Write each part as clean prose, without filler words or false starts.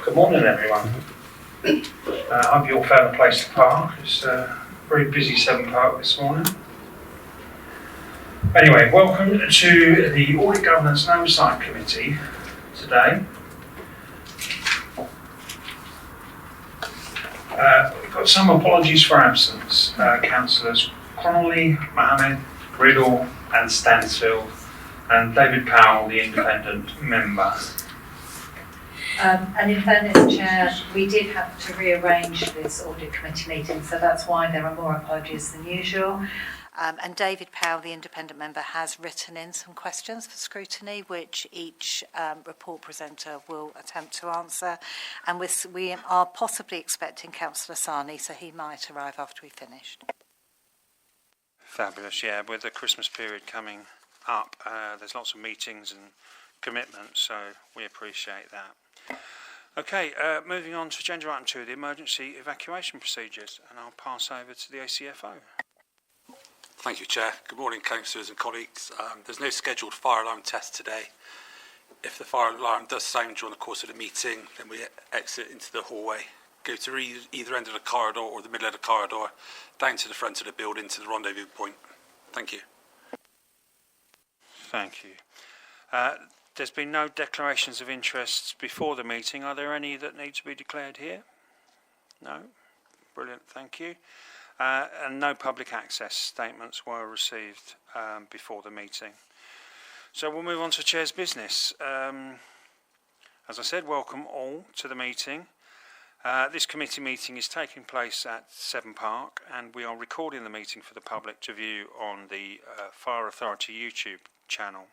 Good morning, everyone. I hope you all found a place to park. It's a very busy Severn Park this morning. Anyway, welcome to the Audit, Governance and Oversight Committee today. We've got some apologies for absence. Councillors Connolly, Mohammed, Riddle and Stansfield, and David Powell, the independent member. And in fairness, Chair, we did have to rearrange this audit committee meeting, so that's why there are more apologies than usual. And David Powell, the independent member, has written in some questions for scrutiny, which each report presenter will attempt to answer. And we are possibly expecting Councillor Sani, so he might arrive after we've finished. Fabulous, yeah. With the Christmas period coming up, there's lots of meetings and commitments, so we appreciate that. Okay, moving on to agenda item 2, the emergency evacuation procedures, and I'll pass over to the ACFO. Thank you, Chair. Good morning, councillors and colleagues. There's no scheduled fire alarm test today. If the fire alarm does sound during the course of the meeting, then we exit into the hallway, go to either end of the corridor or the middle of the corridor, down to the front of the building to the rendezvous point. Thank you. Thank you. There's been no declarations of interest before the meeting. Are there any that need to be declared here? No? Brilliant, thank you. And no public access statements were received before the meeting. So we'll move on to Chair's business. As I said, welcome all to the meeting. This committee meeting is taking place at Severn Park, and we are recording the meeting for the public to view on the Fire Authority YouTube channel.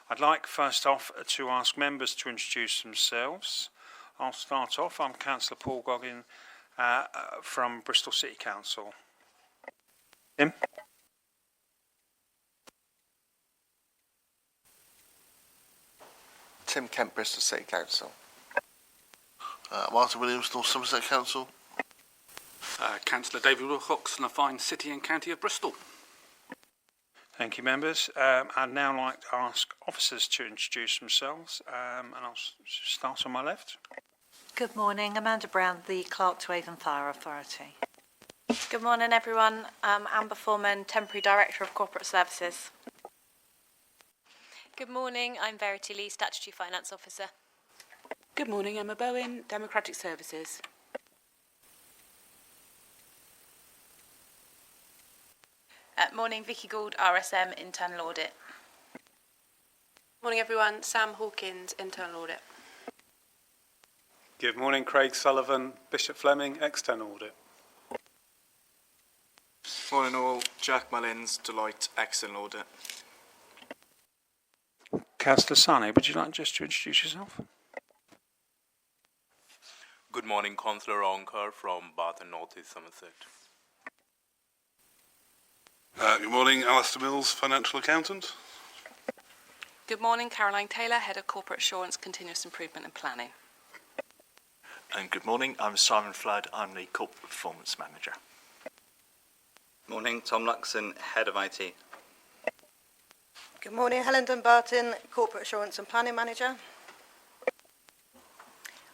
I'd like first off to ask members to introduce themselves. I'll start off. I'm Councillor Paul Goggin from Bristol City Council. Tim? Tim Kemp, Bristol City Council. Martin Williams, North Somerset Council. Councillor David Wilcox, and I find City and County of Bristol. Thank you, members. I'd now like to ask officers to introduce themselves, and I'll start on my left. Good morning, Amanda Brown, the Clerk to Avon Fire Authority. Good morning, everyone. Amber Foreman, Temporary Director of Corporate Services. Good morning, I'm Verity Lee, Statutory Finance Officer. Good morning, Emma Bowen, Democratic Services. Morning, Vicky Gould, RSM, Internal Audit. Morning, everyone. Sam Hawkins, Internal Audit. Good morning, Craig Sullivan, Bishop Fleming, External Audit. Morning all, Jack Mullins, Deloitte, External Audit. Councillor Sani, would you like just to introduce yourself? Good morning, Councillor Onkar from Bath and North East Somerset. Good morning, Alistair Mills, Financial Accountant. Good morning, Caroline Taylor, Head of Corporate Assurance, Continuous Improvement and Planning. And good morning, I'm Simon Flood, I'm the Corporate Performance Manager. Morning, Tom Luxon, Head of IT. Good morning, Helen Dunbarton, Corporate Assurance and Planning Manager.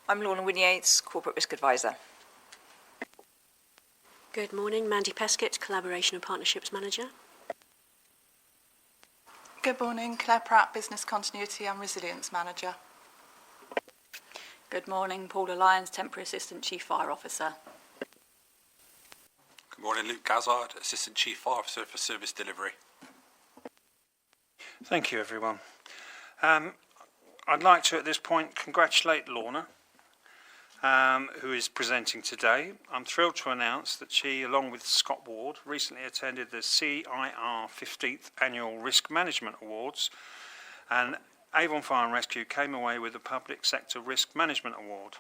I'm Lorna Winnie-Yates, Corporate Risk Advisor. Good morning, Mandy Peskett, Collaboration and Partnerships Manager. Good morning, Claire Pratt, Business Continuity and Resilience Manager. Good morning, Paula Lyons, Temporary Assistant Chief Fire Officer. Good morning, Luke Gazzard, Assistant Chief Fire Officer for Service Delivery. Thank you, everyone. I'd like to, at this point, congratulate Lorna, who is presenting today. I'm thrilled to announce that she, along with Scott Ward, recently attended the CIR 15th Annual Risk Management Awards, and Avon Fire and Rescue came away with the Public Sector Risk Management Award.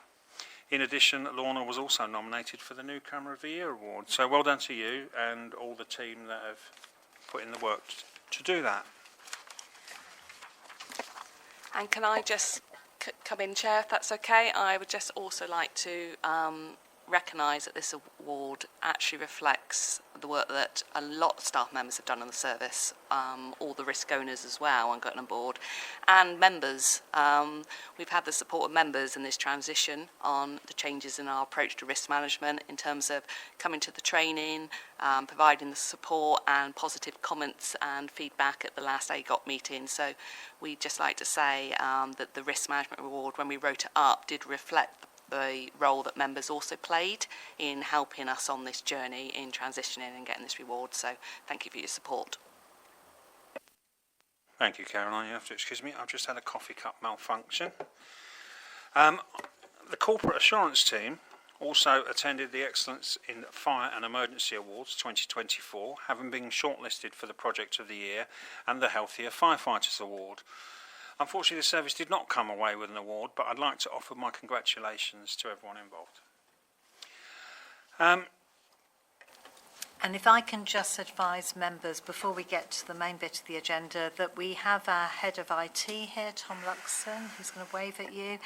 In addition, Lorna was also nominated for the Newcomer of the Year Award. So well done to you and all the team that have put in the work to do that. And can I just come in, Chair, if that's okay? I would just also like to recognise that this award actually reflects the work that a lot of staff members have done in the service, all the risk owners as well, and gotten on board, and members. We've had the support of members in this transition on the changes in our approach to risk management in terms of coming to the training, providing the support and positive comments and feedback at the last AGOT meeting. So we'd just like to say that the risk management award, when we wrote it up, did reflect the role that members also played in helping us on this journey in transitioning and getting this reward. So thank you for your support. Thank you, Caroline. You have to excuse me. I've just had a coffee cup malfunction. The Corporate Assurance team also attended the Excellence in Fire and Emergency Awards 2024, having been shortlisted for the Project of the Year and the Healthier Firefighters Award. Unfortunately, the service did not come away with an award, but I'd like to offer my congratulations to everyone involved. And if I can just advise members before we get to the main bit of the agenda that we have our head of IT here, Tom Luxon, who's going to wave at you.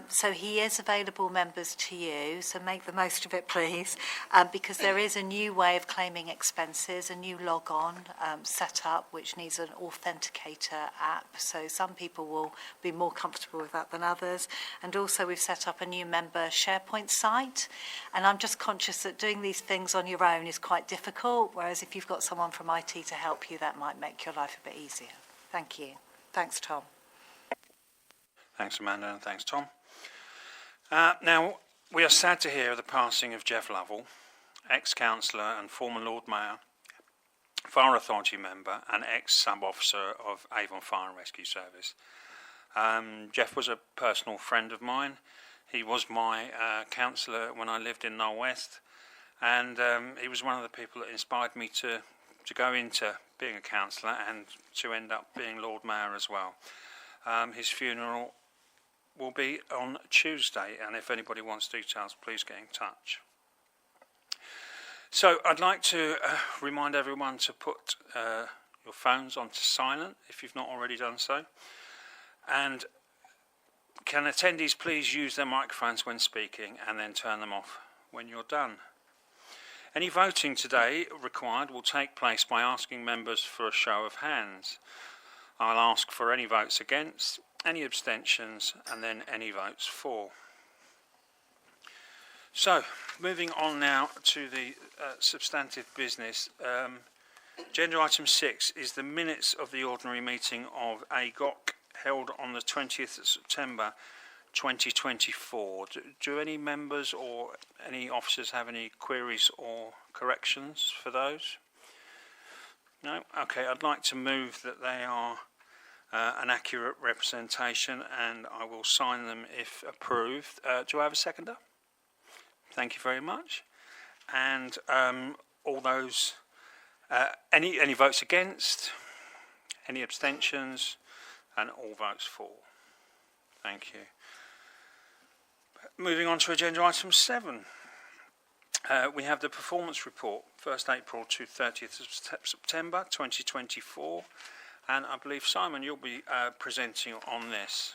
So he is available, members, to you, so make the most of it, please, because there is a new way of claiming expenses, a new log-on set up, which needs an authenticator app, so some people will be more comfortable with that than others. And also we've set up a new member SharePoint site, and I'm just conscious that doing these things on your own is quite difficult, whereas if you've got someone from IT to help you, that might make your life a bit easier. Thank you. Thanks, Tom. Thanks, Amanda, and thanks, Tom. Now, we are sad to hear of the passing of Jeff Lovell, ex-councillor and former Lord Mayor, Fire Authority member and ex-sub-officer of Avon Fire and Rescue Service. Jeff was a personal friend of mine. He was my councillor when I lived in Knoll West, and he was one of the people that inspired me to go into being a councillor and to end up being Lord Mayor as well. His funeral will be on Tuesday, and if anybody wants details, please get in touch. So I'd like to remind everyone to put your phones onto silent if you've not already done so. And can attendees please use their microphones when speaking and then turn them off when you're done. Any voting today required will take place by asking members for a show of hands. I'll ask for any votes against, any abstentions, and then any votes for. So, moving on now to the substantive business. Agenda item 6 is the minutes of the ordinary meeting of AGOC held on the 20th of September 2024. Do any members or any officers have any queries or corrections for those? No? Okay, I'd like to move that they are an accurate representation, and I will sign them if approved. Do I have a seconder? Thank you very much. And all those, any votes against, any abstentions, and all votes for. Thank you. Moving on to agenda item 7. We have the performance report, 1st April to 30th of September 2024. And I believe, Simon, you'll be presenting on this.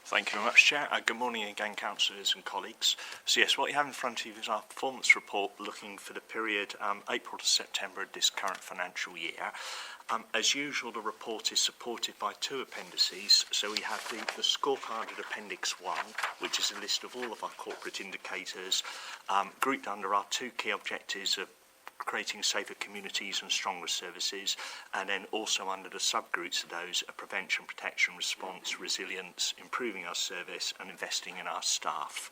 Thank you very much, Chair. Good morning again, councillors and colleagues. So yes, what you have in front of you is our performance report looking for the period April to September of this current financial year. As usual, the report is supported by 2 appendices. So we have the scorecard at Appendix 1, which is a list of all of our corporate indicators, grouped under our 2 key objectives of creating safer communities and stronger services, and then also under the subgroups of those are prevention, protection, response, resilience, improving our service and investing in our staff.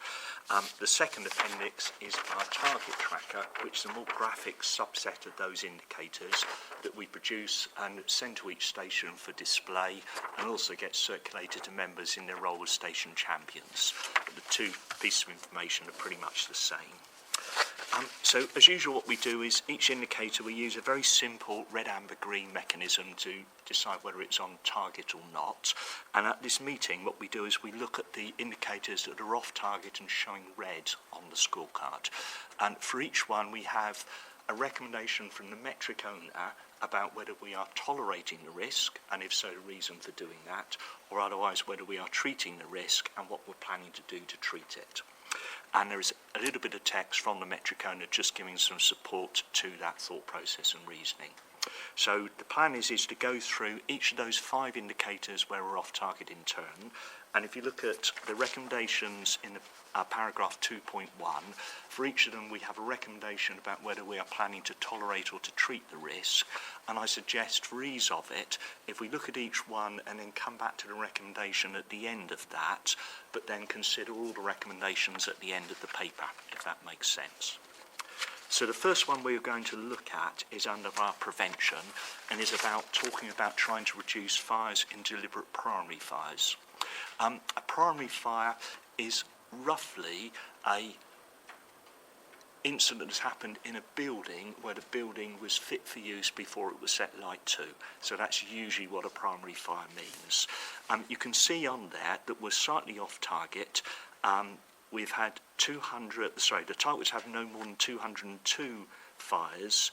The second appendix is our target tracker, which is a more graphic subset of those indicators that we produce and send to each station for display, and also get circulated to members in their role as station champions. But the 2 pieces of information are pretty much the same. So, as usual, what we do is each indicator we use a very simple red, amber, green mechanism to decide whether it's on target or not. And at this meeting, what we do is we look at the indicators that are off target and showing red on the scorecard. And for each one, we have a recommendation from the metric owner about whether we are tolerating the risk, and if so, the reason for doing that, or otherwise whether we are treating the risk and what we're planning to do to treat it. And there is a little bit of text from the metric owner just giving some support to that thought process and reasoning. So the plan is to go through each of those 5 indicators where we're off target in turn. And if you look at the recommendations in the paragraph 2.1, for each of them we have a recommendation about whether we are planning to tolerate or to treat the risk. And I suggest for ease of it, if we look at each one and then come back to the recommendation at the end of that, but then consider all the recommendations at the end of the paper, if that makes sense. So the first one we're going to look at is under our prevention and is talking about trying to reduce fires in deliberate primary fires. A primary fire is roughly a incident that has happened in a building where the building was fit for use before it was set light to. So that's usually what a primary fire means. You can see on there that we're slightly off target. We've had the targets have no more than 202 fires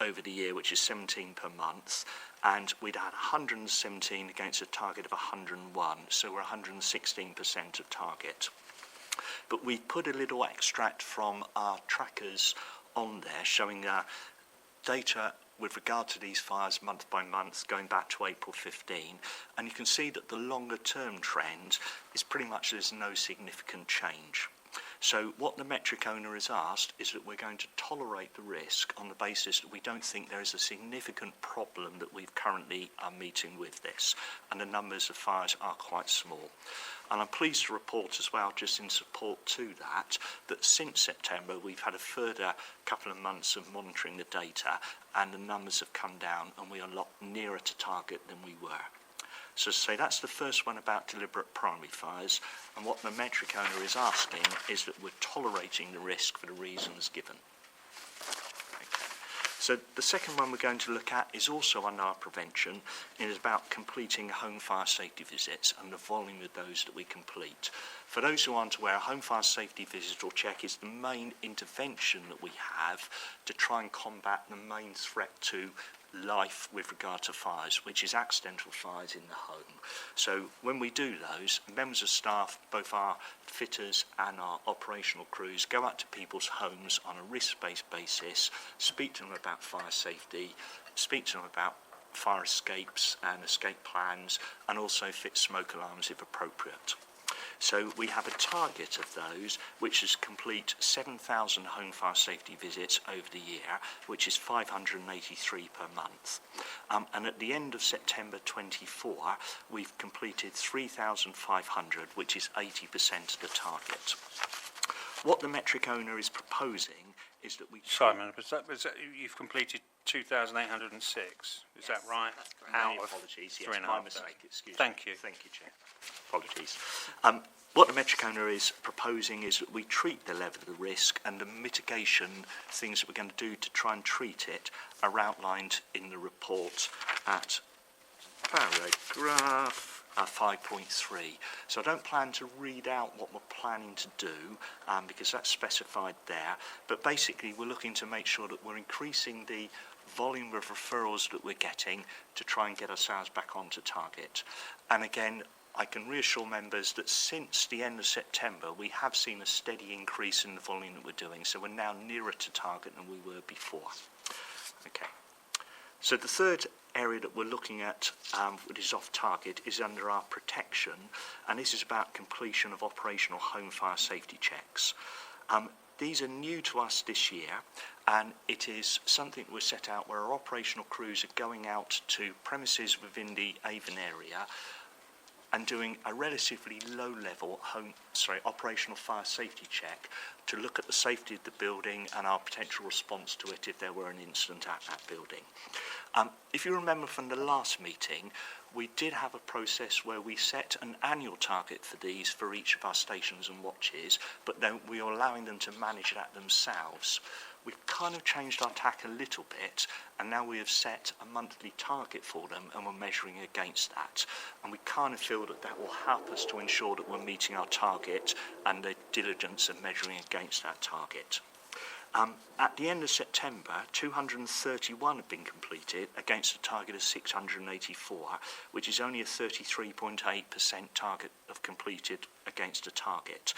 over the year, which is 17 per month, and we'd had 117 against a target of 101, so we're 116% of target. But we put a little extract from our trackers on there showing data with regard to these fires month by month going back to April 15, and you can see that the longer term trend is pretty much there's no significant change. So what the metric owner has asked is that we're going to tolerate the risk on the basis that we don't think there is a significant problem that we've currently are meeting with this, and the numbers of fires are quite small. And I'm pleased to report as well, just in support to that, that since September we've had a further couple of months of monitoring the data, and the numbers have come down and we are a lot nearer to target than we were. So to say that's the first one about deliberate primary fires, and what the metric owner is asking is that we're tolerating the risk for the reasons given. So the second one we're going to look at is also on our prevention. It is about completing home fire safety visits and the volume of those that we complete. For those who aren't aware, a home fire safety visit or check is the main intervention that we have to try and combat the main threat to life with regard to fires, which is accidental fires in the home. So when we do those, members of staff, both our fitters and our operational crews, go out to people's homes on a risk-based basis, speak to them about fire safety, speak to them about fire escapes and escape plans, and also fit smoke alarms if appropriate. So we have a target of those, which is complete 7,000 home fire safety visits over the year, which is 583 per month. And at the end of September 24, we've completed 3,500, which is 80% of the target. What the metric owner is proposing is that we... Simon, was that, you've completed 2,806, is that right? That's correct. Apologies, yes, my mistake, excuse me. Thank you. Thank you, Chair. Apologies. What the metric owner is proposing is that we treat the level of the risk, and the mitigation things that we're going to do to try and treat it are outlined in the report at paragraph 5.3. So I don't plan to read out what we're planning to do because that's specified there, but basically we're looking to make sure that we're increasing the volume of referrals that we're getting to try and get ourselves back onto target. And again, I can reassure members that since the end of September we have seen a steady increase in the volume that we're doing, so we're now nearer to target than we were before. Okay. So the third area that we're looking at, which is off target, is under our protection, and this is about completion of operational home fire safety checks. These are new to us this year, and it is something that was set out where our operational crews are going out to premises within the Avon area and doing a relatively low-level operational fire safety check to look at the safety of the building and our potential response to it if there were an incident at that building. If you remember from the last meeting, we did have a process where we set an annual target for these for each of our stations and watches, but then we are allowing them to manage that themselves. We've kind of changed our tack a little bit, and now we have set a monthly target for them and we're measuring against that. And we kind of feel that that will help us to ensure that we're meeting our target and the diligence of measuring against that target. At the end of September, 231 have been completed against a target of 684, which is only a 33.8% target of completed against a target.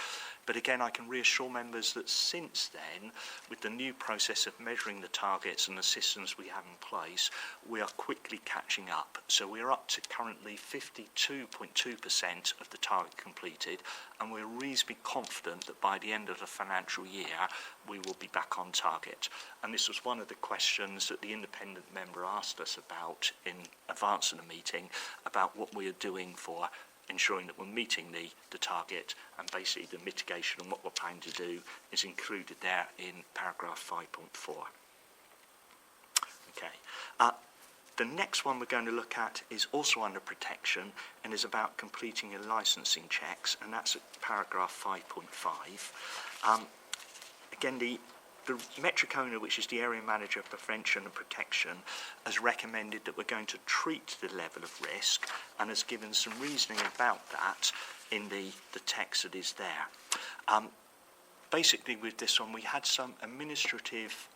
But again, I can reassure members that since then, with the new process of measuring the targets and the systems we have in place, we are quickly catching up. So we're up to currently 52.2% of the target completed, and we're reasonably confident that by the end of the financial year, we will be back on target. And this was one of the questions that the independent member asked us about in advance of the meeting, about what we are doing for ensuring that we're meeting the target, and basically the mitigation and what we're planning to do is included there in paragraph 5.4. Okay. The next one we're going to look at is also under protection and is about completing your licensing checks, and that's at paragraph 5.5. Again, the metric owner, which is the area manager of prevention and protection, has recommended that we're going to treat the level of risk and has given some reasoning about that in the text that is there. Basically, with this one, we had some administrative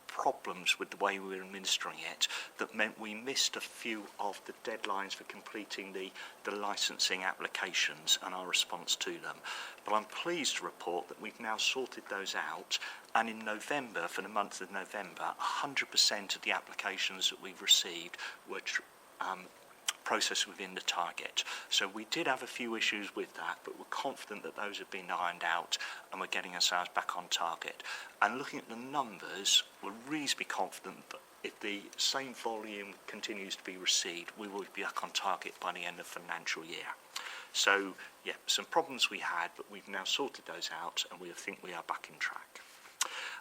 problems with the way we were administering it that meant we missed a few of the deadlines for completing the licensing applications and our response to them. But I'm pleased to report that we've now sorted those out, and in November, for the month of November, 100% of the applications that we've received were processed within the target. So we did have a few issues with that, but we're confident that those have been ironed out and we're getting ourselves back on target. And looking at the numbers, we're reasonably confident that if the same volume continues to be received, we will be back on target by the end of the financial year. So, yeah, some problems we had, but we've now sorted those out and we think we are back in track.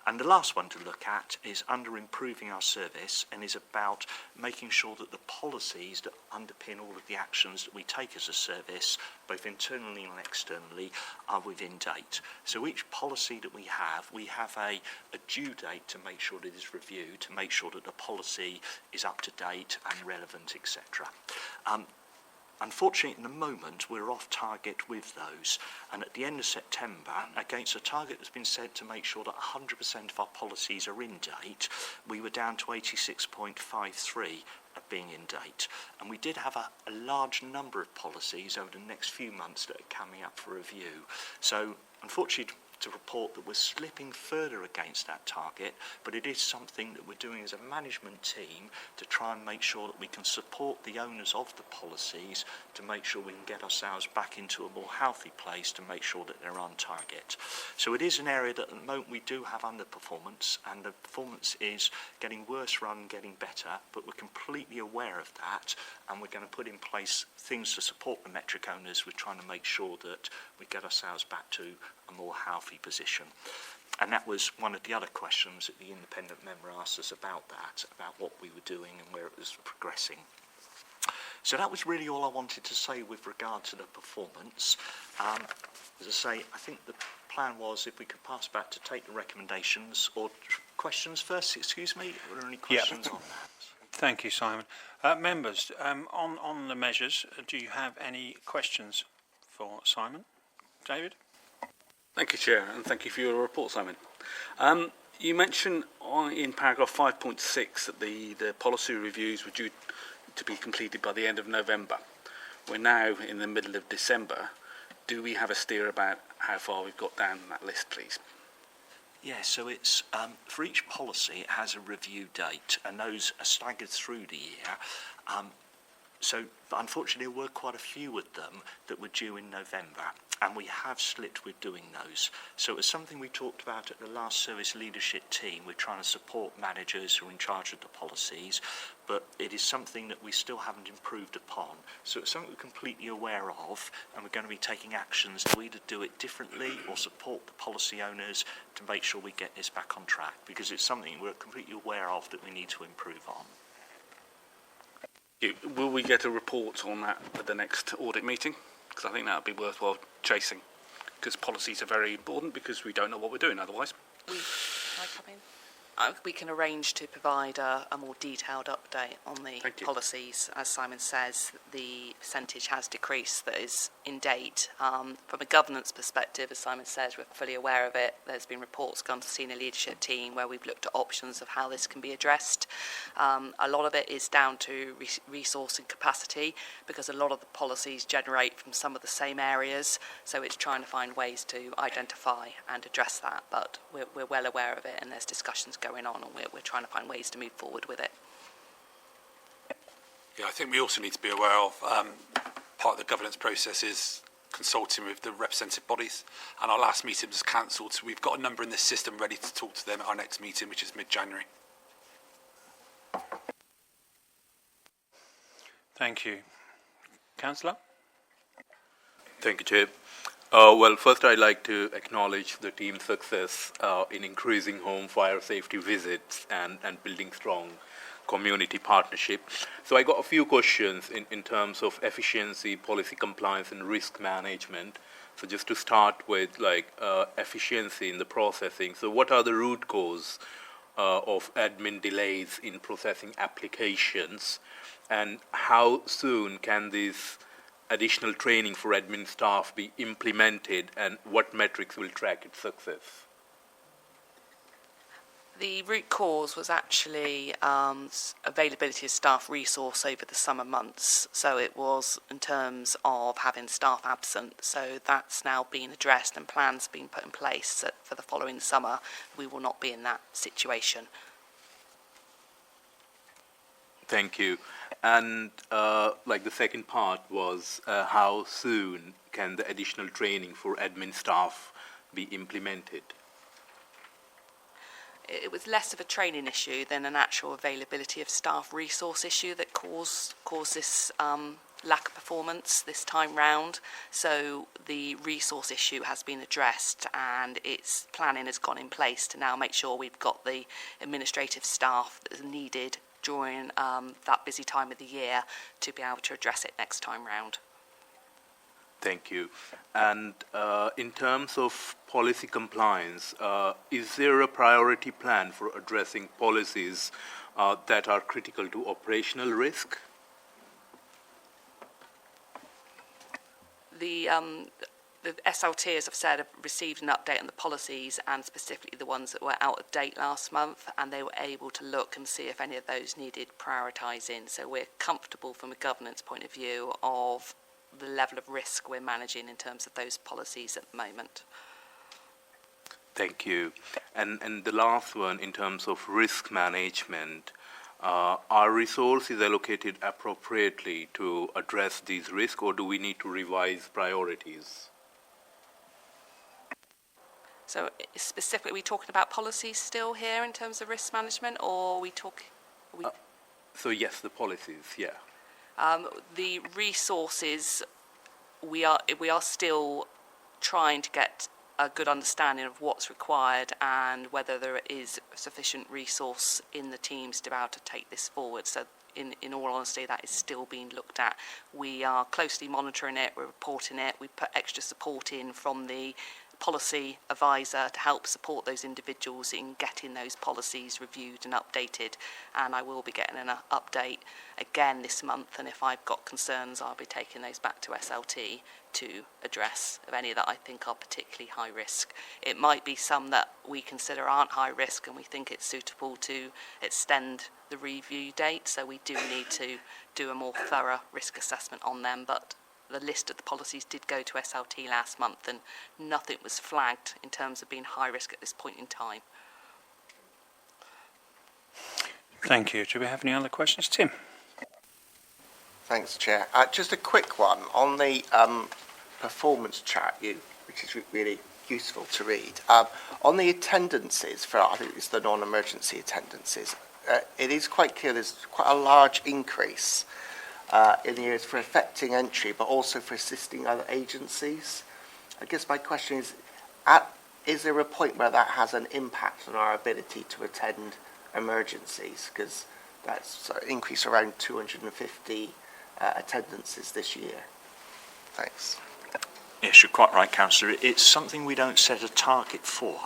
And the last one to look at is under improving our service, and is about making sure that the policies that underpin all of the actions that we take as a service, both internally and externally, are within date. So each policy that we have a due date to make sure that it is reviewed, to make sure that the policy is up to date and relevant, etc. Unfortunately, at the moment, we're off target with those. And at the end of September, against a target that's been set to make sure that 100% of our policies are in date, we were down to 86.53 of being in date. And we did have a large number of policies over the next few months that are coming up for review. So, unfortunately, to report that we're slipping further against that target, but it is something that we're doing as a management team to try and make sure that we can support the owners of the policies to make sure we can get ourselves back into a more healthy place to make sure that they're on target. So it is an area that at the moment we do have underperformance, and the performance is getting worse rather than getting better, but we're completely aware of that, and we're going to put in place things to support the metric owners. We're trying to make sure that we get ourselves back to a more healthy position. And that was one of the other questions that the independent member asked us about that, about what we were doing and where it was progressing. So that was really all I wanted to say with regard to the performance. As I say, I think the plan was, if we could pass back to take the recommendations or questions first, excuse me, were there any questions on that? Thank you, Simon. Members, on the measures, do you have any questions for Simon? David? Thank you, Chair, and thank you for your report, Simon. You mentioned in paragraph 5.6 that the policy reviews were due to be completed by the end of November. We're now in the middle of December. Do we have a steer about how far we've got down that list, please? Yeah, so it's for each policy it has a review date, and those are staggered through the year. But unfortunately there were quite a few of them that were due in November, and we have slipped with doing those. So it was something we talked about at the last service leadership team. We're trying to support managers who are in charge of the policies, but it is something that we still haven't improved upon. So it's something we're completely aware of, and we're going to be taking actions to either do it differently or support the policy owners to make sure we get this back on track, because it's something we're completely aware of that we need to improve on. Will we get a report on that at the next audit meeting? Because I think that would be worthwhile chasing, because policies are very important, because we don't know what we're doing otherwise. Can I come in? We can arrange to provide a more detailed update on the policies. As Simon says, the percentage has decreased that is in date. From a governance perspective, as Simon says, we're fully aware of it. There's been reports gone to senior leadership team where we've looked at options of how this can be addressed. A lot of it is down to resource and capacity, because a lot of the policies generate from some of the same areas. So it's trying to find ways to identify and address that. But we're well aware of it, and there's discussions going on, and we're trying to find ways to move forward with it. Yeah, I think we also need to be aware of part of the governance process is consulting with the representative bodies, and our last meeting was cancelled, so we've got a number in this system ready to talk to them at our next meeting, which is mid-January. Thank you. Councillor? Thank you, Chair. Well, first I'd like to acknowledge the team's success in increasing home fire safety visits and building strong community partnership. So I got a few questions in terms of efficiency, policy compliance and risk management. So just to start with, efficiency in the processing. So what are the root cause of admin delays in processing applications, and how soon can these additional training for admin staff be implemented, and what metrics will track its success? The root cause was actually availability of staff resource over the summer months. So it was in terms of having staff absent. So that's now been addressed and plans being put in place for the following summer. We will not be in that situation. Thank you. And the second part was how soon can the additional training for admin staff be implemented? It was less of a training issue than an actual availability of staff resource issue that caused this lack of performance this time round. So the resource issue has been addressed, and its planning has gone in place to now make sure we've got the administrative staff that is needed during that busy time of the year to be able to address it next time round. Thank you. And in terms of policy compliance, is there a priority plan for addressing policies that are critical to operational risk? The SLT, as I've said, have received an update on the policies, and specifically the ones that were out of date last month, and they were able to look and see if any of those needed prioritising. So we're comfortable from a governance point of view of the level of risk we're managing in terms of those policies at the moment. Thank you. And the last one, in terms of risk management, are resources allocated appropriately to address these risks, or do we need to revise priorities? So specifically, are we talking about policies still here in terms of risk management, or are we talking... So yes, the policies, yeah. The resources, we are still trying to get a good understanding of what's required and whether there is sufficient resource in the teams to be able to take this forward. So in all honesty, that is still being looked at. We are closely monitoring it, we're reporting it, we put extra support in from the policy advisor to help support those individuals in getting those policies reviewed and updated, and I will be getting an update again this month, and if I've got concerns I'll be taking those back to SLT to address of any that I think are particularly high risk. It might be some that we consider aren't high risk and we think it's suitable to extend the review date, so we do need to do a more thorough risk assessment on them, but the list of the policies did go to SLT last month and nothing was flagged in terms of being high risk at this point in time. Thank you. Do we have any other questions? Tim? Thanks, Chair. Just a quick one on the performance chart, which is really useful to read. On the attendances, for I think it's the non-emergency attendances, it is quite clear there's quite a large increase in the years for affecting entry, but also for assisting other agencies. I guess my question is there a point where that has an impact on our ability to attend emergencies? Because that's an increase around 250 attendances this year. Thanks. Yes, you're quite right, Councillor. It's something we don't set a target for,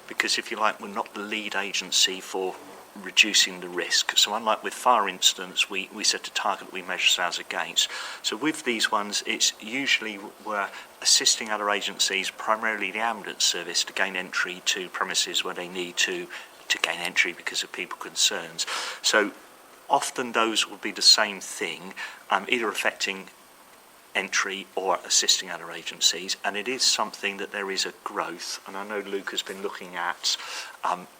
because if you like, we're not the lead agency for reducing the risk. So unlike with fire incidents, we set a target that we measure ourselves against. So with these ones, it's usually we're assisting other agencies, primarily the ambulance service, to gain entry to premises where they need to gain entry because of people concerns. So often those will be the same thing, either affecting entry or assisting other agencies, and it is something that there is a growth, and I know Luke has been looking at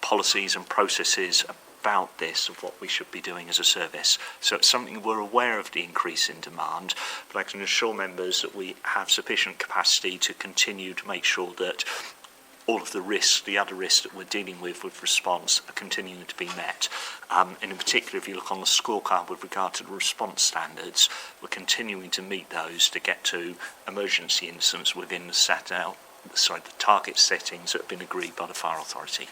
policies and processes about this, of what we should be doing as a service. So it's something we're aware of the increase in demand, but I can assure members that we have sufficient capacity to continue to make sure that all of the risks, the other risks that we're dealing with response, are continuing to be met. And in particular, if you look on the scorecard with regard to the response standards, we're continuing to meet those to get to emergency incidents within the target settings that have been agreed by the Fire Authority.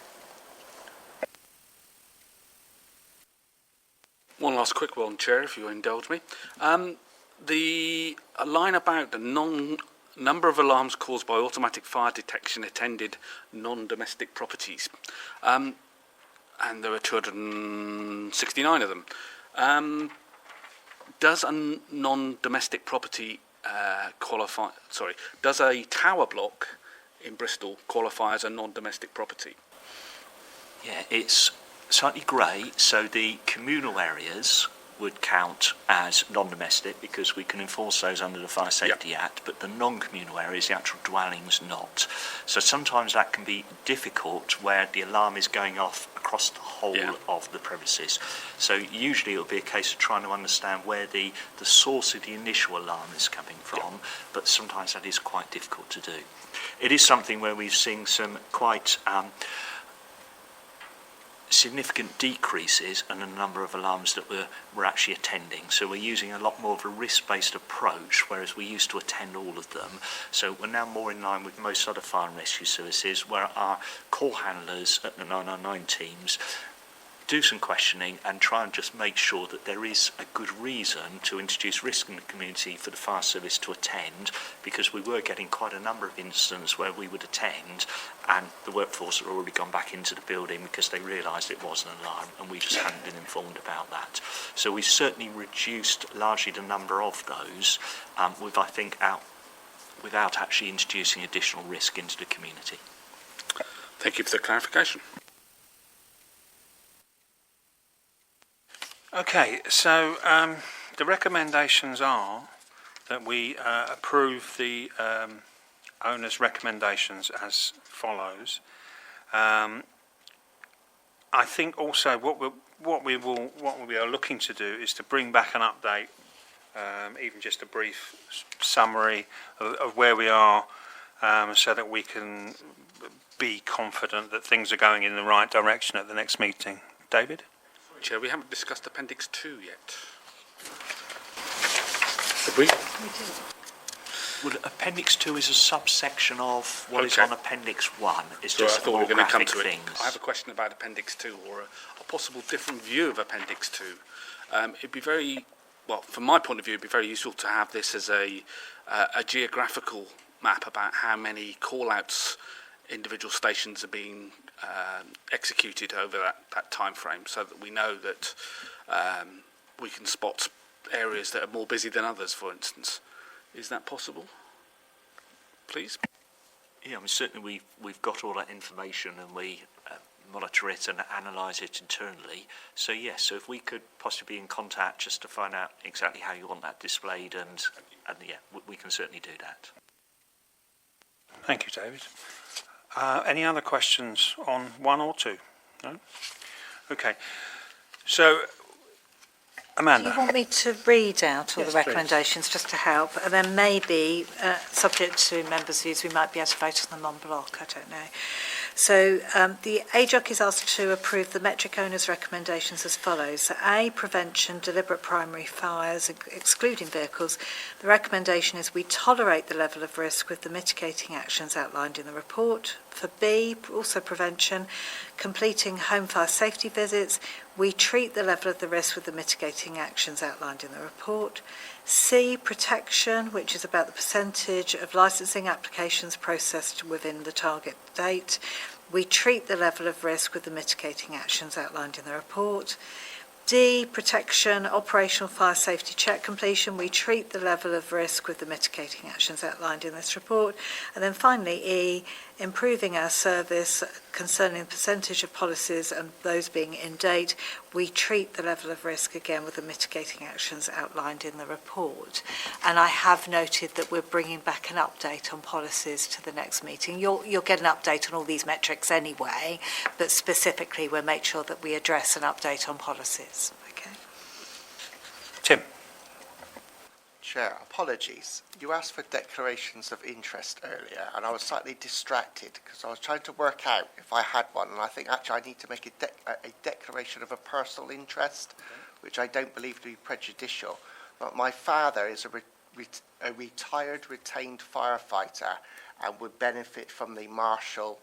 One last quick one, Chair, if you indulge me. The line about the number of alarms caused by automatic fire detection attended non-domestic properties, and there were 269 of them. Does a non-domestic property qualify? Sorry, does a tower block in Bristol qualify as a non-domestic property? Yeah, it's slightly grey. So the communal areas would count as non-domestic because we can enforce those under the Fire Safety Act, but the non-communal areas, the actual dwellings, not. So sometimes that can be difficult where the alarm is going off across the whole of the premises. So usually it will be a case of trying to understand where the source of the initial alarm is coming from, but sometimes that is quite difficult to do. It is something where we've seen some quite significant decreases in the number of alarms that we're actually attending. So we're using a lot more of a risk-based approach, whereas we used to attend all of them. So we're now more in line with most other fire and rescue services, where our call handlers at the 999 teams do some questioning and try and just make sure that there is a good reason to introduce risk in the community for the fire service to attend, because we were getting quite a number of incidents where we would attend and the workforce had already gone back into the building because they realised it was an alarm and we just hadn't been informed about that. So we've certainly reduced largely the number of those without actually introducing additional risk into the community. Thank you for the clarification. Okay, so the recommendations are that we approve the owner's recommendations as follows. I think also what we are looking to do is to bring back an update, even just a brief summary of where we are, so that we can be confident that things are going in the right direction at the next meeting. David? Chair, we haven't discussed Appendix 2 yet. Did we? We did. Well, Appendix 2 is a subsection of what is on Appendix 1. It's So just I thought we were more going to come graphic to things. it. I have a question about Appendix 2, or a possible different view of Appendix 2. It'd be very, well, from my point of view, it'd be very useful to have this as a geographical map about how many call-outs individual stations are being executed over that time frame, so that we know that we can spot areas that are more busy than others, for instance. Is that possible? Please? Yeah, I mean, certainly we've got all that information and we monitor it and analyse it internally. So yes, so if we could possibly be in contact just to find out exactly how you want that displayed, and yeah, we can certainly do that. Thank you, David. Any other questions on 1 or 2? No? Okay. So, Amanda. Do you want me to read out all Yes, the recommendations just to help? And then maybe, subject to members' views, we might be able to vote on them en bloc, I don't know. So the AJOC is asked to approve the metric owner's recommendations as follows. So A, prevention, deliberate primary fires, excluding vehicles. The recommendation is we tolerate the level of risk with the mitigating actions outlined in the report. For B, also prevention, completing home fire safety visits. We treat the level of the risk with the mitigating actions outlined in the report. C, protection, which is about the percentage of licensing applications processed within the target date. We treat the level of risk with the mitigating actions outlined in the report. D, protection, operational fire safety check completion. We treat the level of risk with the mitigating actions outlined in this report. And then finally, E, improving our service concerning the percentage of policies and those being in date. We treat the level of risk again with the mitigating actions outlined in the report. And I have noted that we're bringing back an update on policies to the next meeting. You'll get an update on all these metrics anyway, but specifically we'll make sure that we address an update on policies. Okay. Tim. Chair, apologies. You asked for declarations of interest earlier, and I was slightly distracted because I was trying to work out if I had one, and I think actually I need to make a declaration of a personal interest, which I don't believe to be prejudicial. But my father is a retired retained firefighter and would benefit from the Marshall,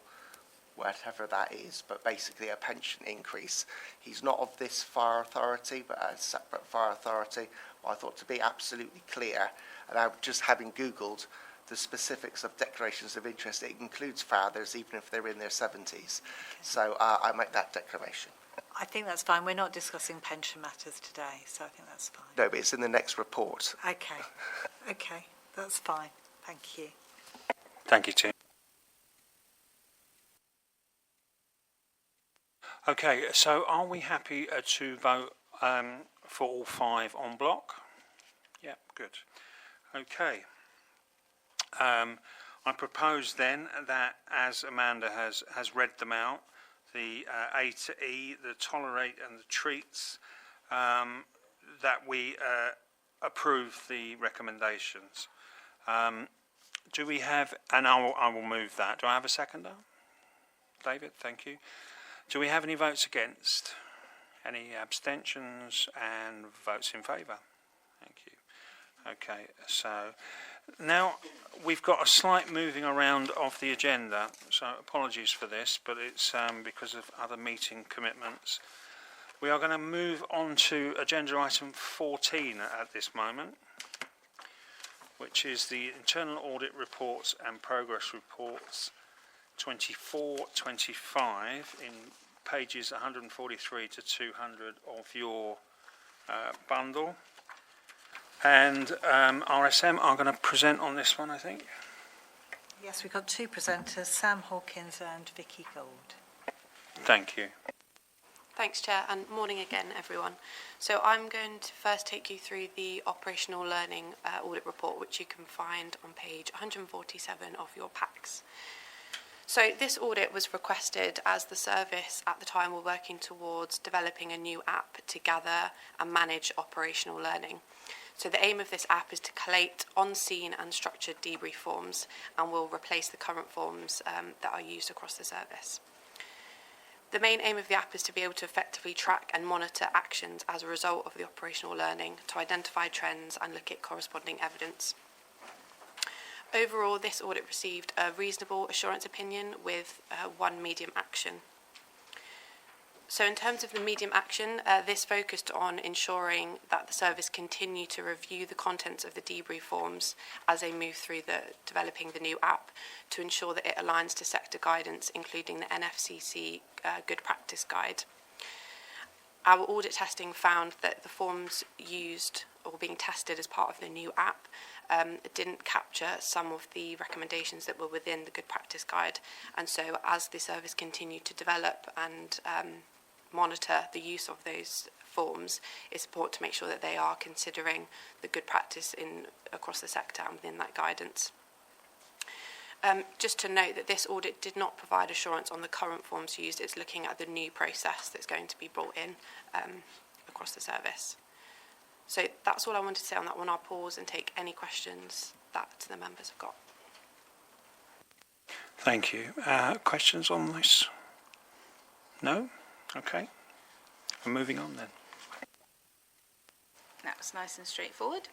whatever that is, but basically a pension increase. He's not of this fire authority, but a separate fire authority. I thought to be absolutely clear, and I'm just having Googled the specifics of declarations of interest, it includes fathers even if they're in their 70s. Okay. So I make that declaration. I think that's fine. We're not discussing pension matters today, so I think that's fine. No, but it's in the next report. Okay. Okay, that's fine. Thank you. Thank you, Tim. Okay, so are we happy to vote for all 5 en bloc? Yeah, good. Okay. I propose then that, as Amanda has read them out, the A to E, the tolerate and the treats, that we approve the recommendations. Do we have, and I will move that. Do I have a seconder? David, thank you. Do we have any votes against? Any abstentions and votes in favour? Thank you. Okay, so now we've got a slight moving around of the agenda, so apologies for this, but it's because of other meeting commitments. We are going to move on to agenda item 14 at this moment, which is the internal audit reports and progress reports 24-25 in pages 143 to 200 of your bundle. And RSM are going to present on this one, I think. Yes, we've got 2 presenters, Sam Hawkins and Vicky Gould. Thank you. Thanks, Chair, and morning again, everyone. So I'm going to first take you through the operational learning audit report, which you can find on page 147 of your packs. So this audit was requested as the service at the time were working towards developing a new app to gather and manage operational learning. So the aim of this app is to collate on-scene and structured debrief forms and will replace the current forms that are used across the service. The main aim of the app is to be able to effectively track and monitor actions as a result of the operational learning, to identify trends and look at corresponding evidence. Overall, this audit received a reasonable assurance opinion with 1 medium action. So in terms of the medium action, this focused on ensuring that the service continue to review the contents of the debrief forms as they move through developing the new app to ensure that it aligns to sector guidance, including the NFCC Good Practice Guide. Our audit testing found that the forms used or being tested as part of the new app didn't capture some of the recommendations that were within the Good Practice Guide, and so as the service continued to develop and monitor the use of those forms, it's important to make sure that they are considering the good practice across the sector and within that guidance. Just to note that this audit did not provide assurance on the current forms used. It's looking at the new process that's going to be brought in across the service. So that's all I wanted to say on that one. I'll pause and take any questions that the members have got. Thank you. Questions on this? No? Okay. We're moving on then. That was nice and straightforward.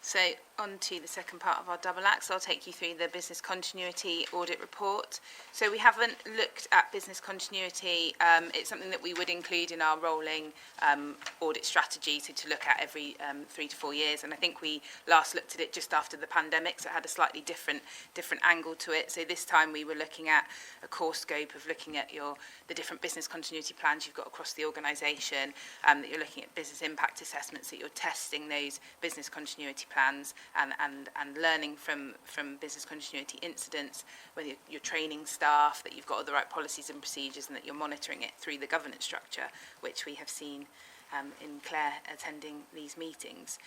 So on to the second part of our double act. So I'll take you through the business continuity audit report. So we haven't looked at business continuity. It's something that we would include in our rolling audit strategy, so to look at every 3 to 4 years. And I think we last looked at it just after the pandemic, so it had a slightly different angle to it. So this time we were looking at a core scope of looking at the different business continuity plans you've got across the organisation, that you're looking at business impact assessments, that you're testing those business continuity plans and learning from business continuity incidents, whether you're training staff, that you've got all the right policies and procedures, and that you're monitoring it through the governance structure, which we have seen in Claire attending these meetings.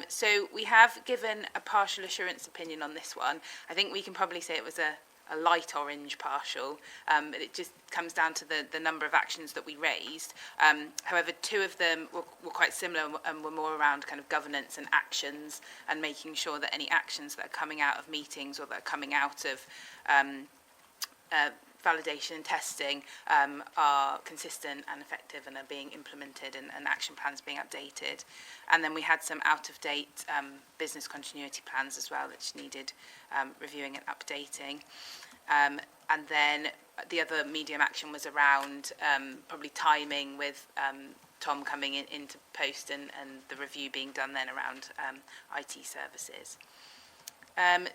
So we have given a partial assurance opinion on this one. I think we can probably say it was a light orange partial. It just comes down to the number of actions that we raised. However, 2 of them were quite similar and were more around kind of governance and actions, and making sure that any actions that are coming out of meetings or that are coming out of validation and testing are consistent and effective and are being implemented, and action plans being updated. And then we had some out-of-date business continuity plans as well, which needed reviewing and updating. And then the other medium action was around probably timing with Tom coming into post and the review being done then around IT services.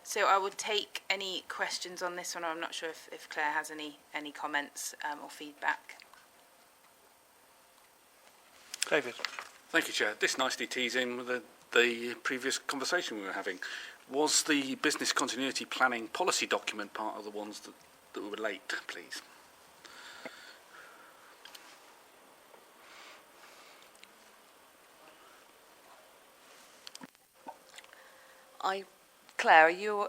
So I would take any questions on this one. I'm not sure if Claire has any comments or feedback. David. Thank you, Chair. This nicely tees in with the previous conversation we were having. Was the business continuity planning policy document part of the ones that were late, please? Claire, are you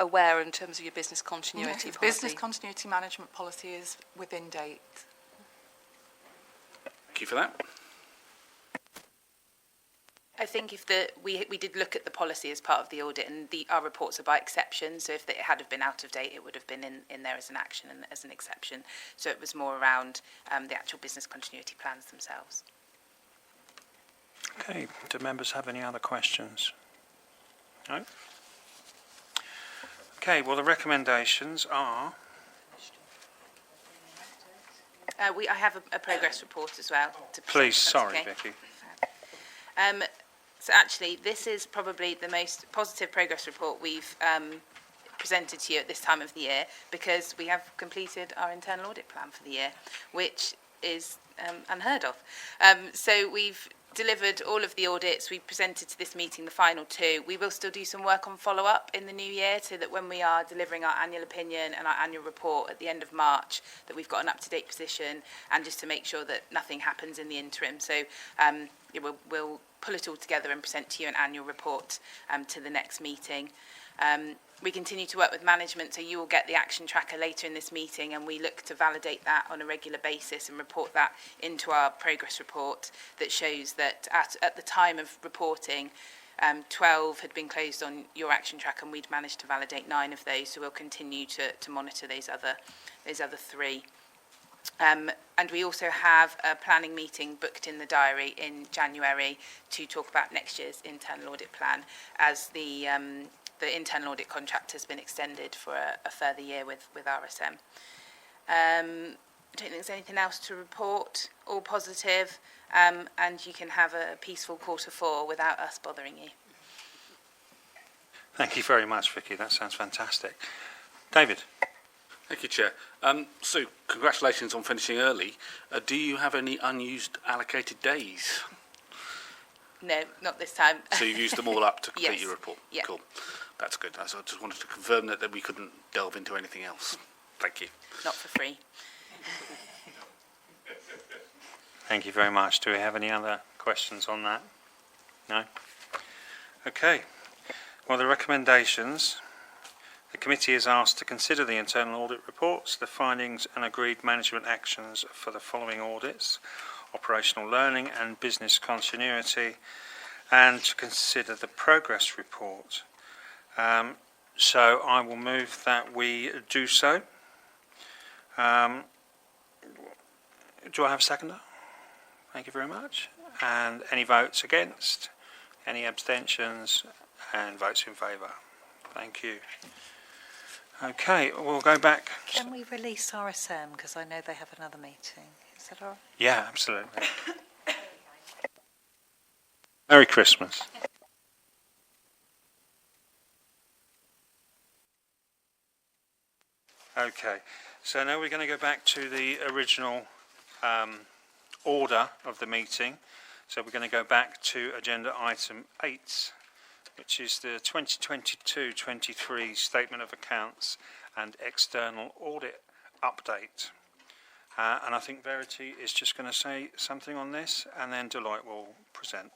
aware in terms of your business continuity Yes, policy? business continuity management policy is within date. Thank you for that. I think if we did look at the policy as part of the audit, and our reports are by exception, so if it had have been out of date, it would have been in there as an action and as an exception. So it was more around the actual business continuity plans themselves. Okay, do members have any other questions? No? Okay, well the recommendations are... I have a progress report as well. To present, Please, if that's sorry, okay. Vicky. So actually, this is probably the most positive progress report we've presented to you at this time of the year, because we have completed our internal audit plan for the year, which is unheard of. So we've delivered all of the audits. We presented to this meeting the final 2. We will still do some work on follow-up in the new year, so that when we are delivering our annual opinion and our annual report at the end of March, that we've got an up-to-date position, and just to make sure that nothing happens in the interim. So we'll pull it all together and present to you an annual report to the next meeting. We continue to work with management, so you will get the action tracker later in this meeting, and we look to validate that on a regular basis and report that into our progress report that shows that at the time of reporting, 12 had been closed on your action tracker, and we'd managed to validate 9 of those, so we'll continue to monitor those other 3. And we also have a planning meeting booked in the diary in January to talk about next year's internal audit plan, as the internal audit contract has been extended for a further year with RSM. I don't think there's anything else to report. All positive, and you can have a peaceful Q4 without us bothering you. Thank you very much, Vicky. That sounds fantastic. David. Thank you, Chair. So, congratulations on finishing early. Do you have any unused allocated days? No, not this time. So you've used them all up to complete Yes. your report? Yeah. Cool. That's good. So I just wanted to confirm that we couldn't delve into anything else. Thank you. Not for free. Thank you very much. Do we have any other questions on that? No? Okay. Well, the recommendations. The committee is asked to consider the internal audit reports, the findings and agreed management actions for the following audits: operational learning and business continuity, and to consider the progress report. So I will move that we do so. Do I have a seconder? Thank you very much. And any votes against? Any abstentions? and votes in favour. Thank you. Okay, we'll go back. Can we release RSM, because I know they have another meeting? Is that all right? Yeah, absolutely. Merry Christmas. Okay, so now we're going to go back to the original order of the meeting. So we're going to go back to agenda item 8, which is the 2022-23 Statement of Accounts and External Audit Update. And I think Verity is just going to say something on this, and then Deloitte will present.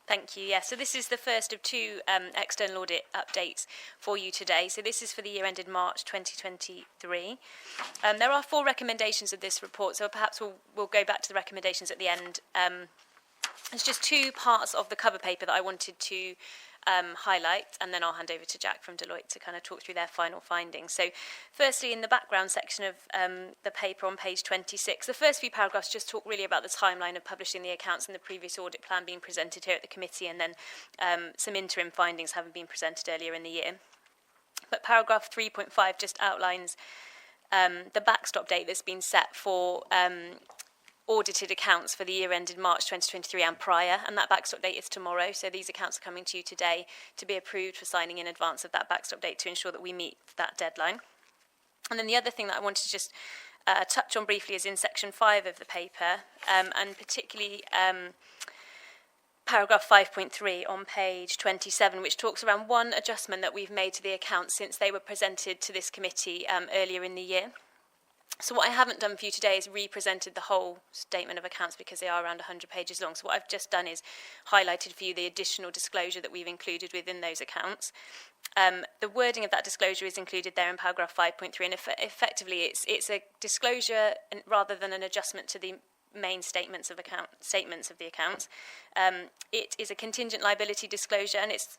Thank you. Yeah, so this is the first of two external audit updates for you today. So this is for the year ended March 2023. There are 4 recommendations of this report, so perhaps we'll go back to the recommendations at the end. There's just 2 parts of the cover paper that I wanted to highlight, and then I'll hand over to Jack from Deloitte to kind of talk through their final findings. So firstly, in the background section of the paper on page 26, the first few paragraphs just talk really about the timeline of publishing the accounts and the previous audit plan being presented here at the committee, and then some interim findings having been presented earlier in the year. But paragraph 3.5 just outlines the backstop date that's been set for audited accounts for the year ended March 2023 and prior, and that backstop date is tomorrow. So these accounts are coming to you today to be approved for signing in advance of that backstop date to ensure that we meet that deadline. And then the other thing that I wanted to just touch on briefly is in section 5 of the paper, and particularly paragraph 5.3 on page 27, which talks around one adjustment that we've made to the accounts since they were presented to this committee earlier in the year. So what I haven't done for you today is re-presented the whole statement of accounts because they are around 100 pages long. So what I've just done is highlighted for you the additional disclosure that we've included within those accounts. The wording of that disclosure is included there in paragraph 5.3, and effectively it's a disclosure rather than an adjustment to the main statements of the accounts. It is a contingent liability disclosure, and it's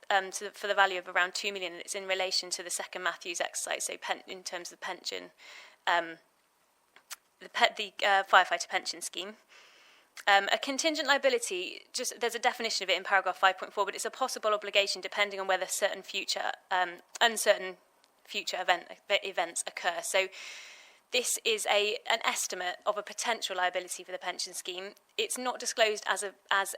for the value of around 2 million, and it's in relation to the second Matthews exercise, so in terms of pension. The firefighter pension scheme. A contingent liability, there's a definition of it in paragraph 5.4, but it's a possible obligation depending on whether certain uncertain future events occur. So this is an estimate of a potential liability for the pension scheme. It's not disclosed as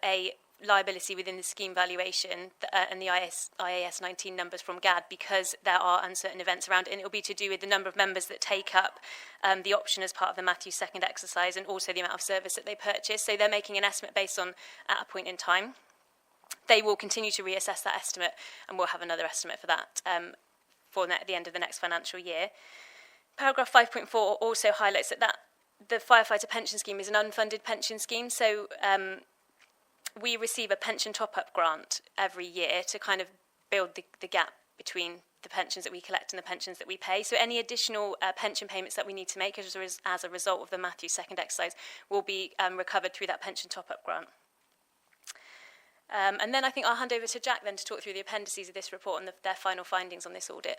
a liability within the scheme valuation and the IAS 19 numbers from GAD because there are uncertain events around it, and it will be to do with the number of members that take up the option as part of the Matthews second exercise, and also the amount of service that they purchase. So they're making an estimate based on at a point in time. They will continue to reassess that estimate, and we'll have another estimate for that at the end of the next financial year. Paragraph 5.4 also highlights that the firefighter pension scheme is an unfunded pension scheme, so we receive a pension top-up grant every year to kind of build the gap between the pensions that we collect and the pensions that we pay. So any additional pension payments that we need to make as a result of the Matthews second exercise will be recovered through that pension top-up grant. And then I think I'll hand over to Jack then to talk through the appendices of this report and their final findings on this audit.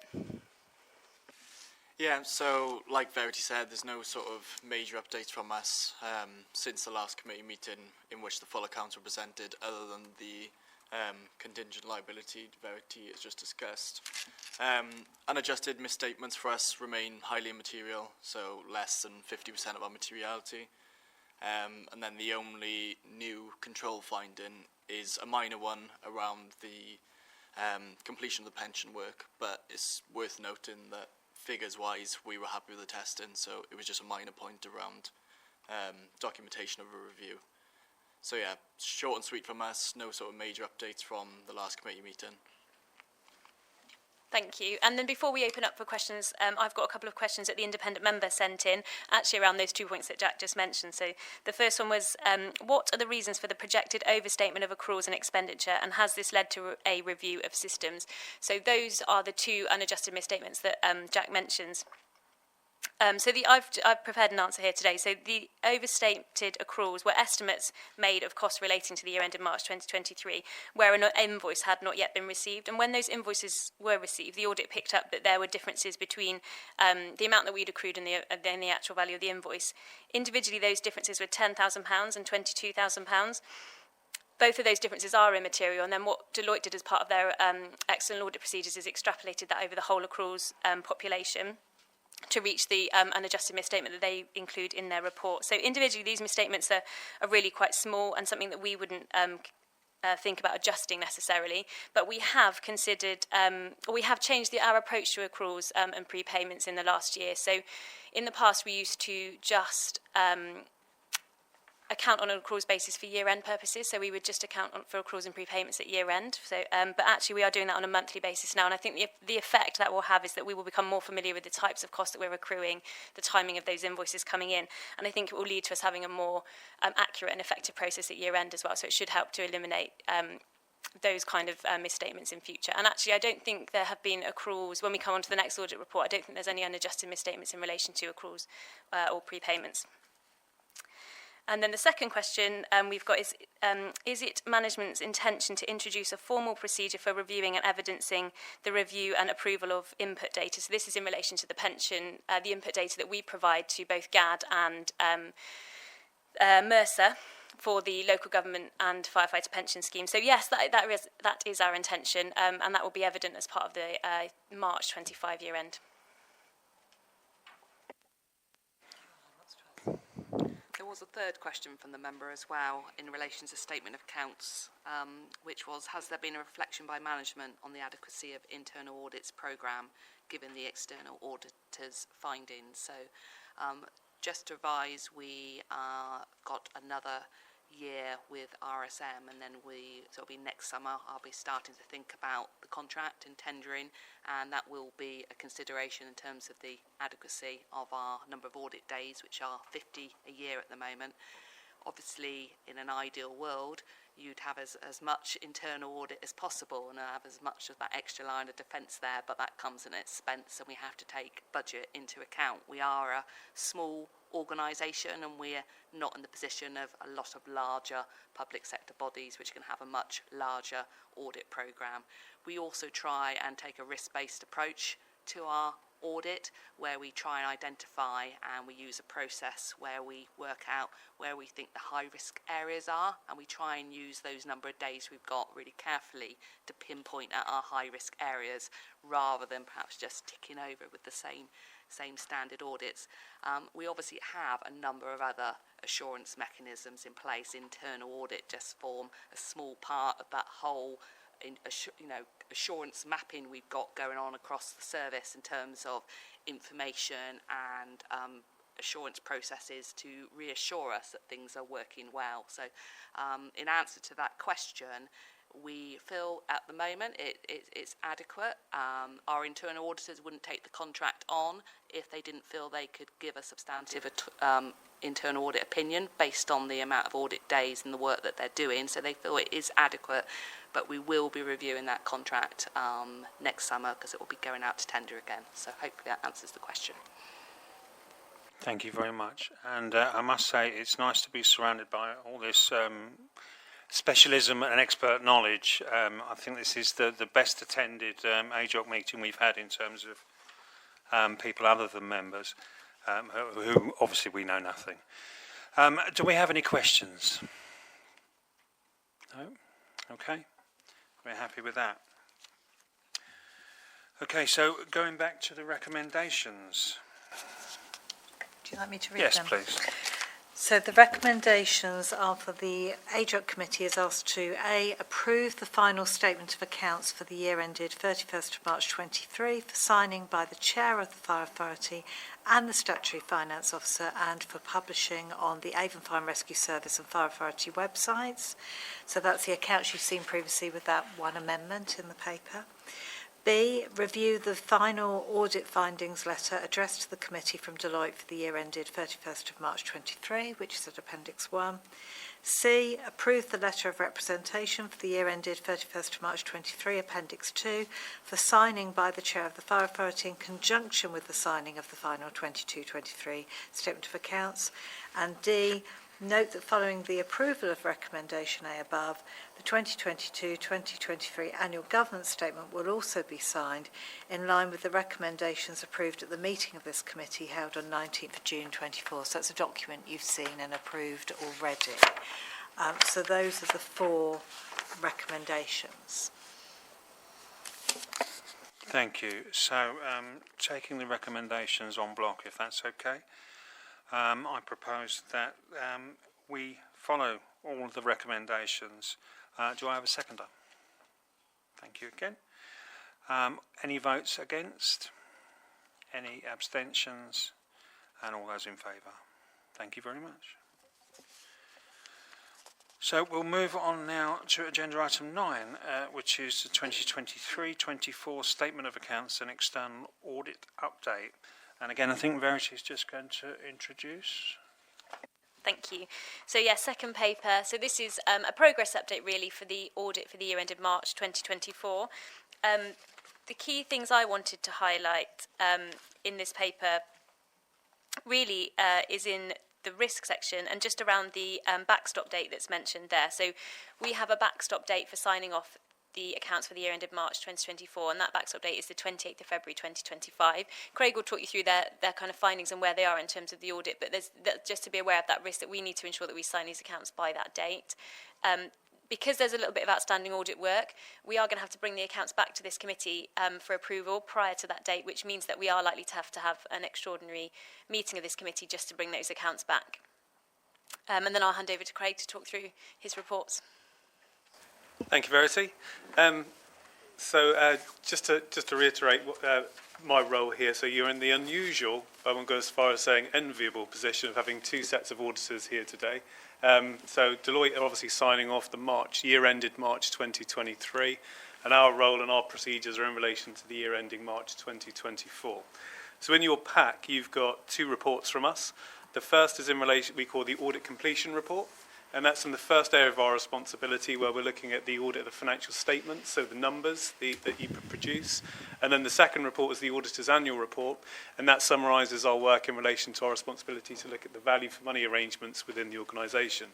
Yeah, so like Verity said, there's no sort of major updates from us since the last committee meeting in which the full accounts were presented, other than the contingent liability Verity has just discussed. Unadjusted misstatements for us remain highly immaterial, so less than 50% of our materiality. And then the only new control finding is a minor one around the completion of the pension work, but it's worth noting that figures-wise, we were happy with the testing, so it was just a minor point around documentation of a review. So yeah, short and sweet from us, no sort of major updates from the last committee meeting. Thank you. And then before we open up for questions, I've got a couple of questions that the independent member sent in, actually around those 2 points that Jack just mentioned. So the first one was, what are the reasons for the projected overstatement of accruals and expenditure, and has this led to a review of systems? So those are the 2 unadjusted misstatements that Jack mentions. I've prepared an answer here today. So the overstated accruals were estimates made of costs relating to the year ended March 2023, where an invoice had not yet been received. And when those invoices were received, the audit picked up that there were differences between the amount that we'd accrued and the actual value of the invoice. Individually, those differences were £10,000 and £22,000. both of those differences are immaterial, and then what Deloitte did as part of their external audit procedures is extrapolated that over the whole accruals population to reach the unadjusted misstatement that they include in their report. So individually, these misstatements are really quite small and something that we wouldn't think about adjusting necessarily, but we have considered, or we have changed our approach to accruals and prepayments in the last year. So in the past, we used to just account on an accruals basis for year-end purposes, so we would just account for accruals and prepayments at year-end. So, but actually we are doing that on a monthly basis now, and I think the effect that will have is that we will become more familiar with the types of costs that we're accruing, the timing of those invoices coming in, and I think it will lead to us having a more accurate and effective process at year-end as well, so it should help to eliminate those kind of misstatements in future. And actually, I don't think there have been accruals, when we come on to the next audit report, I don't think there's any unadjusted misstatements in relation to accruals or prepayments. And then the second question we've got is it management's intention to introduce a formal procedure for reviewing and evidencing the review and approval of input data? So this is in relation to the pension, the input data that we provide to both GAD and Mercer for the local government and firefighter pension scheme. So yes, that is our intention, and that will be evident as part of the March 25 year end. There was a third question from the member as well in relation to statement of accounts, which was, has there been a reflection by management on the adequacy of internal audits programme given the external auditor's findings? So just to advise, we got another year with RSM, and then so it'll be next summer I'll be starting to think about the contract and tendering, and that will be a consideration in terms of the adequacy of our number of audit days, which are 50 a year at the moment. Obviously, in an ideal world, you'd have as much internal audit as possible and have as much of that extra line of defence there, but that comes at an expense, and we have to take budget into account. We are a small organisation, and we're not in the position of a lot of larger public sector bodies which can have a much larger audit programme. We also try and take a risk-based approach to our audit, where we try and identify, and we use a process where we work out where we think the high risk areas are, and we try and use those number of days we've got really carefully to pinpoint at our high risk areas, rather than perhaps just ticking over with the same standard audits. We obviously have a number of other assurance mechanisms in place. Internal audit just form a small part of that whole assurance mapping we've got going on across the service in terms of information and assurance processes to reassure us that things are working well. So in answer to that question, we feel at the moment it's adequate. Our internal auditors wouldn't take the contract on if they didn't feel they could give a substantive internal audit opinion based on the amount of audit days and the work that they're doing. So they feel it is adequate, but we will be reviewing that contract next summer because it will be going out to tender again. So hopefully that answers the question. Thank you very much. And I must say it's nice to be surrounded by all this specialism and expert knowledge. I think this is the best attended AJOC meeting we've had in terms of people other than members, who obviously we know nothing. Do we have any questions? No? Okay. We're happy with that. Okay, so going back to the recommendations. Do you like me to read them? Yes, please. So the recommendations are for the AJOC committee is asked to A, approve the final statement of accounts for the year ended 31st of March 23 for signing by the Chair of the Fire Authority and the Statutory Finance Officer, and for publishing on the Avon Fire and Rescue Service and Fire Authority websites. So that's the accounts you've seen previously with that one amendment in the paper. B, review the final audit findings letter addressed to the committee from Deloitte for the year ended 31st of March 23, which is at Appendix 1. C, approve the letter of representation for the year ended 31st of March 23, Appendix 2, for signing by the Chair of the Fire Authority in conjunction with the signing of the final 22-23 Statement of Accounts. And D, note that following the approval of recommendation A above, the 2022-2023 annual governance statement will also be signed in line with the recommendations approved at the meeting of this committee held on 19th of June 24. So that's a document you've seen and approved already. So those are the 4 recommendations. Thank you. So, taking the recommendations en bloc, if that's okay, I propose that we follow all of the recommendations. Do I have a seconder? Thank you again. Any votes against? Any abstentions? And all those in favour? Thank you very much. So we'll move on now to agenda item 9, which is the 2023-24 Statement of Accounts and External Audit Update. And again, I think Verity is just going to introduce. Thank you. So second paper. So this is a progress update really for the audit for the year ended March 2024. The key things I wanted to highlight in this paper really is in the risk section and just around the backstop date that's mentioned there. So we have a backstop date for signing off the accounts for the year ended March 2024, and that backstop date is the 28th of February 2025. Craig will talk you through their kind of findings and where they are in terms of the audit, but there's just to be aware of that risk that we need to ensure that we sign these accounts by that date. Because there's a little bit of outstanding audit work, we are going to have to bring the accounts back to this committee for approval prior to that date, which means that we are likely to have an extraordinary meeting of this committee just to bring those accounts back. And then I'll hand over to Craig to talk through his reports. Thank you, Verity. Just to reiterate my role here, so you're in the unusual, I won't go as far as saying enviable position of having 2 sets of auditors here today. So Deloitte are obviously signing off the year ended March 2023, and our role and our procedures are in relation to the year ending March 2024. So in your pack, you've got 2 reports from us. The first is in relation, we call the audit completion report, and that's in the first area of our responsibility where we're looking at the audit of the financial statements, so the numbers that you produce. And then the second report is the auditor's annual report, and that summarises our work in relation to our responsibility to look at the value for money arrangements within the organisation.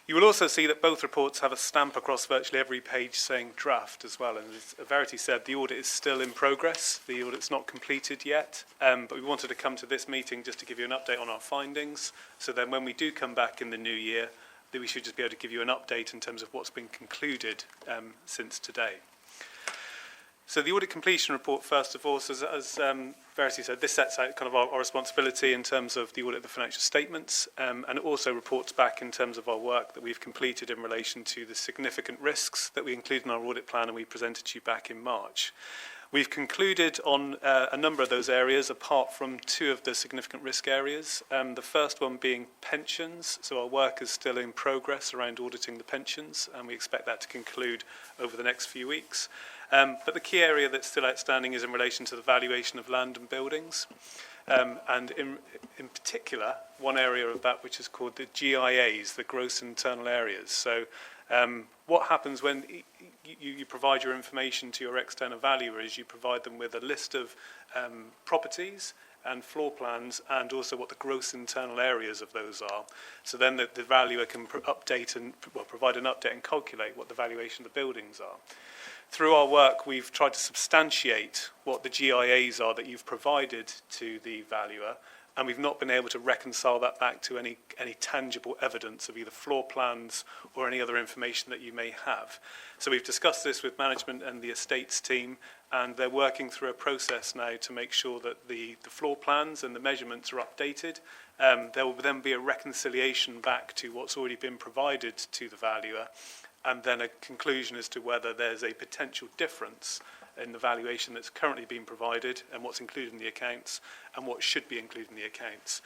You will also see that both reports have a stamp across virtually every page saying draft as well. And as Verity said, the audit is still in progress. The audit's not completed yet, but we wanted to come to this meeting just to give you an update on our findings. So then when we do come back in the new year, then we should just be able to give you an update in terms of what's been concluded since today. So the audit completion report, first of all, so as Verity said, this sets out kind of our responsibility in terms of the audit of the financial statements, and it also reports back in terms of our work that we've completed in relation to the significant risks that we include in our audit plan and we presented to you back in March. We've concluded on a number of those areas, apart from 2 of the significant risk areas. The first one being pensions. So our work is still in progress around auditing the pensions, and we expect that to conclude over the next few weeks. But the key area that's still outstanding is in relation to the valuation of land and buildings. And in particular, one area of that which is called the GIAs, the gross internal areas. So what happens when you provide your information to your external valuer is you provide them with a list of properties and floor plans and also what the gross internal areas of those are. So then the valuer can update and provide an update and calculate what the valuation of the buildings are. Through our work, we've tried to substantiate what the GIAs are that you've provided to the valuer, and we've not been able to reconcile that back to any tangible evidence of either floor plans or any other information that you may have. So we've discussed this with management and the estates team, and they're working through a process now to make sure that the floor plans and the measurements are updated. There will then be a reconciliation back to what's already been provided to the valuer, and then a conclusion as to whether there's a potential difference in the valuation that's currently being provided and what's included in the accounts and what should be included in the accounts.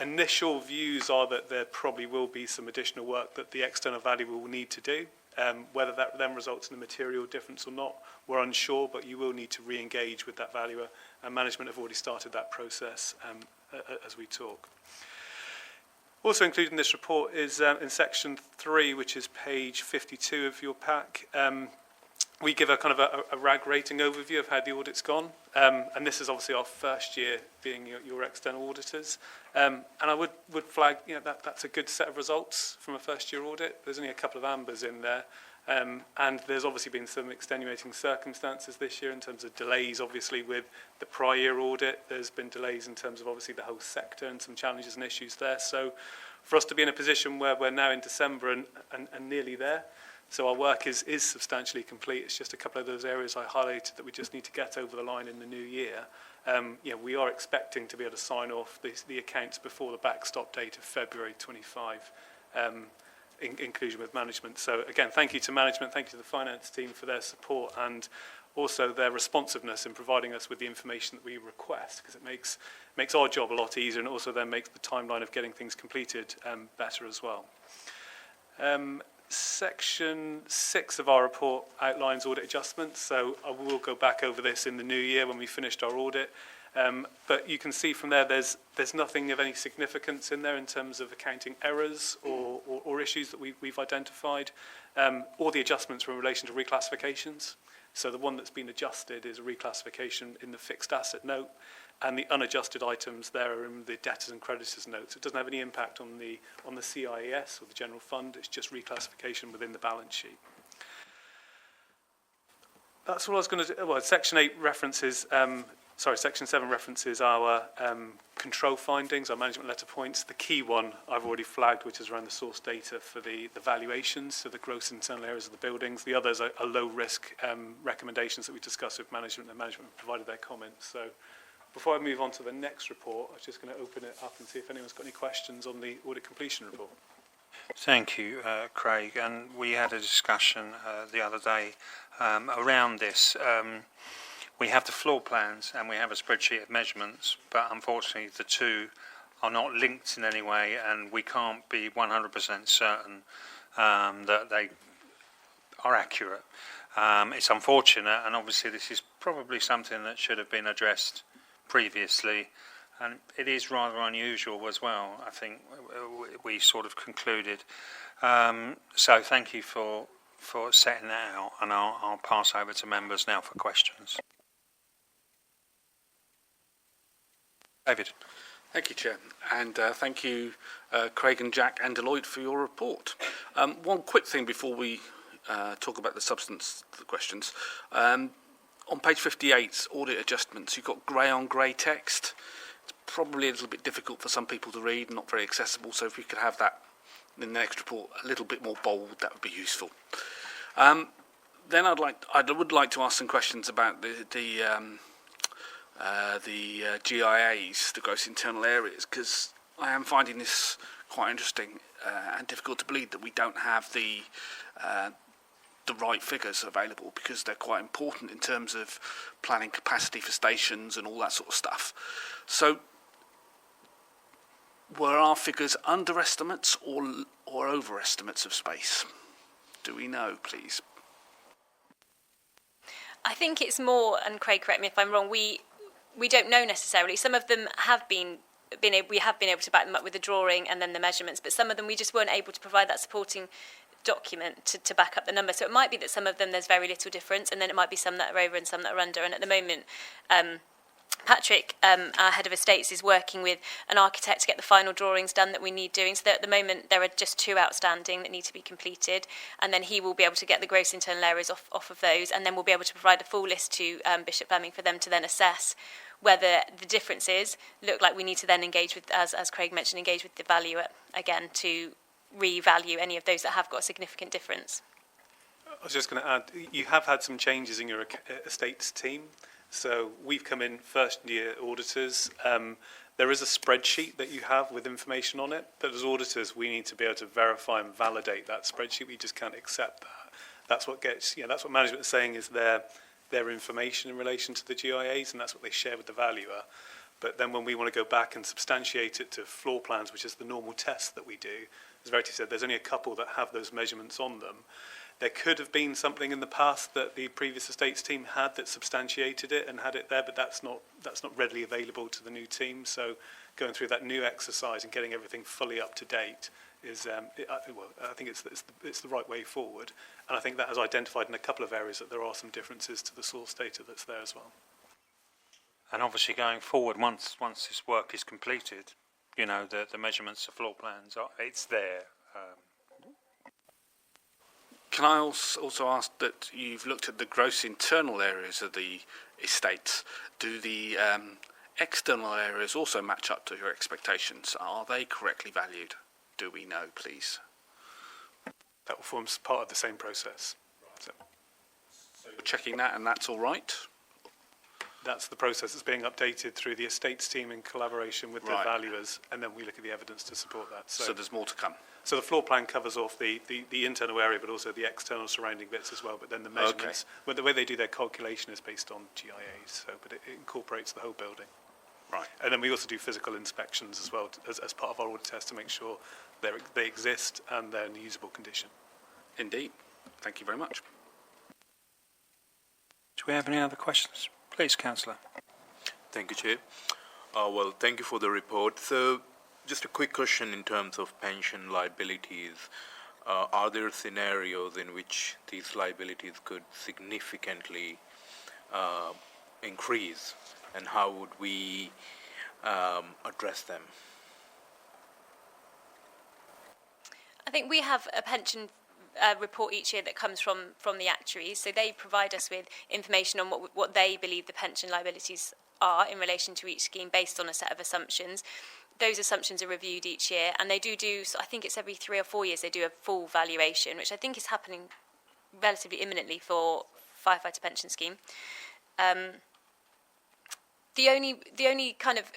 Initial views are that there probably will be some additional work that the external valuer will need to do. Whether that then results in a material difference or not, we're unsure, but you will need to re-engage with that valuer, and management have already started that process as we talk. Also included in this report is in section 3, which is page 52 of your pack. We give a kind of a RAG rating overview of how the audit's gone, and this is obviously our first year being your external auditors. And I would flag, that's a good set of results from a first year audit. There's only a couple of ambers in there, And there's obviously been some extenuating circumstances this year in terms of delays, obviously, with the prior year audit. There's been delays in terms of, obviously, the whole sector and some challenges and issues there. So for us to be in a position where we're now in December and nearly there, so our work is substantially complete. It's just a couple of those areas I highlighted that we just need to get over the line in the new year. We are expecting to be able to sign off the accounts before the backstop date of February 25, in conclusion with management. So again, thank you to management, thank you to the finance team for their support and also their responsiveness in providing us with the information that we request, because it makes our job a lot easier and also then makes the timeline of getting things completed better as well. Section 6 of our report outlines audit adjustments, so I will go back over this in the new year when we finished our audit. But you can see from there there's nothing of any significance in there in terms of accounting errors or issues that we've identified. All the adjustments are in relation to reclassifications. So the one that's been adjusted is a reclassification in the fixed asset note, and the unadjusted items there are in the debtors and creditors notes. It doesn't have any impact on the CIES or the general fund. It's just reclassification within the balance sheet. That's all I was going to do. Well, Section 7 references our control findings, our management letter points. The key one I've already flagged, which is around the source data for the valuations, so the gross internal areas of the buildings. The others are low risk recommendations that we discussed with management, and management provided their comments. So before I move on to the next report, I'm just going to open it up and see if anyone's got any questions on the audit completion report. Thank you, Craig. And we had a discussion the other day around this. We have the floor plans and we have a spreadsheet of measurements, but unfortunately the two are not linked in any way, and we can't be 100% certain that they are accurate. It's unfortunate, and obviously this is probably something that should have been addressed previously, and it is rather unusual as well, I think we sort of concluded. So thank you for setting that out, and I'll pass over to members now for questions. David. Thank you, Chair, and thank you, Craig and Jack and Deloitte for your report. One quick thing before we talk about the substance of the questions. On page 58, audit adjustments, you've got grey on grey text. It's probably a little bit difficult for some people to read, not very accessible, so if you could have that in the next report a little bit more bold, that would be useful. Then I would like to ask some questions about the GIAs, the gross internal areas, because I am finding this quite interesting and difficult to believe that we don't have the right figures available, because they're quite important in terms of planning capacity for stations and all that sort of stuff. So were our figures underestimates or overestimates of space? Do we know, please? I think it's more, and Craig, correct me if I'm wrong, we don't know necessarily. Some of them we have been able to back them up with the drawing and then the measurements, but some of them we just weren't able to provide that supporting document to back up the number. So it might be that some of them there's very little difference, and then it might be some that are over and some that are under. And at the moment, Patrick, our head of estates, is working with an architect to get the final drawings done that we need doing. So that at the moment there are just 2 outstanding that need to be completed, and then he will be able to get the gross internal areas off of those, and then we'll be able to provide a full list to Bishop Fleming for them to then assess whether the differences look like we need to then engage with, as Craig mentioned, engage with the valuer again to revalue any of those that have got a significant difference. I was just going to add, you have had some changes in your estates team. So we've come in first-year auditors. There is a spreadsheet that you have with information on it, but as auditors, we need to be able to verify and validate that spreadsheet. We just can't accept that. That's what that's what management is saying is their information in relation to the GIAs, and that's what they share with the valuer. But then when we want to go back and substantiate it to floor plans, which is the normal test that we do, as Verity said, there's only a couple that have those measurements on them. There could have been something in the past that the previous estates team had that substantiated it and had it there, but that's not readily available to the new team. So going through that new exercise and getting everything fully up to date is, I think it's the right way forward. And I think that has identified in a couple of areas that there are some differences to the source data that's there as well. And obviously going forward, once this work is completed, the measurements of floor plans, it's there. Can I also ask that you've looked at the gross internal areas of the estates? Do the external areas also match up to your expectations? Are they correctly valued? Do we know, please? That forms part of the same process. So you're checking that and that's all right? That's the process that's being updated through the estates team in collaboration with the valuers, and then we look at the evidence to support that. So there's more to come? So the floor plan covers off the internal area, but also the external surrounding bits as well. But then the measurements, well, the way they do their calculation is based on GIAs, but it incorporates the whole building. Right. And then we also do physical inspections as well as part of our audit test to make sure they exist and they're in usable condition. Indeed. Thank you very much. Do we have any other questions? Please, Councillor. Thank you, Chair. Well, thank you for the report. So, just a quick question in terms of pension liabilities. Are there scenarios in which these liabilities could significantly increase, and how would we address them? I think we have a pension report each year that comes from the actuaries, so they provide us with information on what they believe the pension liabilities are in relation to each scheme based on a set of assumptions. Those assumptions are reviewed each year, and they do, I think it's every 3 or 4 years, they do a full valuation, which I think is happening relatively imminently for firefighter pension scheme. The only kind of,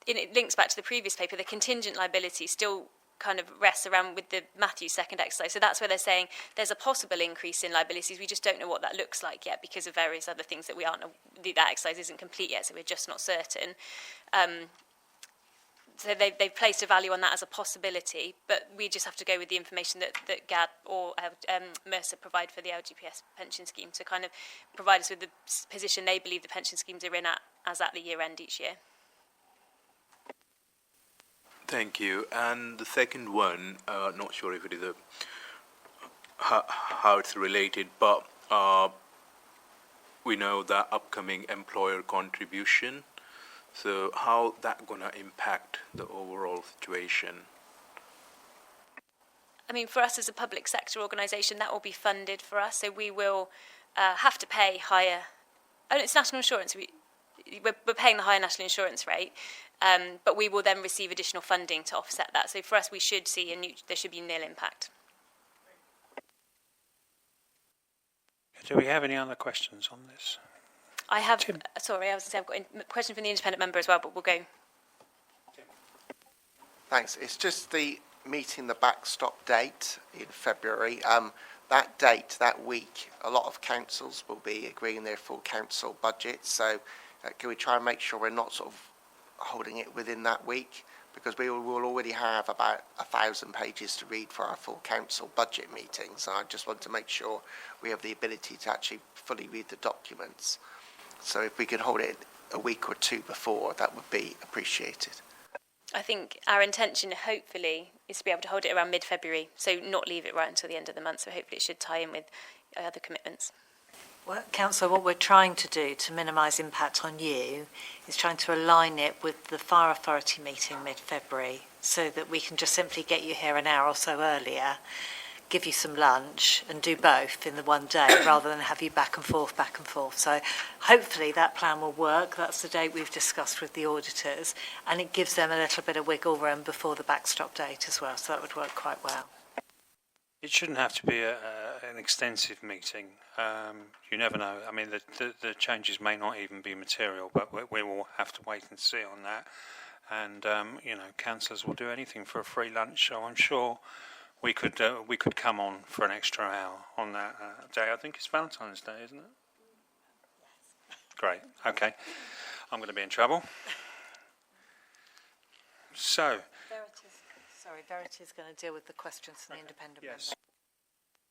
it links back to the previous paper, the contingent liability still kind of rests around with the Matthews second exercise. So that's where they're saying there's a possible increase in liabilities. We just don't know what that looks like yet because of various other things that we aren't, that exercise isn't complete yet, so we're just not certain. So they've placed a value on that as a possibility, but we just have to go with the information that GAD or Mercer provide for the LGPS pension scheme to kind of provide us with the position they believe the pension schemes are in as at the year end each year. Thank you. And the second one, not sure if it is how it's related, but we know that upcoming employer contribution. So how that gonna impact the overall situation? I mean, for us as a public sector organisation, that will be funded for us. So we will have to pay higher. Oh, it's national insurance. We're paying the higher national insurance rate, but we will then receive additional funding to offset that. So for us, we should see there should be nil impact. Do we have any other questions on this? I have. Sorry, I've got a question from the independent member as well, but we'll go. Thanks. It's just the meeting the backstop date in February. That date, that week, a lot of councils will be agreeing their full council budget. So can we try and make sure we're not sort of holding it within that week? Because we will already have about 1,000 pages to read for our full council budget meetings. And I just want to make sure we have the ability to actually fully read the documents. So if we could hold it a week or two before, that would be appreciated. I think our intention, hopefully, is to be able to hold it around mid-February, so not leave it right until the end of the month. So hopefully it should tie in with other commitments. Well, Councillor, what we're trying to do to minimise impact on you is trying to align it with the Fire Authority meeting mid-February so that we can just simply get you here an hour or so earlier, give you some lunch and do both in the one day rather than have you back and forth. So hopefully that plan will work. That's the date we've discussed with the auditors, and it gives them a little bit of wiggle room before the backstop date as well, so that would work quite well. It shouldn't have to be an extensive meeting. You never know. I mean, the changes may not even be material, but we will have to wait and see on that. And, councillors will do anything for a free lunch, so I'm sure we could come on for an extra hour on that day. I think it's Valentine's Day, isn't it? Yes. Great. Okay. I'm going to be in trouble. So. Verity's going to deal with the questions from the independent member.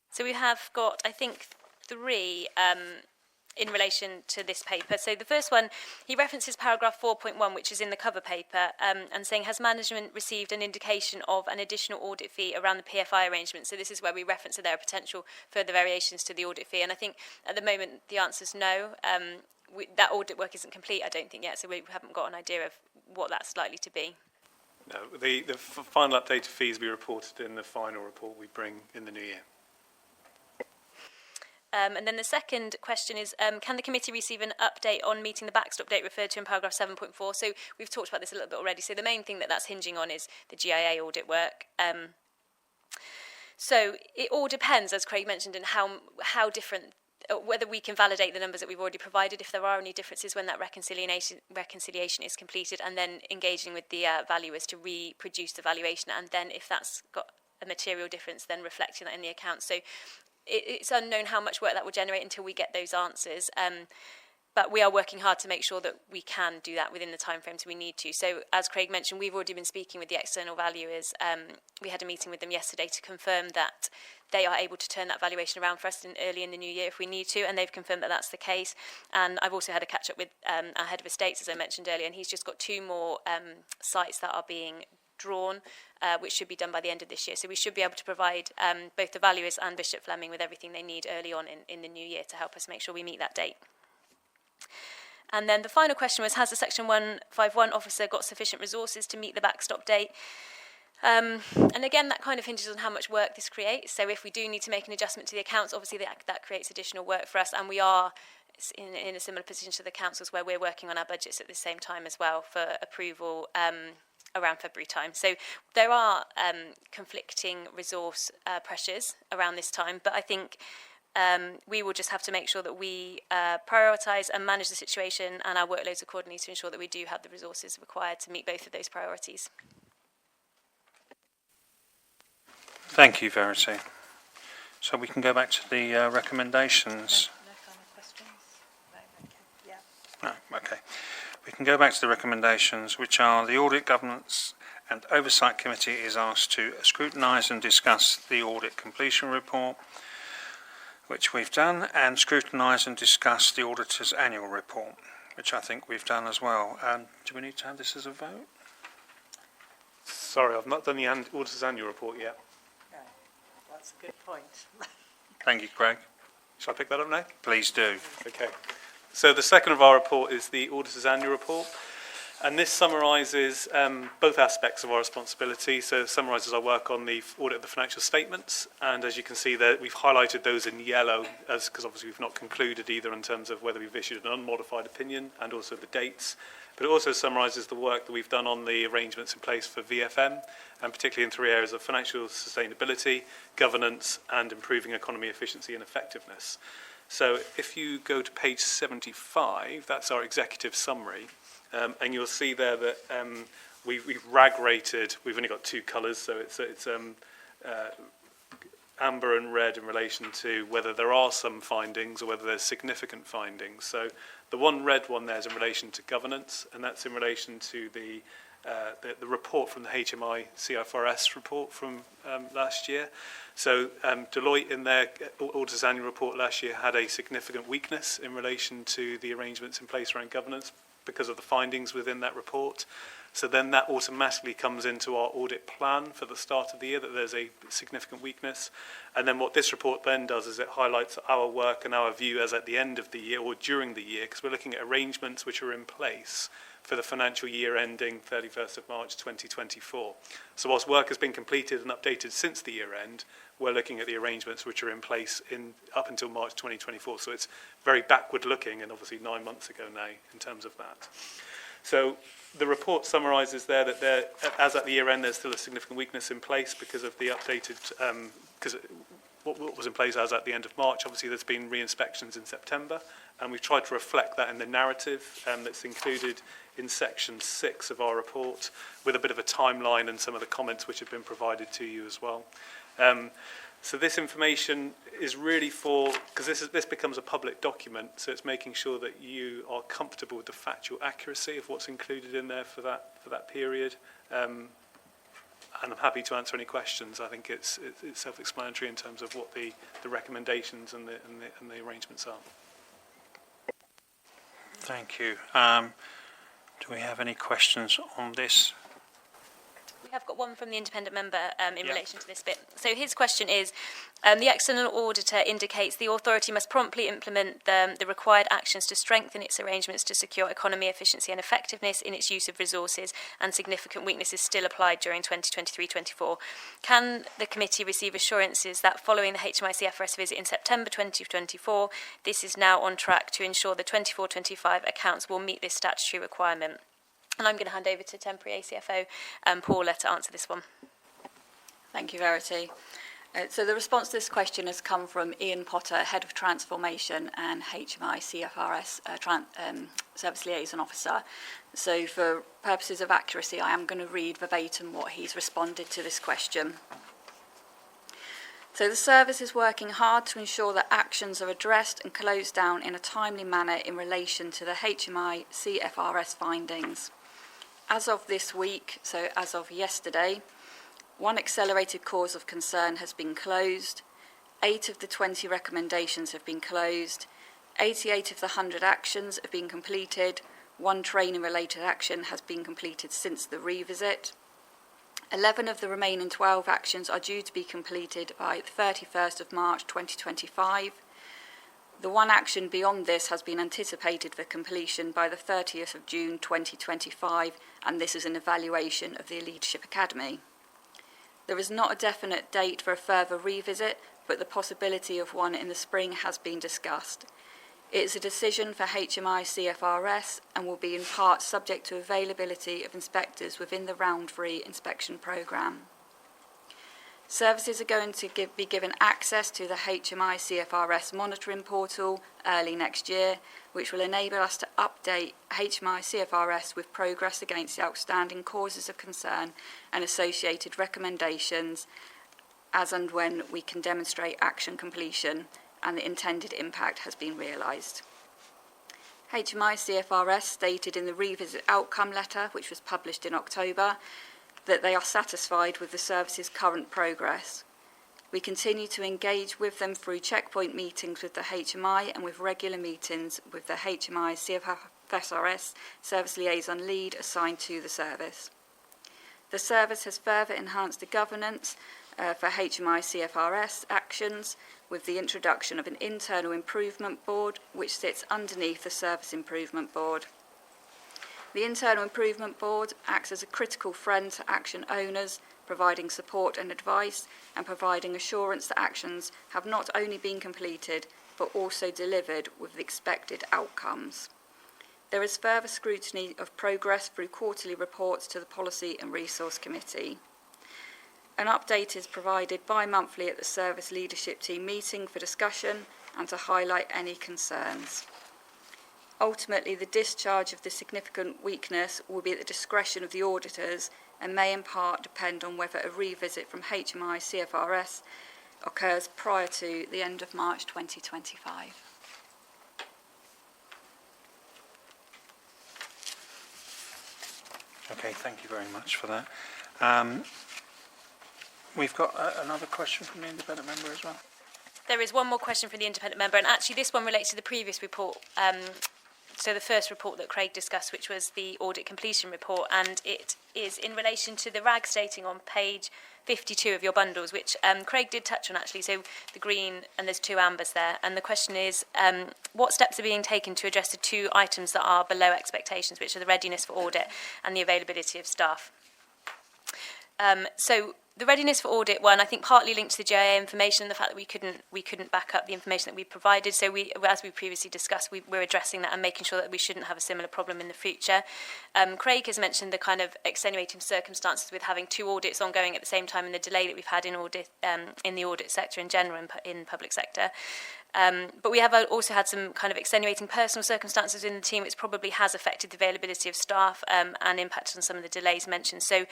So we have got, I think, 3 in relation to this paper. So the first one, he references paragraph 4.1, which is in the cover paper, and saying, has management received an indication of an additional audit fee around the PFI arrangement? So this is where we reference that there are potential further variations to the audit fee. And I think at the moment the answer is no. That audit work isn't complete, I don't think, yet, so we haven't got an idea of what that's likely to be. No, the final updated fees will be reported in the final report we bring in the new year. And then the second question is, can the committee receive an update on meeting the backstop date referred to in paragraph 7.4? So we've talked about this a little bit already. So the main thing that's hinging on is the GIA audit work. So it all depends, as Craig mentioned, in how different, whether we can validate the numbers that we've already provided, if there are any differences when that reconciliation is completed, and then engaging with the valuers to reproduce the valuation, and then if that's got a material difference, then reflecting that in the accounts. So it's unknown how much work that will generate until we get those answers. But we are working hard to make sure that we can do that within the timeframes we need to. So as Craig mentioned, we've already been speaking with the external valuers. We had a meeting with them yesterday to confirm that they are able to turn that valuation around for us early in the new year if we need to, and they've confirmed that that's the case. And I've also had a catch-up with our head of estates, as I mentioned earlier, and he's just got 2 more sites that are being drawn, which should be done by the end of this year. So we should be able to provide both the valuers and Bishop Fleming with everything they need early on in the new year to help us make sure we meet that date. And then the final question was, has the Section 151 officer got sufficient resources to meet the backstop date? And again, that kind of hinges on how much work this creates. So if we do need to make an adjustment to the accounts, obviously that creates additional work for us. And we are in a similar position to the councils where we're working on our budgets at the same time as well for approval around February time. So there are conflicting resource pressures around this time, but I think we will just have to make sure that we prioritise and manage the situation and our workloads accordingly to ensure that we do have the resources required to meet both of those priorities. Thank you, Verity. So we can go back to the recommendations. No final questions? No, okay. No, okay. We can go back to the recommendations, which are the Audit, Governance and Oversight Committee is asked to scrutinise and discuss the audit completion report, which we've done, and scrutinise and discuss the auditor's annual report, which I think we've done as well. Do we need to have this as a vote? Sorry, I've not done the auditor's annual report yet. No, that's a good point. Thank you, Craig. Shall I pick that up now? Please do. Okay. So the second of our report is the auditor's annual report. And this summarises both aspects of our responsibility. So it summarises our work on the audit of the financial statements. And as you can see there, we've highlighted those in yellow, because obviously we've not concluded either in terms of whether we've issued an unmodified opinion and also the dates. But it also summarises the work that we've done on the arrangements in place for VFM, and particularly in 3 areas of financial sustainability, governance, and improving economy efficiency and effectiveness. So if you go to page 75, that's our executive summary. And you'll see there that we've rag rated. We've only got 2 colours, so it's amber and red in relation to whether there are some findings or whether there's significant findings. So the red one there is in relation to governance, and that's in relation to the report from the HMI CFRS report from last year. So Deloitte in their auditor's annual report last year had a significant weakness in relation to the arrangements in place around governance, because of the findings within that report. So then that automatically comes into our audit plan for the start of the year, that there's a significant weakness. And then what this report then does is it highlights our work and our view as at the end of the year or during the year, because we're looking at arrangements which are in place for the financial year ending 31st of March 2024. So whilst work has been completed and updated since the year end, we're looking at the arrangements which are in place up until March 2024. So it's very backward looking, and obviously 9 months ago now in terms of that. So the report summarises there that as at the year end, there's still a significant weakness in place because of the updated, because what was in place as at the end of March. Obviously, there's been re-inspections in September, and we've tried to reflect that in the narrative that's included in section 6 of our report, with a bit of a timeline and some of the comments which have been provided to you as well. So this information is really because this becomes a public document, so it's making sure that you are comfortable with the factual accuracy of what's included in there for that period. And I'm happy to answer any questions. I think it's self-explanatory in terms of what the recommendations and the arrangements are. Thank you. Do we have any questions on this? We have got one from the independent member in relation to this bit. So his question is, the external auditor indicates the authority must promptly implement the required actions to strengthen its arrangements to secure economy, efficiency and effectiveness in its use of resources, and significant weaknesses still applied during 2023-24. Can the committee receive assurances that following the HMI CFRS visit in September 2024, this is now on track to ensure the 24-25 accounts will meet this statutory requirement? And I'm going to hand over to temporary ACFO Paula to answer this one. Thank you, Verity. So the response to this question has come from Ian Potter, Head of Transformation and HMI CFRS Service Liaison Officer. So for purposes of accuracy, I am going to read verbatim what he's responded to this question. So the service is working hard to ensure that actions are addressed and closed down in a timely manner in relation to the HMI CFRS findings. As of this week, so as of yesterday, 1 accelerated cause of concern has been closed, 8 of the 20 recommendations have been closed, 88 of the 100 actions have been completed, 1 training-related action has been completed since the revisit. 11 of the remaining 12 actions are due to be completed by the 31st of March 2025. The 1 action beyond this has been anticipated for completion by the 30th of June 2025, and this is an evaluation of the Leadership Academy. There is not a definite date for a further revisit, but the possibility of one in the spring has been discussed. It is a decision for HMI CFRS and will be in part subject to availability of inspectors within the Round 3 inspection programme. Services are going to be given access to the HMI CFRS monitoring portal early next year, which will enable us to update HMI CFRS with progress against the outstanding causes of concern and associated recommendations as and when we can demonstrate action completion and the intended impact has been realised. HMI CFRS stated in the revisit outcome letter, which was published in October, that they are satisfied with the service's current progress. We continue to engage with them through checkpoint meetings with the HMI and with regular meetings with the HMI CFRS Service Liaison Lead assigned to the service. The service has further enhanced the governance for HMI CFRS actions with the introduction of an internal improvement board which sits underneath the Service Improvement Board. The Internal Improvement Board acts as a critical friend to action owners, providing support and advice and providing assurance that actions have not only been completed but also delivered with the expected outcomes. There is further scrutiny of progress through quarterly reports to the Policy and Resource Committee. An update is provided bi-monthly at the Service Leadership Team meeting for discussion and to highlight any concerns. Ultimately, the discharge of the significant weakness will be at the discretion of the auditors and may in part depend on whether a revisit from HMI CFRS occurs prior to the end of March 2025. Okay, thank you very much for that. We've got another question from the independent member as well. There is one more question from the independent member, and actually this one relates to the previous report. So the first report that Craig discussed, which was the audit completion report, and it is in relation to the RAG stating on page 52 of your bundles, which Craig did touch on actually, so the green and there's 2 ambers there. And the question is, what steps are being taken to address the 2 items that are below expectations, which are the readiness for audit and the availability of staff? So the readiness for audit one, I think partly linked to the JIA information, the fact that we couldn't back up the information that we provided. So we, as we previously discussed, we're addressing that and making sure that we shouldn't have a similar problem in the future. Craig has mentioned the kind of extenuating circumstances with having 2 audits ongoing at the same time and the delay that we've had in audit in the audit sector in general in public sector. But we have also had some kind of extenuating personal circumstances in the team, which probably has affected the availability of staff and impacted on some of the delays mentioned. So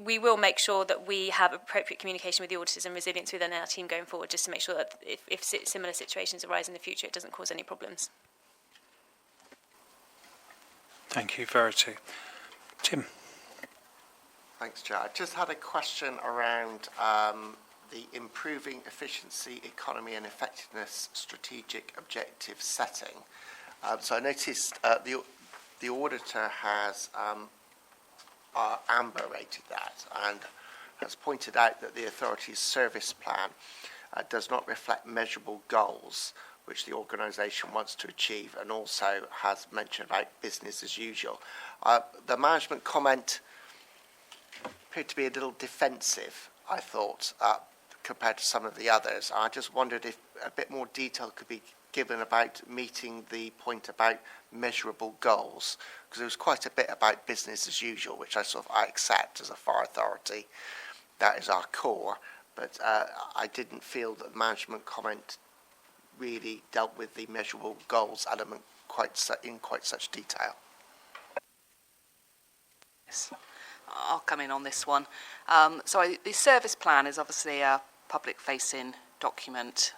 we will make sure that we have appropriate communication with the auditors and resilience within our team going forward, just to make sure that if similar situations arise in the future, it doesn't cause any problems. Thank you, Verity. Tim. Thanks, Chair. I just had a question around the improving efficiency, economy and effectiveness strategic objective setting. So I noticed the auditor has Amber rated that and has pointed out that the authority's service plan does not reflect measurable goals which the organisation wants to achieve, and also has mentioned about business as usual. The management comment appeared to be a little defensive, I thought, compared to some of the others. I just wondered if a bit more detail could be given about meeting the point about measurable goals, because there was quite a bit about business as usual, which I accept as a fire authority. That is our core, but I didn't feel that the management comment really dealt with the measurable goals element in quite such detail. Yes. I'll come in on this one. The service plan is obviously a public-facing document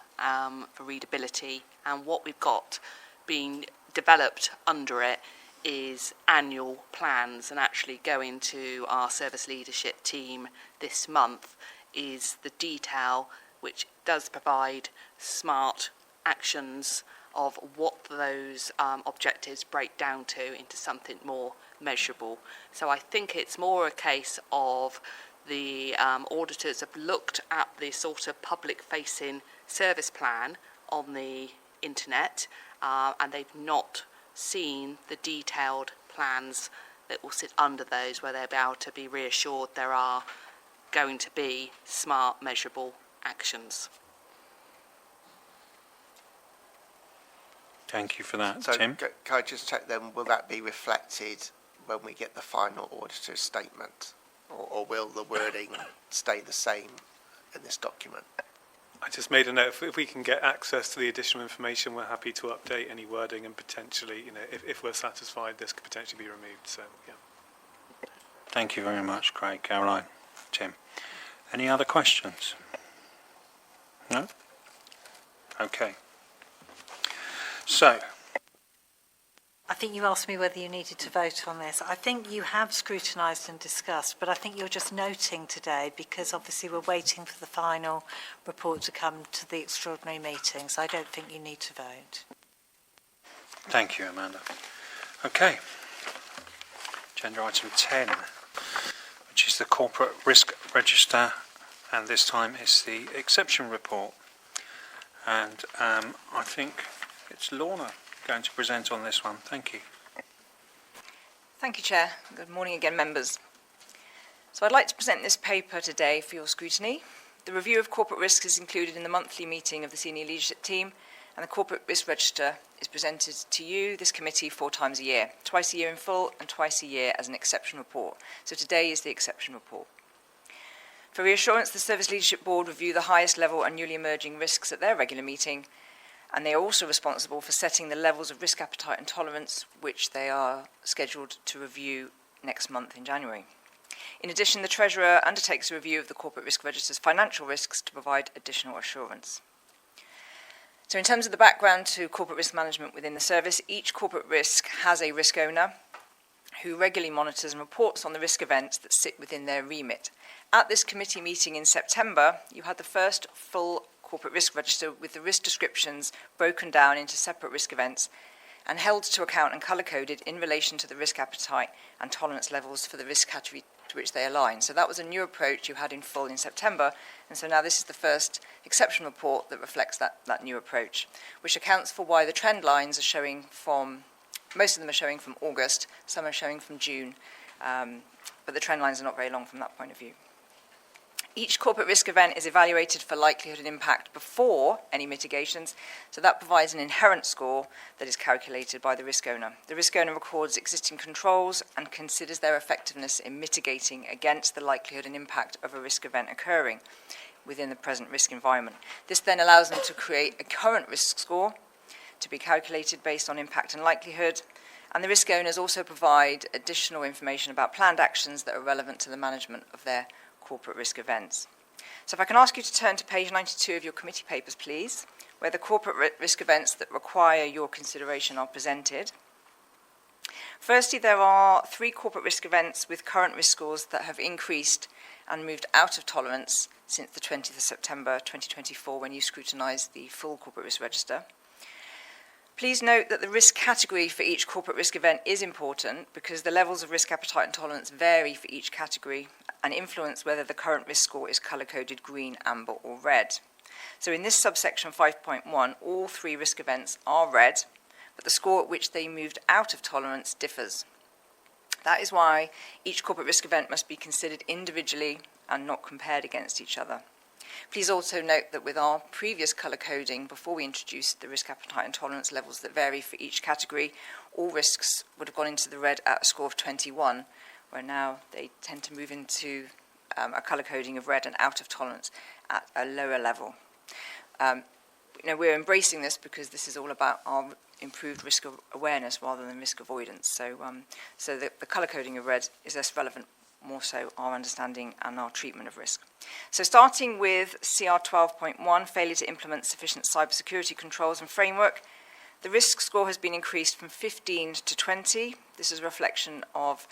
for readability, and what we've got being developed under it is annual plans, and actually going to our service leadership team this month is the detail which does provide smart actions of what those objectives break down to into something more measurable. So I think it's more a case of the auditors have looked at the sort of public-facing service plan on the internet, and they've not seen the detailed plans that will sit under those, where they'll be able to be reassured there are going to be smart, measurable actions. Thank you for that, So Tim. can I just check then, will that be reflected when we get the final auditor's statement? Or will the wording stay the same in this document? I just made a note. If we can get access to the additional information, we're happy to update any wording, and potentially, if we're satisfied, this could potentially be removed. So, yeah. Thank you very much, Craig, Caroline, Tim. Any other questions? No? Okay. So, I think you asked me whether you needed to vote on this. I think you have scrutinised and discussed, but I think you're just noting today because obviously we're waiting for the final report to come to the extraordinary meeting, so I don't think you need to vote. thank you, Amanda. Okay. Agenda item 10, which is the Corporate Risk Register, and this time it's the exception report. And I think it's Lorna going to present on this one. Thank you. Thank you, Chair. Good morning again, members. So I'd like to present this paper today for your scrutiny. The review of corporate risk is included in the monthly meeting of the senior leadership team, and the Corporate Risk Register is presented to you, this committee, 4 times a year, twice a year in full and twice a year as an exception report. So today is the exception report. For reassurance, the Service Leadership Board review the highest level and newly emerging risks at their regular meeting, and they are also responsible for setting the levels of risk appetite and tolerance, which they are scheduled to review next month in January. In addition, the Treasurer undertakes a review of the Corporate Risk Register's financial risks to provide additional assurance. So in terms of the background to corporate risk management within the service, each corporate risk has a risk owner who regularly monitors and reports on the risk events that sit within their remit. At this committee meeting in September, you had the first full corporate risk register with the risk descriptions broken down into separate risk events and held to account and colour-coded in relation to the risk appetite and tolerance levels for the risk category to which they align. So that was a new approach you had in full in September, and so now this is the first exception report that reflects that new approach, which accounts for why the trend lines are showing from, most of them are showing from August, some are showing from June, but the trend lines are not very long from that point of view. Each corporate risk event is evaluated for likelihood and impact before any mitigations, so that provides an inherent score that is calculated by the risk owner. The risk owner records existing controls and considers their effectiveness in mitigating against the likelihood and impact of a risk event occurring within the present risk environment. This then allows them to create a current risk score to be calculated based on impact and likelihood, and the risk owners also provide additional information about planned actions that are relevant to the management of their corporate risk events. So if I can ask you to turn to page 92 of your committee papers, please, where the corporate risk events that require your consideration are presented. Firstly, there are 3 corporate risk events with current risk scores that have increased and moved out of tolerance since the 20th of September 2024 when you scrutinised the full corporate risk register. Please note that the risk category for each corporate risk event is important because the levels of risk appetite and tolerance vary for each category and influence whether the current risk score is colour-coded green, amber or red. So in this subsection 5.1, all 3 risk events are red, but the score at which they moved out of tolerance differs. That is why each corporate risk event must be considered individually and not compared against each other. Please also note that with our previous colour coding, before we introduced the risk appetite and tolerance levels that vary for each category, all risks would have gone into the red at a score of 21, where now they tend to move into a colour coding of red and out of tolerance at a lower level. We're embracing this because this is all about our improved risk awareness rather than risk avoidance. So the colour coding of red is less relevant, more so our understanding and our treatment of risk. So starting with CR 12.1, failure to implement sufficient cybersecurity controls and framework, the risk score has been increased from 15 to 20. This is a reflection of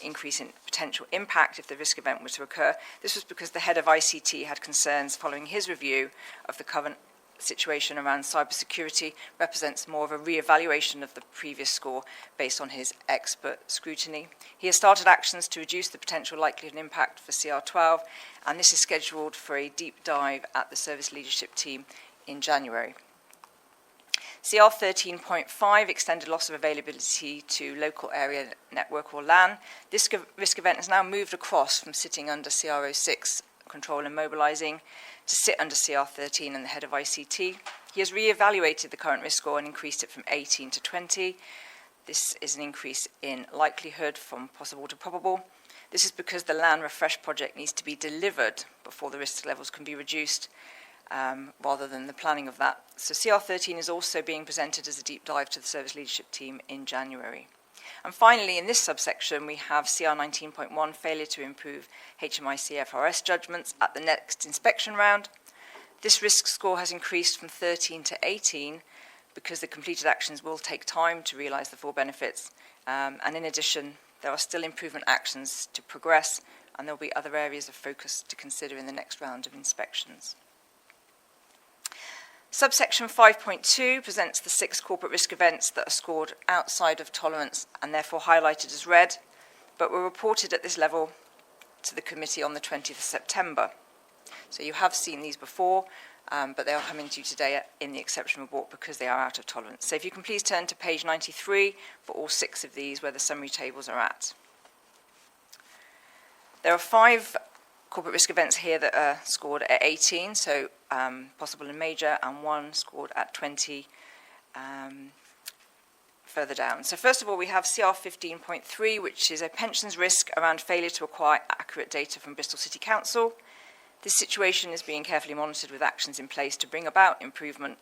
increase in potential impact if the risk event were to occur. This was because the head of ICT had concerns following his review of the current situation around cybersecurity, represents more of a re-evaluation of the previous score based on his expert scrutiny. He has started actions to reduce the potential likelihood impact for CR12, and this is scheduled for a deep dive at the service leadership team in January. CR 13.5, extended loss of availability to local area network or LAN. This risk event has now moved across from sitting under CR 06, control and mobilising, to sit under CR 13 and the head of ICT. He has re-evaluated the current risk score and increased it from 18 to 20. This is an increase in likelihood from possible to probable. This is because the LAN refresh project needs to be delivered before the risk levels can be reduced, rather than the planning of that. So CR 13 is also being presented as a deep dive to the service leadership team in January. And finally, in this subsection, we have CR 19.1, failure to improve HMI CFRS judgments at the next inspection round. This risk score has increased from 13 to 18 because the completed actions will take time to realise the full benefits. And in addition, there are still improvement actions to progress, and there will be other areas of focus to consider in the next round of inspections. Subsection 5.2 presents the 6 corporate risk events that are scored outside of tolerance and therefore highlighted as red, but were reported at this level to the committee on the 20th of September. So you have seen these before, but they are coming to you today in the exception report because they are out of tolerance. So if you can please turn to page 93 for all 6 of these where the summary tables are at. There are 5 corporate risk events here that are scored at 18, so possible and major, and 1 scored at 20 further down. So first of all, we have CR 15.3, which is a pensions risk around failure to acquire accurate data from Bristol City Council. This situation is being carefully monitored with actions in place to bring about improvement.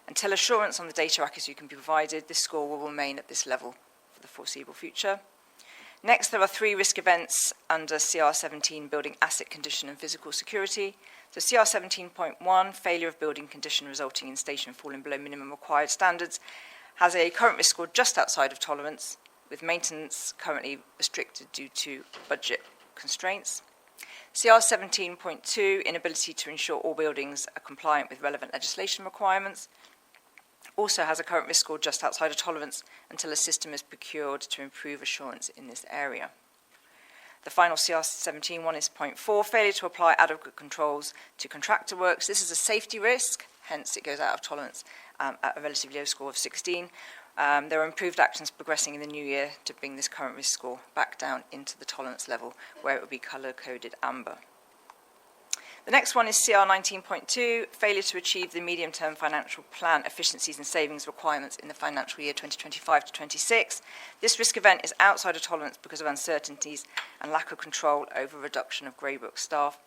Until assurance on the data accuracy can be provided, this score will remain at this level for the foreseeable future. Next, there are 3 risk events under CR 17, building asset condition and physical security. So CR 17.1, failure of building condition resulting in station falling below minimum required standards, has a current risk score just outside of tolerance, with maintenance currently restricted due to budget constraints. CR 17.2, inability to ensure all buildings are compliant with relevant legislation requirements, also has a current risk score just outside of tolerance until a system is procured to improve assurance in this area. The final CR 17.1 is 0.4, failure to apply adequate controls to contractor works. This is a safety risk, hence it goes out of tolerance at a relatively low score of 16. There are improved actions progressing in the new year to bring this current risk score back down into the tolerance level where it will be colour-coded amber. The next one is CR 19.2, failure to achieve the medium-term financial plan efficiencies and savings requirements in the financial year 2025 to 26. This risk event is outside of tolerance because of uncertainties and lack of control over reduction of grey book staff.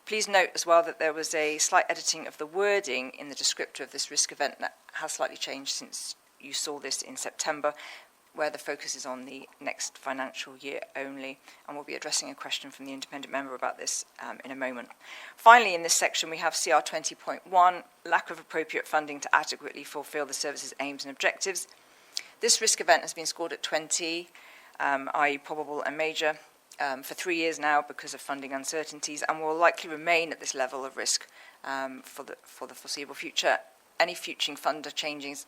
Please note as well that there was a slight editing of the wording in the descriptor of this risk event that has slightly changed since you saw this in September, where the focus is on the next financial year only, and we'll be addressing a question from the independent member about this in a moment. Finally, in this section, we have CR 20.1, lack of appropriate funding to adequately fulfil the service's aims and objectives. This risk event has been scored at 20, i.e. probable and major, for 3 years now because of funding uncertainties, and will likely remain at this level of risk for the foreseeable future. Any future funder changes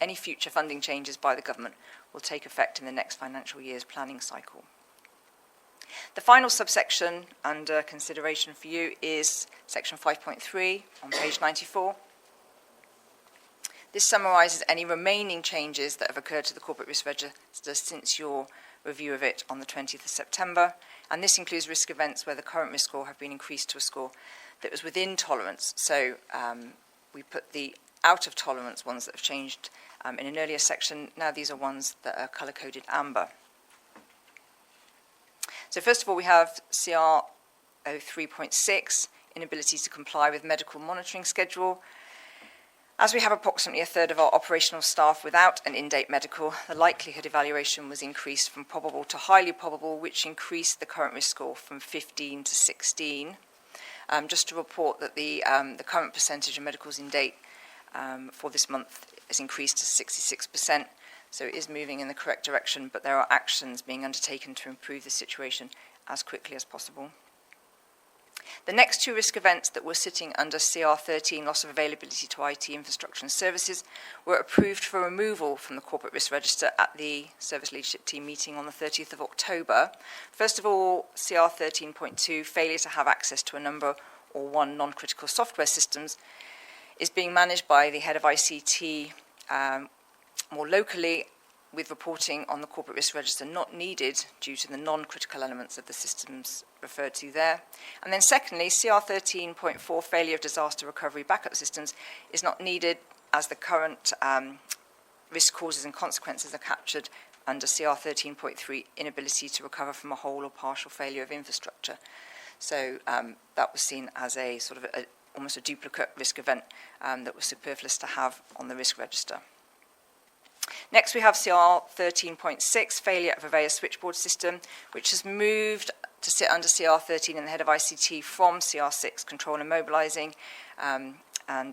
Any future funding changes by the government will take effect in the next financial year's planning cycle. The final subsection under consideration for you is section 5.3 on page 94. This summarises any remaining changes that have occurred to the Corporate Risk Register since your review of it on the 20th of September, and this includes risk events where the current risk score have been increased to a score that was within tolerance. So we put the out of tolerance ones that have changed in an earlier section. Now these are ones that are colour-coded amber. So first of all, we have CR 03.6, inability to comply with medical monitoring schedule. As we have approximately a third of our operational staff without an in-date medical, the likelihood evaluation was increased from probable to highly probable, which increased the current risk score from 15 to 16. Just to report that the current percentage of medicals in date for this month is increased to 66%, so it is moving in the correct direction, but there are actions being undertaken to improve the situation as quickly as possible. The next two risk events that were sitting under CR13, loss of availability to IT infrastructure and services, were approved for removal from the Corporate Risk Register at the Service Leadership Team meeting on the 30th of October. First of all, CR13.2, failure to have access to a number or one non-critical software systems, is being managed by the head of ICT more locally, with reporting on the Corporate Risk Register not needed due to the non-critical elements of the systems referred to there. And then secondly, CR13.4, failure of disaster recovery backup systems, is not needed as the current risk causes and consequences are captured under CR13.3, inability to recover from a whole or partial failure of infrastructure. So that was seen as a sort of almost a duplicate risk event that was superfluous to have on the risk register. Next, we have CR 13.6, failure of a Avaya switchboard system, which has moved to sit under CR 13 and the head of ICT from CR 6, control and mobilising, and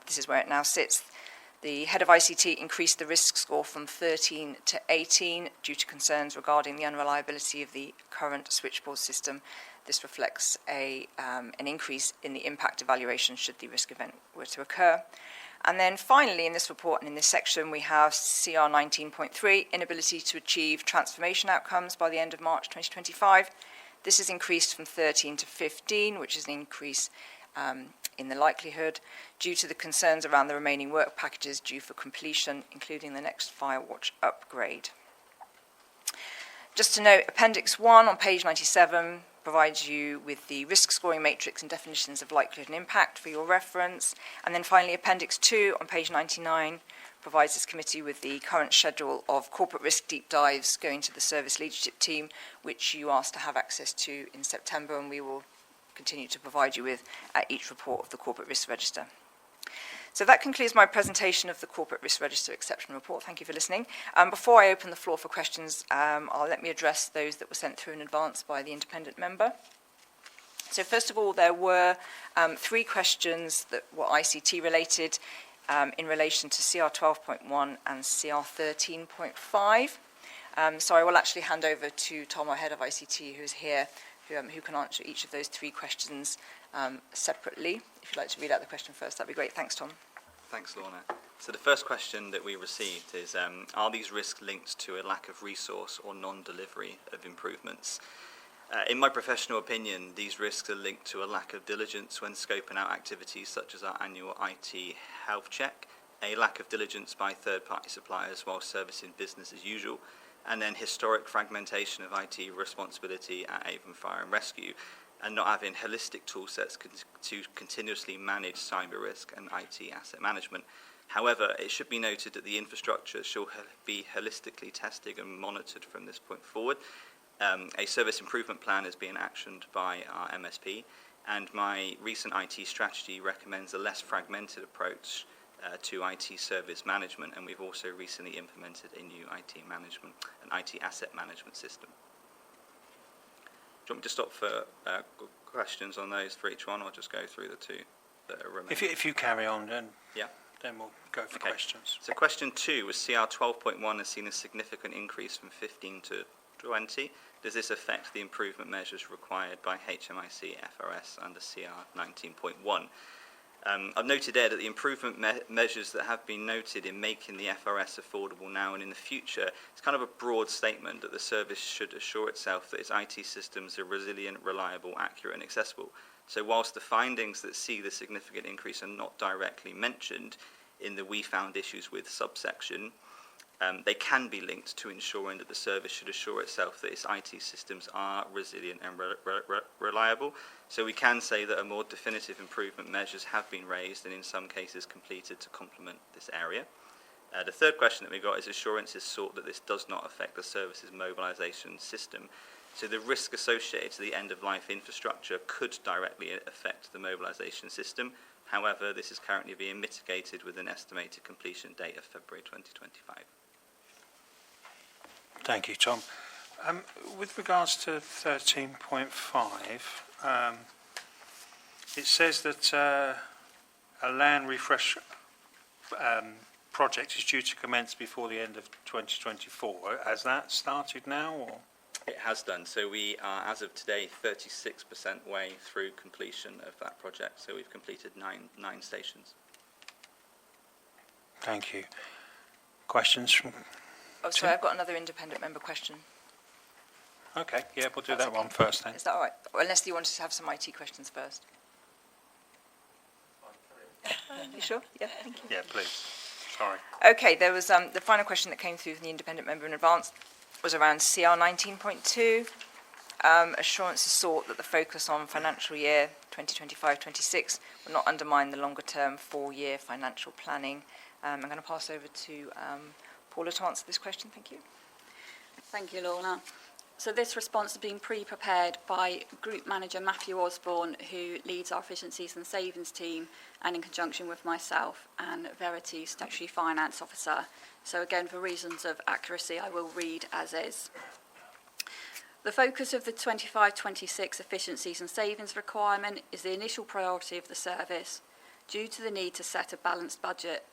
this is where it now sits. The head of ICT increased the risk score from 13 to 18 due to concerns regarding the unreliability of the current switchboard system. This reflects an increase in the impact evaluation should the risk event were to occur. And then finally, in this report and in this section, we have CR 19.3, inability to achieve transformation outcomes by the end of March 2025. This is increased from 13 to 15, which is an increase in the likelihood due to the concerns around the remaining work packages due for completion, including the next Firewatch upgrade. Just to note, Appendix 1 on page 97 provides you with the risk scoring matrix and definitions of likelihood and impact for your reference. And then finally, Appendix 2 on page 99 provides this committee with the current schedule of corporate risk deep dives going to the service leadership team, which you asked to have access to in September, and we will continue to provide you with at each report of the Corporate Risk Register. So that concludes my presentation of the Corporate Risk Register Exception Report. Thank you for listening. Before I open the floor for questions, let me address those that were sent through in advance by the independent member. So first of all, there were 3 questions that were ICT related in relation to CR 12.1 and CR 13.5. So I will actually hand over to Tom, our head of ICT, who's here, who can answer each of those 3 questions separately. If you'd like to read out the question first, that'd be great. Thanks, Tom. Thanks, Lorna. So the first question that we received is, are these risks linked to a lack of resource or non-delivery of improvements? In my professional opinion, these risks are linked to a lack of diligence when scoping out activities such as our annual IT health check, a lack of diligence by third-party suppliers while servicing business as usual, and then historic fragmentation of IT responsibility at Avon Fire and Rescue, and not having holistic tool sets to continuously manage cyber risk and IT asset management. However, it should be noted that the infrastructure shall be holistically tested and monitored from this point forward. A service improvement plan is being actioned by our MSP, and my recent IT strategy recommends a less fragmented approach to IT service management, and we've also recently implemented a new IT management, an IT asset management system. Do you want me to stop for questions on those for each one, or just go through the 2 that are remaining? If you carry on, then yeah, then we'll go for questions. So question 2 was CR 12.1 has seen a significant increase from 15 to 20. Does this affect the improvement measures required by HMIC FRS under CR 19.1? I've noted there that the improvement measures that have been noted in making the FRS affordable now and in the future, it's kind of a broad statement that the service should assure itself that its IT systems are resilient, reliable, accurate and accessible. So whilst the findings that see the significant increase are not directly mentioned in the "we found issues with" subsection, they can be linked to ensuring that the service should assure itself that its IT systems are resilient and reliable. So we can say that a more definitive improvement measures have been raised and in some cases completed to complement this area. The third question that we got is assurances sought that this does not affect the service's mobilisation system. So the risk associated to the end-of-life infrastructure could directly affect the mobilisation system. However, this is currently being mitigated with an estimated completion date of February 2025. Thank you, Tom. With regards to 13.5, it says that a land refresh project is due to commence before the end of 2024. Has that started now? Or? It has done. So we are, as of today, 36% way through completion of that project. So we've completed nine stations. Thank you. Questions from... Oh, sorry, I've got another independent member question. Okay, yeah, we'll do that one first then. Is that all right? Or unless you wanted to have some IT questions first. You sure? Yeah, thank you. Yeah, please. Sorry. Okay, there was the final question that came through from the independent member in advance was around CR 19.2. Assurances sought that the focus on financial year 2025-26 will not undermine the longer-term 4-year financial planning. I'm going to pass over to Paula to answer this question. Thank you. Thank you, Lorna. So this response has been pre-prepared by Group Manager Matthew Osborne, who leads our Efficiencies and Savings team, and in conjunction with myself and Verity's Statutory Finance Officer. So again, for reasons of accuracy, I will read as is. The focus of the 25-26 Efficiencies and Savings requirement is the initial priority of the service, due to the need to set a balanced budget.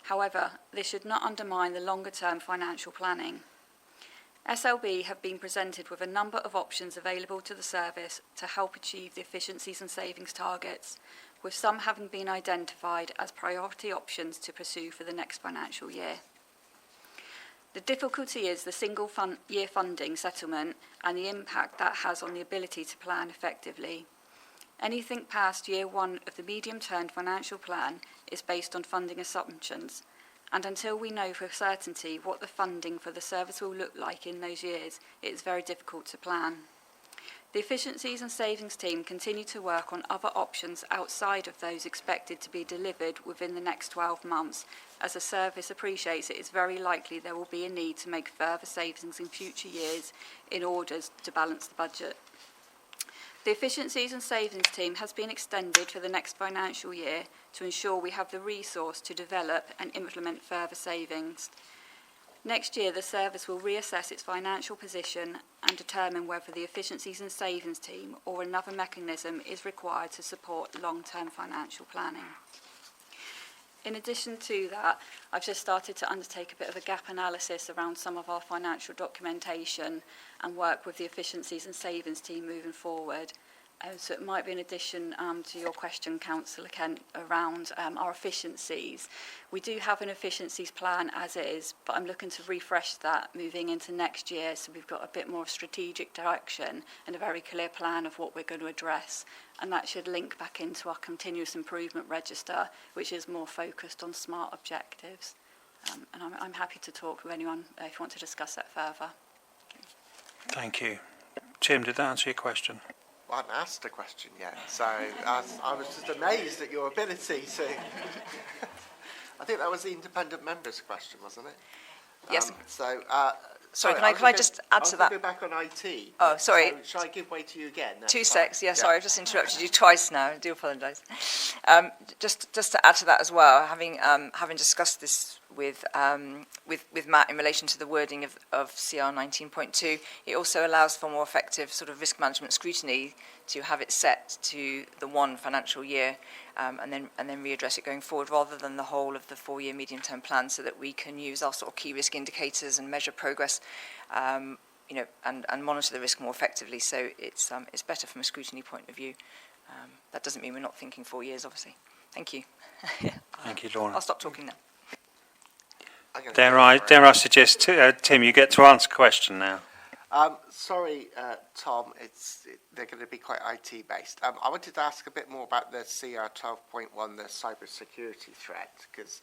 However, this should not undermine the longer-term financial planning. SLB have been presented with a number of options available to the service to help achieve the efficiencies and savings targets, with some having been identified as priority options to pursue for the next financial year. The difficulty is the single-year funding settlement and the impact that has on the ability to plan effectively. Anything past year 1 of the medium-term financial plan is based on funding assumptions, and until we know for certainty what the funding for the service will look like in those years, it is very difficult to plan. The Efficiencies and Savings team continue to work on other options outside of those expected to be delivered within the next 12 months, as the service appreciates it is very likely there will be a need to make further savings in future years in order to balance the budget. The Efficiencies and Savings team has been extended for the next financial year to ensure we have the resource to develop and implement further savings. Next year, the service will reassess its financial position and determine whether the Efficiencies and Savings team or another mechanism is required to support long-term financial planning. In addition to that, I've just started to undertake a bit of a gap analysis around some of our financial documentation and work with the Efficiencies and Savings team moving forward. So it might be an addition to your question, Councillor Kent, around our efficiencies. We do have an efficiencies plan as is, but I'm looking to refresh that moving into next year, so we've got a bit more strategic direction and a very clear plan of what we're going to address. And that should link back into our continuous improvement register, which is more focused on smart objectives. And I'm happy to talk with anyone if you want to discuss that further. Thank you. Tim, did that answer your question? I haven't asked a question yet, so I was just amazed at your ability to... I think that was the independent member's question, wasn't it? Yes. Sorry, can I just add to that? I'll go back on IT. Oh, sorry. So shall I give way to you again? That's 2 fine. secs. Yeah, sorry, I've just interrupted you twice now. I do apologise. Just to add to that as well, having discussed this with Matt in relation to the wording of CR 19.2, it also allows for more effective sort of risk management scrutiny to have it set to the one financial year and then readdress it going forward, rather than the whole of the 4-year medium-term plan, so that we can use our sort of key risk indicators and measure progress, and monitor the risk more effectively. So it's better from a scrutiny point of view. That doesn't mean we're not thinking 4 years, obviously. Thank you. Thank you, Lorna. I'll stop talking now. Dare I suggest, Tim, you get to answer a question now. Sorry, Tom, they're going to be quite IT based. I wanted to ask a bit more about the CR 12.1, the cyber security threat, because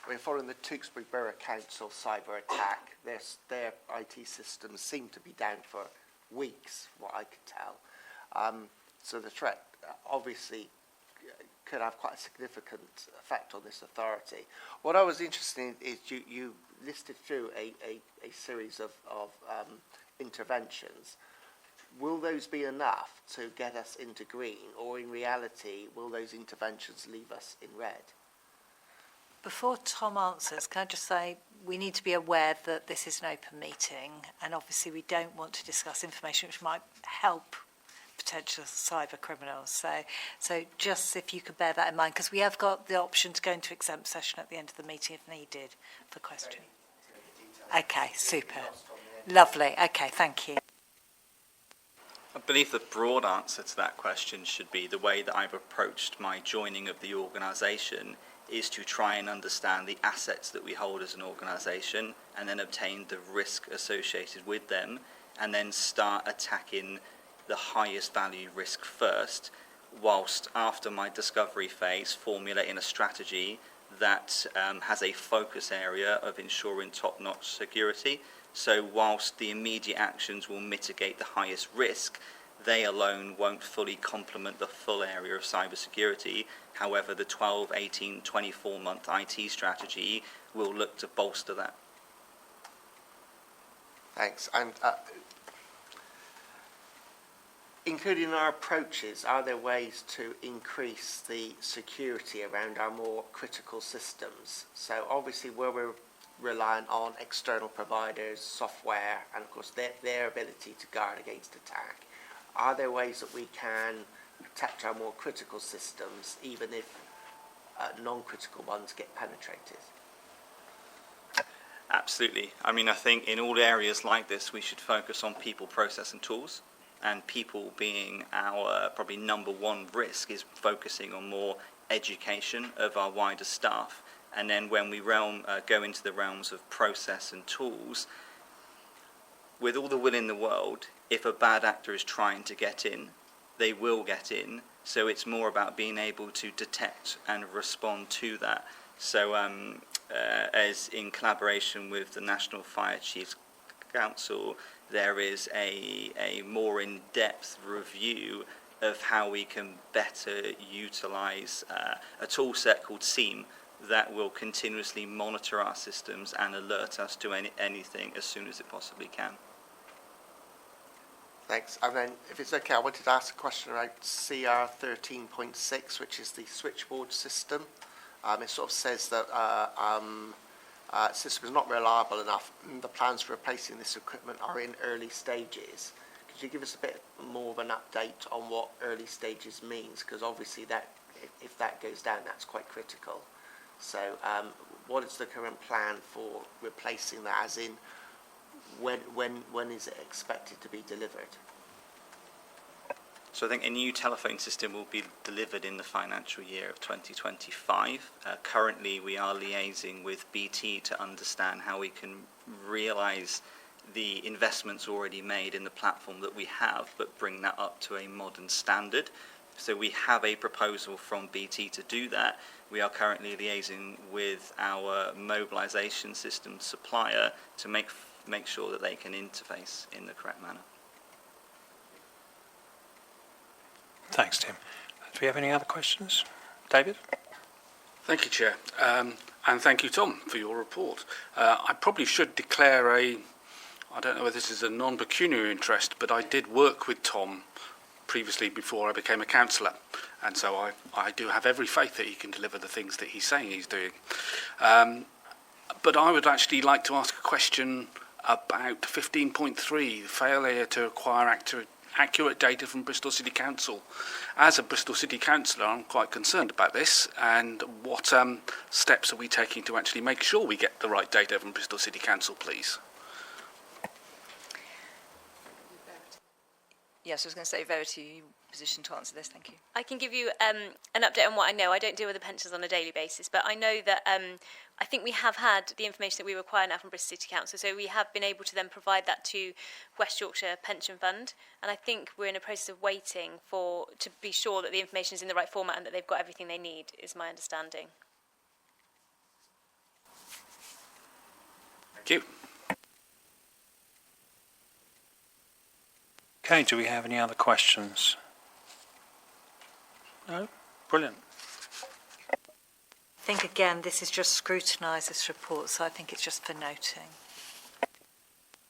we're following the Tewkesbury Borough Council cyber attack. Their IT systems seem to be down for weeks, what I could tell. So the threat obviously could have quite a significant effect on this authority. What I was interested in is you listed through a series of interventions. Will those be enough to get us into green, or in reality, will those interventions leave us in red? Before Tom answers, can I just say we need to be aware that this is an open meeting, and obviously we don't want to discuss information which might help potential cyber criminals. So just if you could bear that in mind, because we have got the option to go into exempt session at the end of the meeting if needed for questions. Okay, super. Lovely. Okay, thank you. I believe the broad answer to that question should be the way that I've approached my joining of the organisation is to try and understand the assets that we hold as an organisation and then obtain the risk associated with them and then start attacking the highest value risk first, whilst after my discovery phase formulating a strategy that has a focus area of ensuring top-notch security. So whilst the immediate actions will mitigate the highest risk, they alone won't fully complement the full area of cybersecurity. However, the 12, 18, 24-month IT strategy will look to bolster that. Thanks. And including our approaches, are there ways to increase the security around our more critical systems? So obviously where we're reliant on external providers, software, and of course their ability to guard against attack, are there ways that we can protect our more critical systems even if non-critical ones get penetrated? Absolutely. I mean, I think in all areas like this, we should focus on people, process, and tools. And people being our probably number one risk is focusing on more education of our wider staff. And then when we go into the realms of process and tools, with all the will in the world, if a bad actor is trying to get in, they will get in. So it's more about being able to detect and respond to that. So as in collaboration with the National Fire Chiefs Council, there is a more in-depth review of how we can better utilise a tool set called SEAM that will continuously monitor our systems and alert us to anything as soon as it possibly can. Thanks. And then, if it's okay, I wanted to ask a question about CR 13.6, which is the switchboard system. It sort of says that system is not reliable enough. The plans for replacing this equipment are in early stages. Could you give us a bit more of an update on what early stages means? Because obviously that, if that goes down, that's quite critical. So what is the current plan for replacing that, as in when is it expected to be delivered? So I think a new telephone system will be delivered in the financial year of 2025. Currently we are liaising with BT to understand how we can realise the investments already made in the platform that we have, but bring that up to a modern standard. So we have a proposal from BT to do that. We are currently liaising with our mobilisation system supplier to make sure that they can interface in the correct manner. Thanks, Tim. Do we have any other questions? David? Thank you, Chair. And thank you, Tom, for your report. I probably should declare I don't know whether this is a non-pecuniary interest, but I did work with Tom previously before I became a councillor. And so I do have every faith that he can deliver the things that he's saying he's doing. But I would actually like to ask a question about 15.3, the failure to acquire accurate data from Bristol City Council. As a Bristol City Councillor, I'm quite concerned about this, and what steps are we taking to actually make sure we get the right data from Bristol City Council, please? Yes, I was going to say, Verity, are you in a position to answer this? Thank you. I can give you an update on what I know. I don't deal with the pensions on a daily basis, but I know that I think we have had the information that we require now from Bristol City Council, so we have been able to then provide that to West Yorkshire Pension Fund, and I think we're in a process of waiting to be sure that the information is in the right format and that they've got everything they need, is my understanding. Thank you. Okay, do we have any other questions? No? Brilliant. I think, again, this is just scrutinise this report, so I think it's just for noting.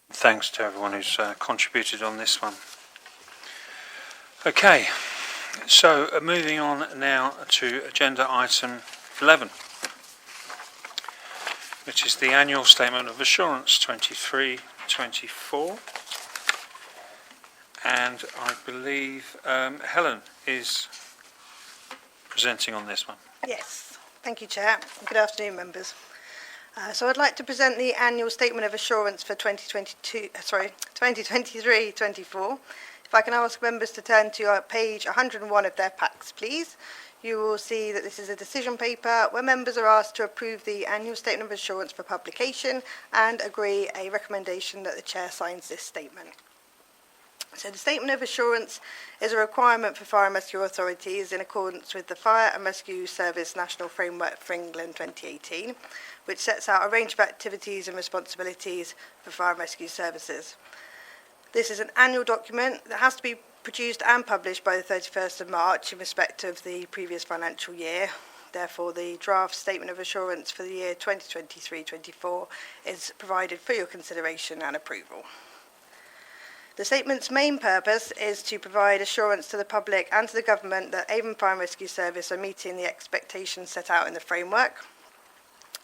Thanks to everyone who's contributed on this one. Okay, so moving on now to agenda item 11, which is the annual statement of assurance 23-24. And I believe Helen is presenting on this one. Yes, thank you, Chair. Good afternoon, members. So I'd like to present the annual statement of assurance for 2023-24. If I can ask members to turn to page 101 of their packs, please. You will see that this is a decision paper where members are asked to approve the annual statement of assurance for publication and agree a recommendation that the Chair signs this statement. So the Statement of Assurance is a requirement for fire and rescue authorities in accordance with the Fire and Rescue Service National Framework for England 2018, which sets out a range of activities and responsibilities for fire and rescue services. This is an annual document that has to be produced and published by the 31st of March in respect of the previous financial year. Therefore, the draft Statement of Assurance for the year 2023-24 is provided for your consideration and approval. The statement's main purpose is to provide assurance to the public and to the government that Avon Fire and Rescue Service are meeting the expectations set out in the framework.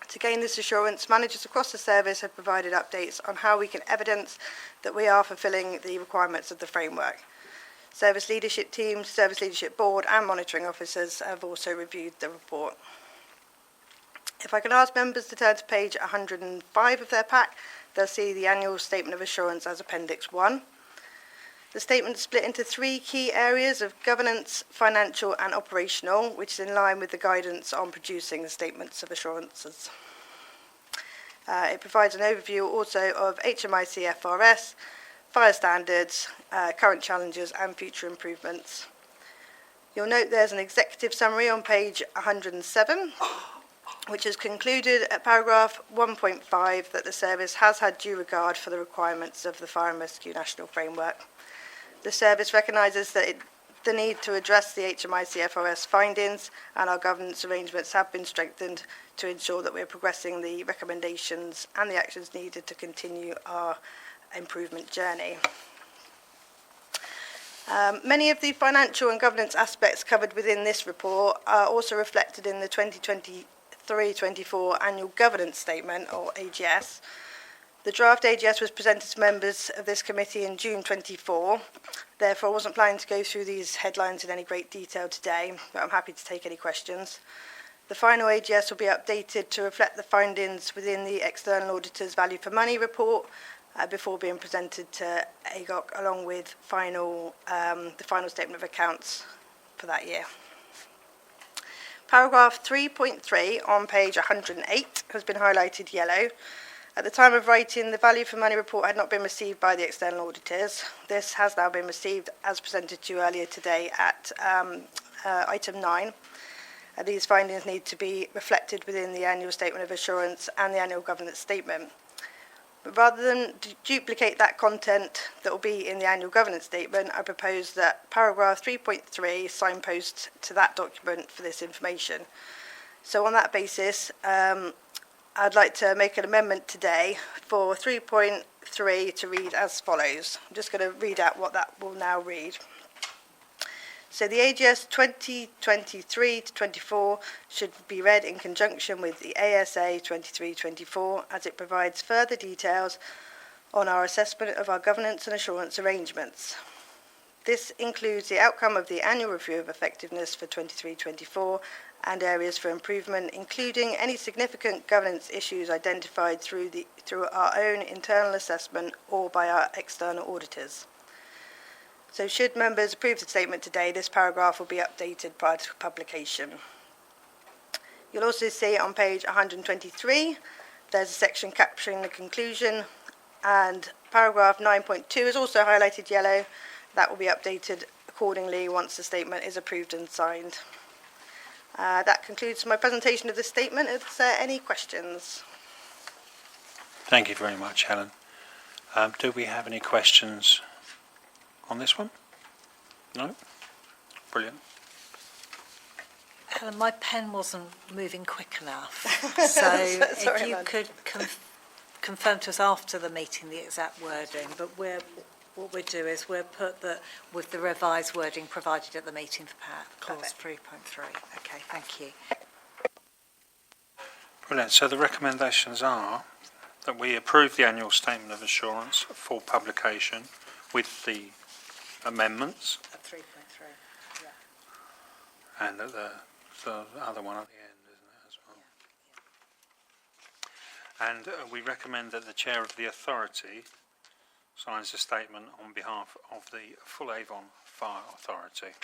To gain this assurance, managers across the service have provided updates on how we can evidence that we are fulfilling the requirements of the framework. Service leadership teams, Service Leadership Board and monitoring officers have also reviewed the report. If I can ask members to turn to page 105 of their pack, they'll see the annual statement of assurance as Appendix 1. The statement is split into three key areas of governance, financial and operational, which is in line with the guidance on producing the statements of assurances. It provides an overview also of HMIC FRS, fire standards, current challenges and future improvements. You'll note there's an executive summary on page 107, which has concluded at paragraph 1.5 that the service has had due regard for the requirements of the Fire and Rescue National Framework. The service recognises that the need to address the HMIC FRS findings, and our governance arrangements have been strengthened to ensure that we are progressing the recommendations and the actions needed to continue our improvement journey. Many of the financial and governance aspects covered within this report are also reflected in the 2023-24 Annual Governance Statement, or AGS. The draft AGS was presented to members of this committee in June 24. Therefore, I wasn't planning to go through these headlines in any great detail today, but I'm happy to take any questions. The final AGS will be updated to reflect the findings within the external auditor's value for money report before being presented to AGOC, along with the final statement of accounts for that year. Paragraph 3.3 on page 108 has been highlighted yellow. At the time of writing, the value for money report had not been received by the external auditors. This has now been received as presented to you earlier today at item 9. These findings need to be reflected within the annual statement of assurance and the annual governance statement. But rather than duplicate that content that will be in the annual governance statement, I propose that paragraph 3.3 signpost to that document for this information. So on that basis, I'd like to make an amendment today for 3.3 to read as follows. I'm just going to read out what that will now read. So the AGS 2023-24 should be read in conjunction with the ASA 23-24 as it provides further details on our assessment of our governance and assurance arrangements. This includes the outcome of the annual review of effectiveness for 23-24 and areas for improvement, including any significant governance issues identified through our own internal assessment or by our external auditors. So should members approve the statement today, this paragraph will be updated prior to publication. You'll also see on page 123, there's a section capturing the conclusion, and paragraph 9.2 is also highlighted yellow. That will be updated accordingly once the statement is approved and signed. That concludes my presentation of the statement. Is there any questions? Thank you very much, Helen. Do we have any questions on this one? No? Brilliant. Helen, my pen wasn't moving quick enough. So if you could confirm to us after the meeting the exact wording, but what we'll do is we'll put that with the revised wording provided at the meeting for clause 3.3. Okay, thank you. Brilliant. So the recommendations are that we approve the annual statement of assurance for publication with the amendments. At 3.3, yeah. And at the other one at the end, isn't it, as well? And we recommend that the chair of the authority signs a statement on behalf of the full Avon Fire Authority.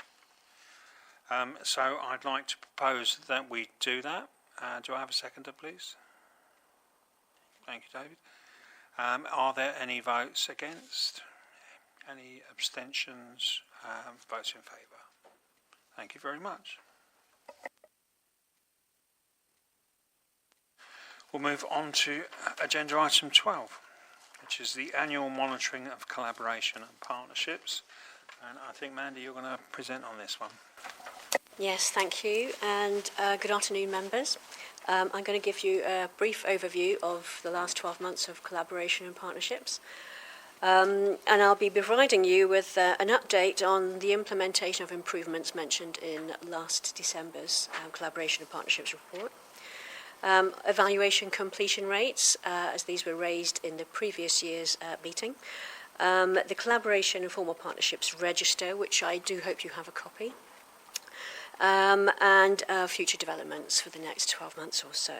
So I'd like to propose that we do that. Do I have a seconder, please? Thank you, David. Are there any votes against? Any abstentions? Votes in favour? Thank you very much. We'll move on to agenda item 12, which is the annual monitoring of collaboration and partnerships. And I think, Mandy, you're going to present on this one. Yes, thank you, and good afternoon, members. I'm going to give you a brief overview of the last 12 months of collaboration and partnerships. And I'll be providing you with an update on the implementation of improvements mentioned in last December's collaboration and partnerships report. Evaluation completion rates, as these were raised in the previous year's meeting. The collaboration and formal partnerships register, which I do hope you have a copy. And future developments for the next 12 months or so.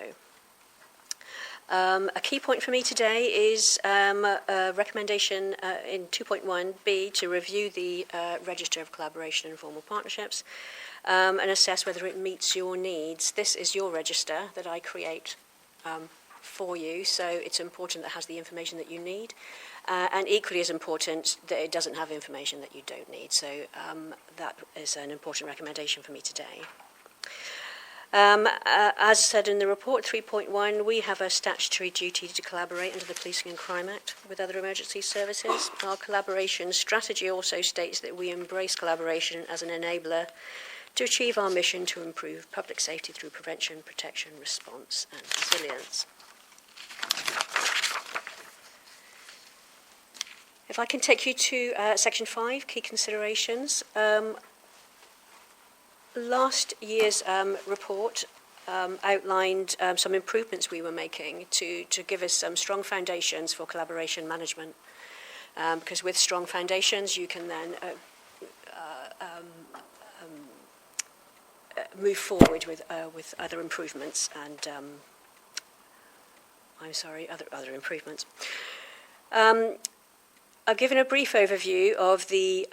A key point for me today is a recommendation in 2.1b to review the Register of Collaboration and Formal Partnerships and assess whether it meets your needs. This is your register that I create for you, so it's important that it has the information that you need. And equally as important that it doesn't have information that you don't need. So that is an important recommendation for me today. As said in the report 3.1, we have a statutory duty to collaborate under the Policing and Crime Act with other emergency services. Our collaboration strategy also states that we embrace collaboration as an enabler to achieve our mission to improve public safety through prevention, protection, response and resilience. If I can take you to section 5, key considerations. Last year's report outlined some improvements we were making to give us some strong foundations for collaboration management. Because with strong foundations, you can then move forward with other improvements and other improvements. I've given a brief overview of the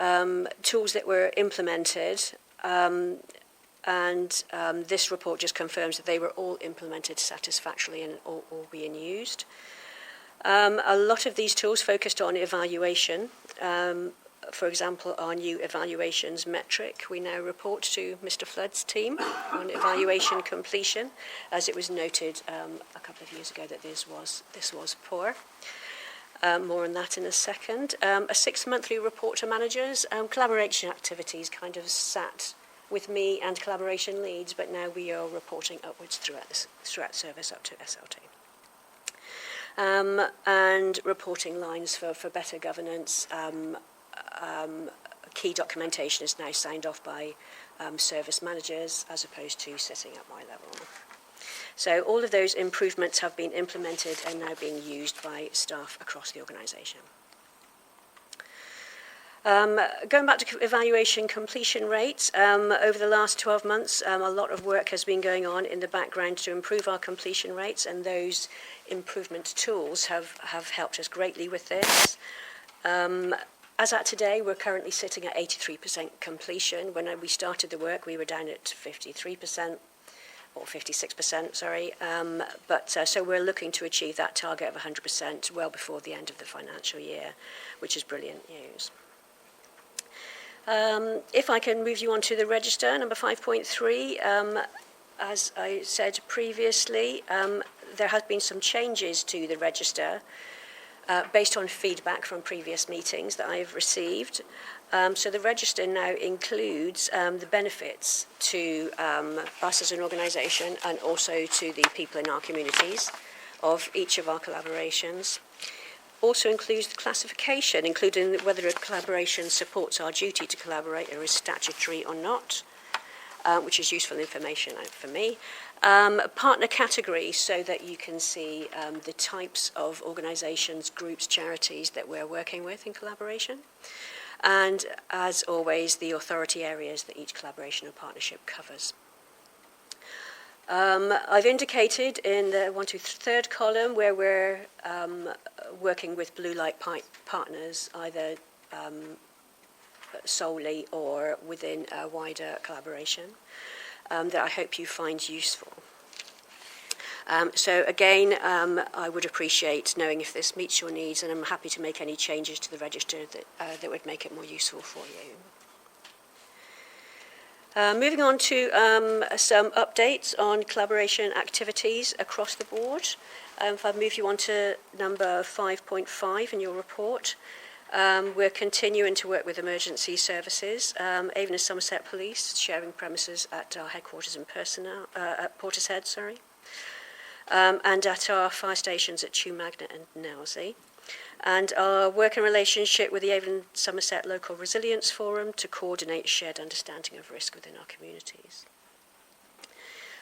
tools that were implemented, and this report just confirms that they were all implemented satisfactorily and all being used. A lot of these tools focused on evaluation. For example, our new evaluations metric, we now report to Mr. Flood's team on evaluation completion, as it was noted a couple of years ago that this was poor. More on that in a second. A 6-monthly report to managers. Collaboration activities kind of sat with me and collaboration leads, but now we are reporting upwards throughout service up to SLT. And reporting lines for better governance. Key documentation is now signed off by service managers as opposed to sitting at my level. So all of those improvements have been implemented and now being used by staff across the organisation. Going back to evaluation completion rates, over the last 12 months, a lot of work has been going on in the background to improve our completion rates, and those improvement tools have helped us greatly with this. As at today, we're currently sitting at 83% completion. When we started the work, we were down at 53%, or 56%, sorry. So we're looking to achieve that target of 100% well before the end of the financial year, which is brilliant news. If I can move you on to the register, number 5.3, as I said previously, there has been some changes to the register based on feedback from previous meetings that I have received. So the register now includes the benefits to us as an organisation and also to the people in our communities of each of our collaborations. Also includes the classification, including whether a collaboration supports our duty to collaborate or is statutory or not, which is useful information for me. Partner category, so that you can see the types of organisations, groups, charities that we're working with in collaboration. And as always, the authority areas that each collaboration or partnership covers. I've indicated in the 1 to 3rd column where we're working with blue light partners, either solely or within a wider collaboration, that I hope you find useful. So again, I would appreciate knowing if this meets your needs, and I'm happy to make any changes to the register that would make it more useful for you. Moving on to some updates on collaboration activities across the board. If I move you on to number 5.5 in your report, we're continuing to work with emergency services, Avon and Somerset Police, sharing premises at our headquarters and personnel at Portishead, and at our fire stations at Chew Magnet and Nailsea. And our working relationship with the Avon Somerset Local Resilience Forum to coordinate a shared understanding of risk within our communities.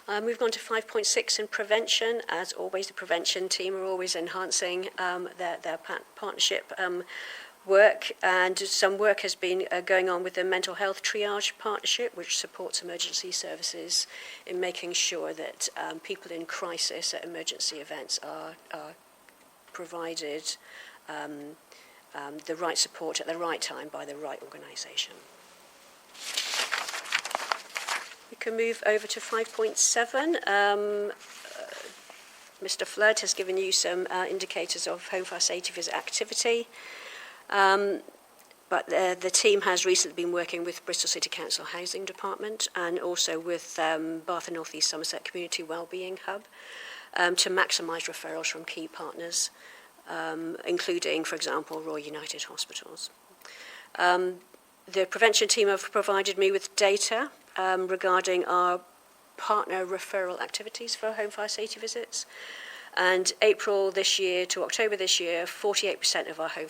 Moving on to 5.6 in prevention. As always, the prevention team are always enhancing their partnership work, and some work has been going on with the mental health triage partnership, which supports emergency services in making sure that people in crisis at emergency events are provided the right support at the right time by the right organisation. We can move over to 5.7. Mr. Flood has given you some indicators of Home Fire Safety Visit activity. But the team has recently been working with Bristol City Council Housing Department and also with Bath and North East Somerset Community Wellbeing Hub to maximise referrals from key partners, including, for example, Royal United Hospitals. The prevention team have provided me with data regarding our partner referral activities for home fire safety visits. And April this year to October this year, 48% of our home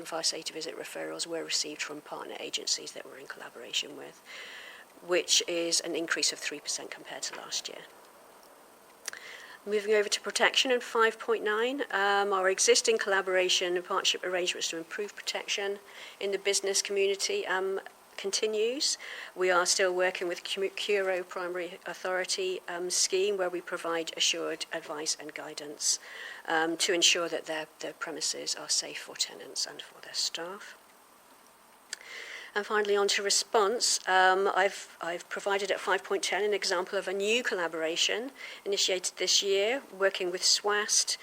fire safety visit referrals were received from partner agencies that we're in collaboration with, which is an increase of 3% compared to last year. Moving over to protection in 5.9, our existing collaboration and partnership arrangements to improve protection in the business community continues. We are still working with Curo Primary Authority scheme, where we provide assured advice and guidance to ensure that their premises are safe for tenants and for their staff. And finally, on to response. I've provided at 5.10 an example of a new collaboration initiated this year, working with SWAST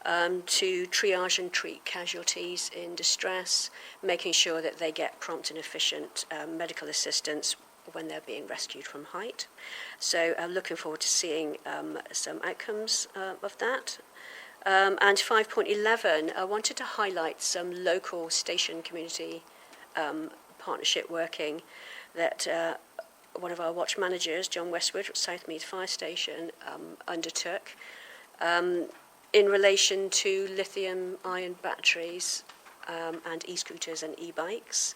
to triage and treat casualties in distress, making sure that they get prompt and efficient medical assistance when they're being rescued from height. So I'm looking forward to seeing some outcomes of that. And 5.11, I wanted to highlight some local station community partnership working that one of our watch managers, John Westwood, at Southmead Fire Station, undertook in relation to lithium-ion batteries and e-scooters and e-bikes,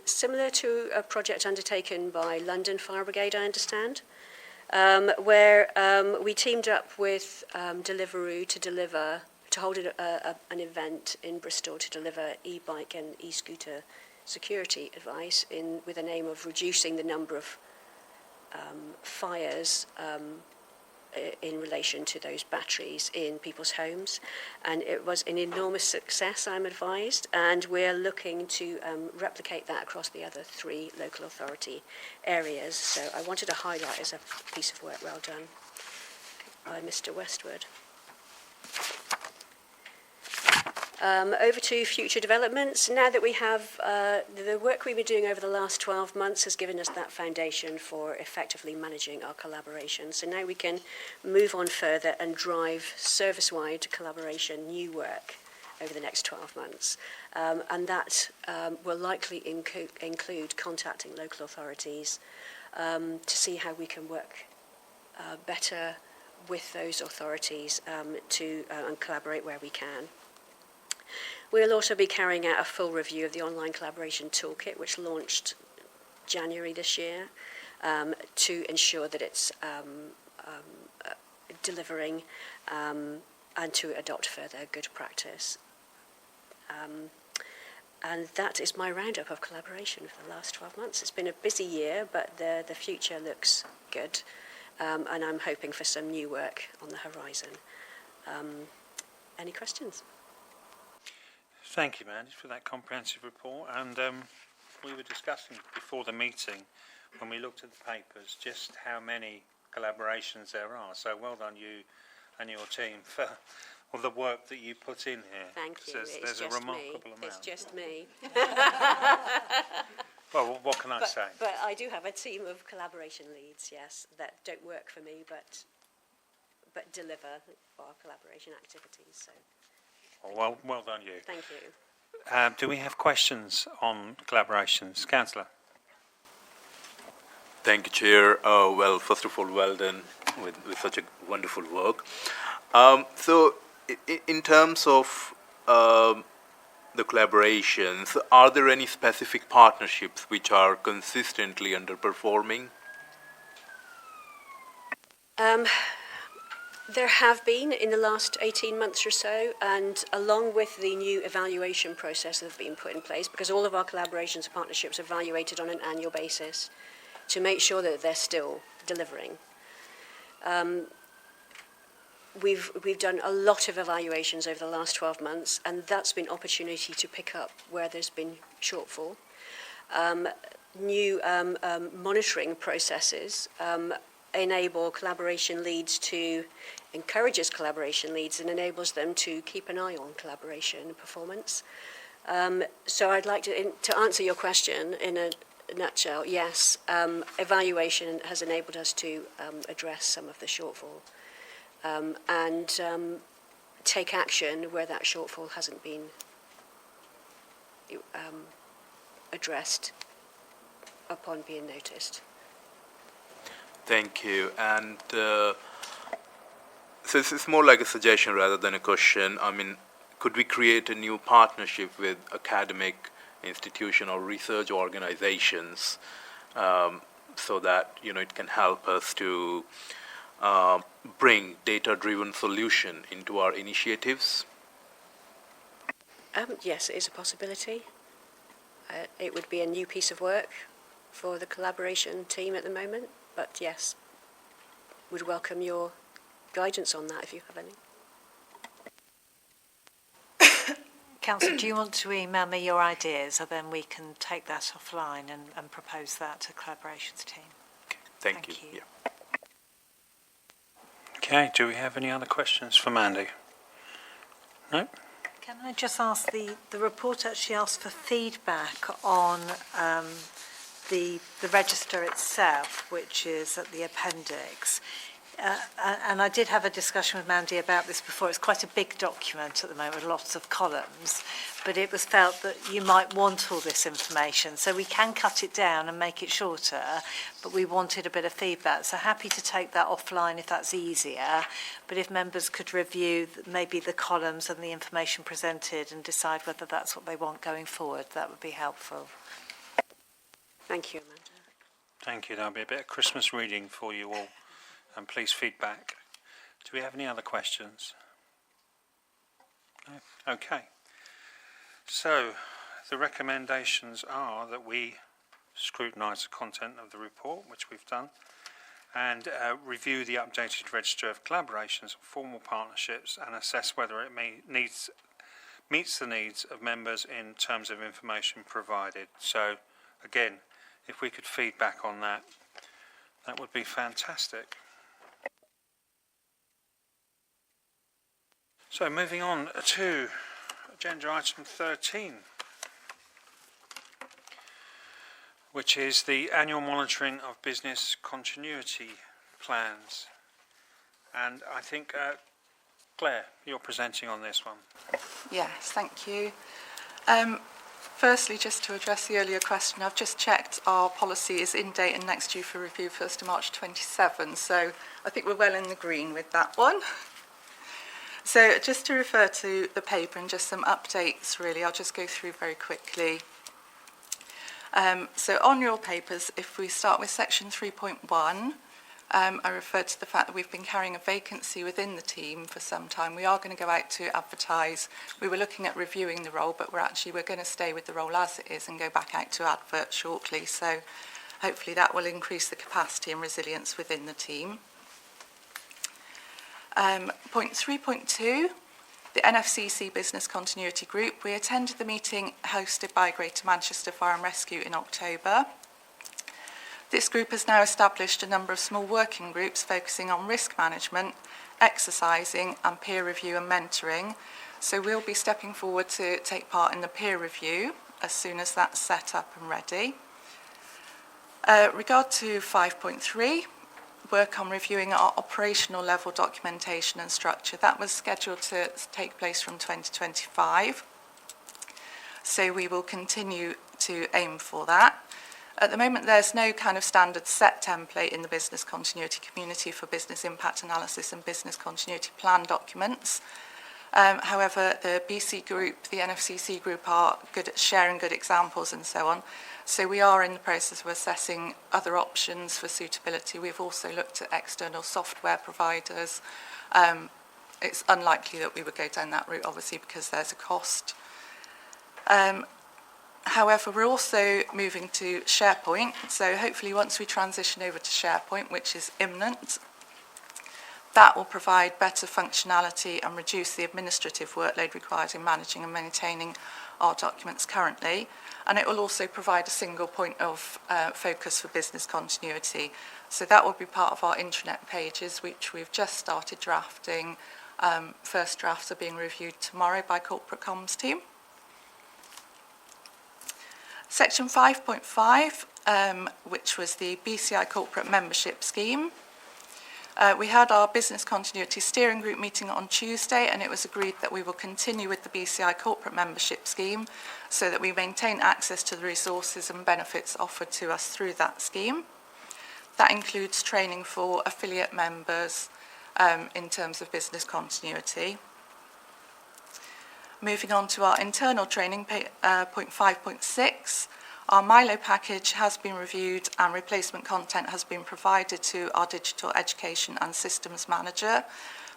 similar to a project undertaken by London Fire Brigade, I understand, where we teamed up with Deliveroo to hold an event in Bristol to deliver e-bike and e-scooter security advice with the aim of reducing the number of fires in relation to those batteries in people's homes. And it was an enormous success, I'm advised, and we're looking to replicate that across the other 3 local authority areas. So I wanted to highlight as a piece of work well done by Mr. Westwood. Over to future developments. Now that we have the work we've been doing over the last 12 months has given us that foundation for effectively managing our collaboration. So now we can move on further and drive service-wide collaboration, new work over the next 12 months. And that will likely include contacting local authorities to see how we can work better with those authorities and collaborate where we can. We'll also be carrying out a full review of the online collaboration toolkit, which launched January this year, to ensure that it's delivering and to adopt further good practice. And that is my roundup of collaboration for the last 12 months. It's been a busy year, but the future looks good, and I'm hoping for some new work on the horizon. Any questions? Thank you, Mandy, for that comprehensive report. And we were discussing before the meeting, when we looked at the papers, just how many collaborations there are. So well done you and your team for all the work that you put in here. Thank you. There's a remarkable amount. It's just me. Well, what can I say? But I do have a team of collaboration leads, yes, that don't work for me, but deliver our collaboration activities. So. Well done you. Thank you. Do we have questions on collaborations? Councillor. Thank you, Chair. Well, first of all, well done with such a wonderful work. So, in terms of the collaborations, are there any specific partnerships which are consistently underperforming? There have been in the last 18 months or so, and along with the new evaluation process that have been put in place, because all of our collaborations and partnerships are evaluated on an annual basis to make sure that they're still delivering. We've done a lot of evaluations over the last 12 months, and that's been opportunity to pick up where there's been shortfall. New monitoring processes enable collaboration leads to, encourages collaboration leads and enables them to keep an eye on collaboration and performance. So I'd like to answer your question in a nutshell. Yes, evaluation has enabled us to address some of the shortfall and take action where that shortfall hasn't been addressed upon being noticed. Thank you. And so this is more like a suggestion rather than a question. I mean, could we create a new partnership with academic institution or research organizations so that, it can help us to bring data-driven solution into our initiatives? Yes, it is a possibility. It would be a new piece of work for the collaboration team at the moment. But yes, would welcome your guidance on that if you have any. Councillor, do you want to email me your ideas, and then we can take that offline and propose that to the collaborations team? Okay. Thank you. Yeah. Okay, do we have any other questions for Mandy? No? Can I just ask, the report actually asked for feedback on the register itself, which is at the appendix. And I did have a discussion with Mandy about this before. It's quite a big document at the moment with lots of columns, but it was felt that you might want all this information. So we can cut it down and make it shorter, but we wanted a bit of feedback. So happy to take that offline if that's easier. But if members could review maybe the columns and the information presented and decide whether that's what they want going forward, that would be helpful. Thank you, Amanda. Thank you. That'll be a bit of Christmas reading for you all. And please feedback. Do we have any other questions? No? Okay. So the recommendations are that we scrutinise the content of the report, which we've done, and review the updated register of collaborations and formal partnerships and assess whether it meets the needs of members in terms of information provided. So, again, if we could feedback on that, that would be fantastic. So, moving on to agenda item 13, which is the annual monitoring of business continuity plans. And I think, Claire, you're presenting on this one. Yes, thank you. Firstly, just to address the earlier question, I've just checked our policy is in date and next due for review 1st of March 27, so I think we're well in the green with that one. So just to refer to the paper and just some updates really, I'll just go through very quickly. So on your papers, if we start with section 3.1, I referred to the fact that we've been carrying a vacancy within the team for some time. We are going to go out to advertise. We were looking at reviewing the role, but we're going to stay with the role as it is and go back out to advert shortly. So hopefully that will increase the capacity and resilience within the team. Point 3.2, the NFCC Business Continuity Group. We attended the meeting hosted by Greater Manchester Fire and Rescue in October. This group has now established a number of small working groups focusing on risk management, exercising and peer review and mentoring. So we'll be stepping forward to take part in the peer review as soon as that's set up and ready. Regard to 5.3, work on reviewing our operational level documentation and structure. That was scheduled to take place from 2025. So we will continue to aim for that. At the moment, there's no kind of standard set template in the business continuity community for business impact analysis and business continuity plan documents. However, the BC group, the NFCC group are good at sharing good examples and so on. So we are in the process of assessing other options for suitability. We've also looked at external software providers. It's unlikely that we would go down that route, obviously, because there's a cost. However, we're also moving to SharePoint. So hopefully once we transition over to SharePoint, which is imminent, that will provide better functionality and reduce the administrative workload required in managing and maintaining our documents currently. And it will also provide a single point of focus for business continuity. So that will be part of our intranet pages, which we've just started drafting. First drafts are being reviewed tomorrow by corporate comms team. Section 5.5, which was the BCI corporate membership scheme. We had our business continuity steering group meeting on Tuesday, and it was agreed that we will continue with the BCI corporate membership scheme so that we maintain access to the resources and benefits offered to us through that scheme. That includes training for affiliate members in terms of business continuity. Moving on to our internal training, point 5.6, our Milo package has been reviewed and replacement content has been provided to our digital education and systems manager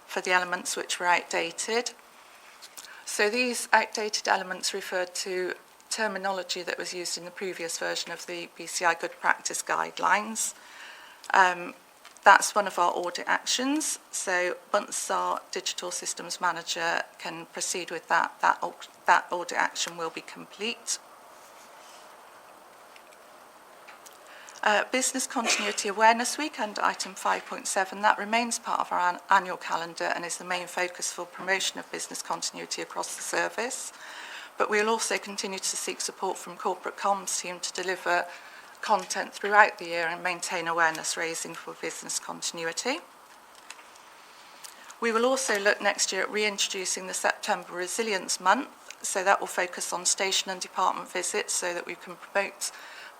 for the elements which were outdated. So these outdated elements referred to terminology that was used in the previous version of the BCI Good Practice Guidelines. That's one of our audit actions. So once our digital systems manager can proceed with that audit action will be complete. Business Continuity Awareness Week under item 5.7, that remains part of our annual calendar and is the main focus for promotion of business continuity across the service. But we'll also continue to seek support from corporate comms team to deliver content throughout the year and maintain awareness raising for business continuity. We will also look next year at reintroducing the September Resilience Month, so that will focus on station and department visits so that we can promote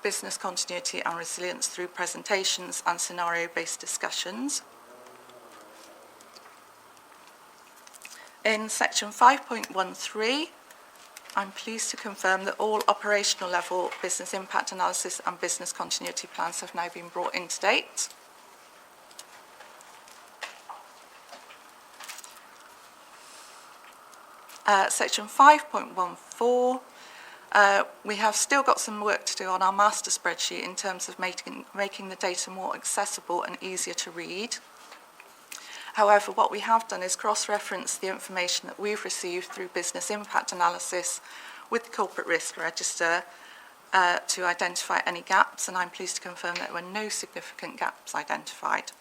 business continuity and resilience through presentations and scenario-based discussions. In section 5.13, I'm pleased to confirm that all operational level business impact analysis and business continuity plans have now been brought into date. Section 5.14, We have still got some work to do on our master spreadsheet in terms of making the data more accessible and easier to read. However, what we have done is cross-reference the information that we've received through business impact analysis with the corporate risk register to identify any gaps, and I'm pleased to confirm that there were no significant gaps identified.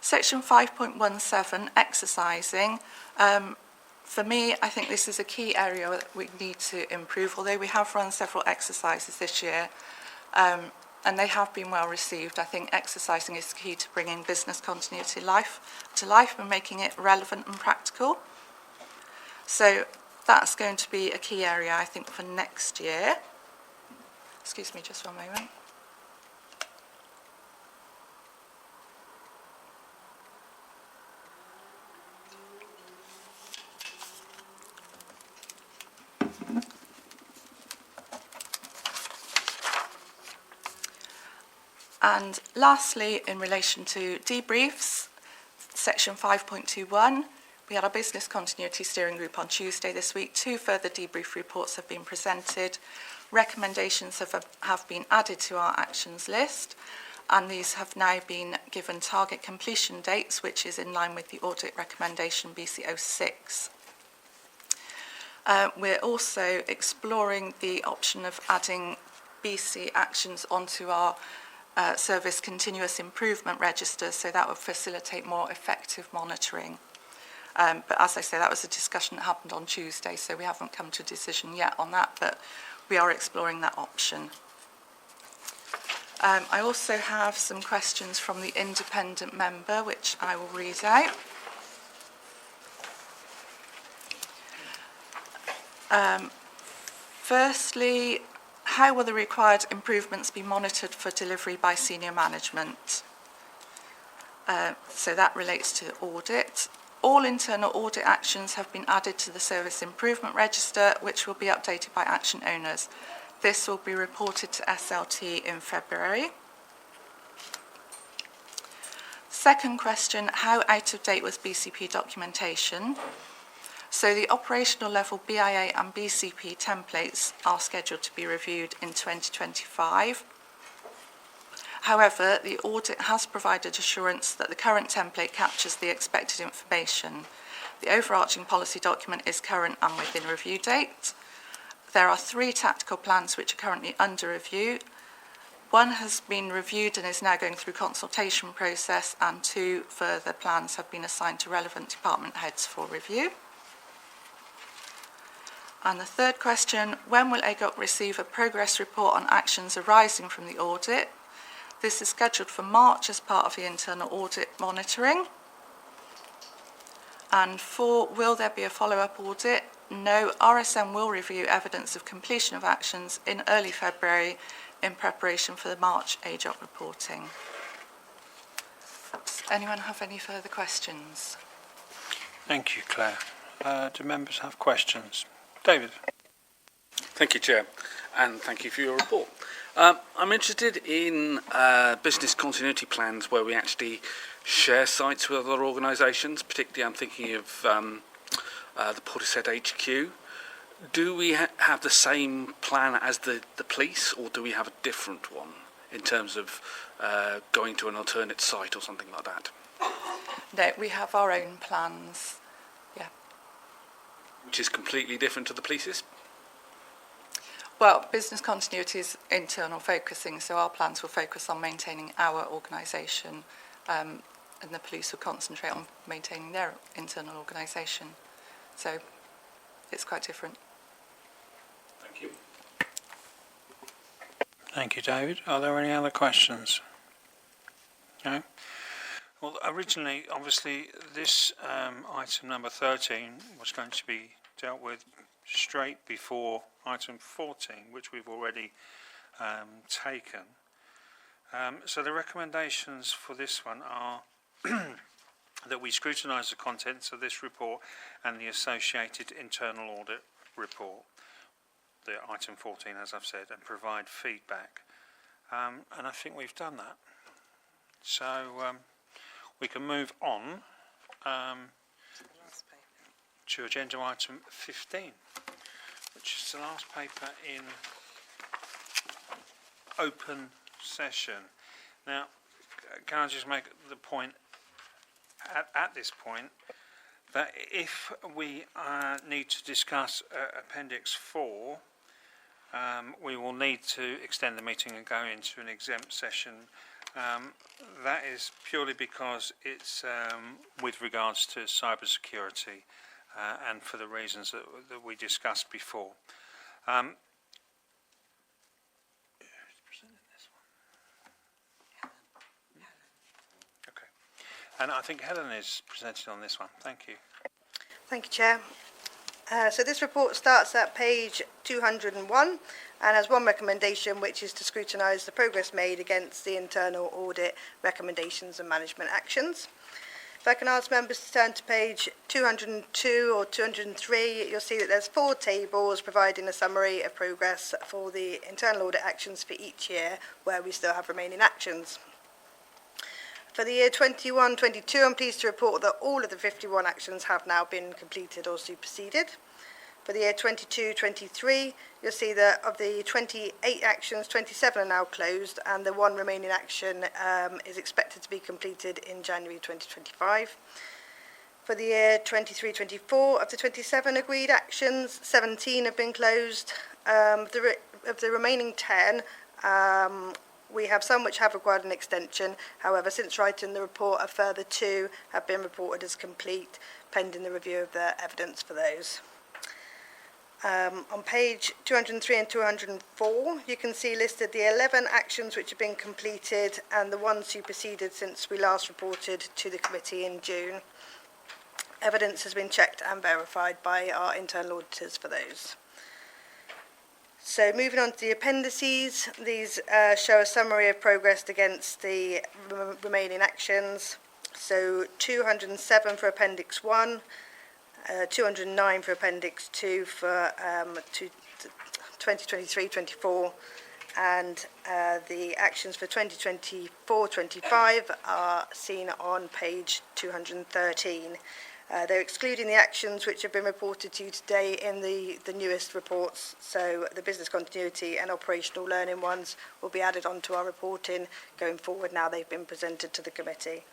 Section 5.17, exercising. For me, I think this is a key area that we need to improve, although we have run several exercises this year, and they have been well received. I think exercising is key to bringing business continuity to life and making it relevant and practical. So that's going to be a key area, I think, for next year. Excuse me just one moment. And lastly, in relation to debriefs, section 5.21, we had our business continuity steering group on Tuesday this week. 2 further debrief reports have been presented. Recommendations have been added to our actions list, and these have now been given target completion dates, which is in line with the audit recommendation BC06. We're also exploring the option of adding BC actions onto our service continuous improvement register, so that would facilitate more effective monitoring. But as I say, that was a discussion that happened on Tuesday, so we haven't come to a decision yet on that, but we are exploring that option. I also have some questions from the independent member, which I will read out. Firstly, how will the required improvements be monitored for delivery by senior management? So that relates to the audit. All internal audit actions have been added to the service improvement register, which will be updated by action owners. This will be reported to SLT in February. Second question, how out of date was BCP documentation? So the operational level BIA and BCP templates are scheduled to be reviewed in 2025. However, the audit has provided assurance that the current template captures the expected information. The overarching policy document is current and within review date. There are 3 tactical plans which are currently under review. 1 has been reviewed and is now going through consultation process, and 2 further plans have been assigned to relevant department heads for review. And the third question, when will AGOC receive a progress report on actions arising from the audit? This is scheduled for March as part of the internal audit monitoring. And 4, will there be a follow-up audit? No, RSM will review evidence of completion of actions in early February in preparation for the March AGOC reporting. Does anyone have any further questions? Thank you, Claire. Do members have questions? David. Thank you, Chair, and thank you for your report. I'm interested in business continuity plans where we actually share sites with other organisations. Particularly, I'm thinking of the Portishead HQ. Do we have the same plan as the police, or do we have a different one in terms of going to an alternate site or something like that? No, we have our own plans. Which is completely different to the police's? Well, business continuity is internal focusing, so our plans will focus on maintaining our organisation, and the police will concentrate on maintaining their internal organisation. So it's quite different. Thank you. Thank you, David. Are there any other questions? No? Well, originally, obviously, this item number 13 was going to be dealt with straight before item 14, which we've already taken. So the recommendations for this one are that we scrutinise the contents of this report and the associated internal audit report, the item 14, as I've said, and provide feedback. And I think we've done that. So we can move on. to agenda item 15, which is the last paper in open session. Now, can I just make the point at this point that if we need to discuss Appendix 4, we will need to extend the meeting and go into an exempt session. That is purely because it's with regards to cyber security and for the reasons that we discussed before. Okay. And I think Helen is presented on this one. Thank you. Thank you, Chair. So this report starts at page 201 and has one recommendation, which is to scrutinise the progress made against the internal audit recommendations and management actions. If I can ask members to turn to page 202 or 203, you'll see that there's 4 tables providing a summary of progress for the internal audit actions for each year where we still have remaining actions. For the year 21-22, I'm pleased to report that all of the 51 actions have now been completed or superseded. For the year 22-23, you'll see that of the 28 actions, 27 are now closed, and the one remaining action is expected to be completed in January 2025. For the year 23-24, of the 27 agreed actions, 17 have been closed. Of the remaining 10, we have some which have required an extension. However, since writing the report, a further 2 have been reported as complete, pending the review of the evidence for those. On page 203 and 204, you can see listed the 11 actions which have been completed and the 1 superseded since we last reported to the committee in June. Evidence has been checked and verified by our internal auditors for those. So moving on to the appendices, these show a summary of progress against the remaining actions. So 207 for Appendix 1, 209 for Appendix 2 for 2023-24, and the actions for 2024-25 are seen on page 213. They're excluding the actions which have been reported to you today in the newest reports, so the business continuity and operational learning ones will be added onto our reporting going forward now they've been presented to the committee.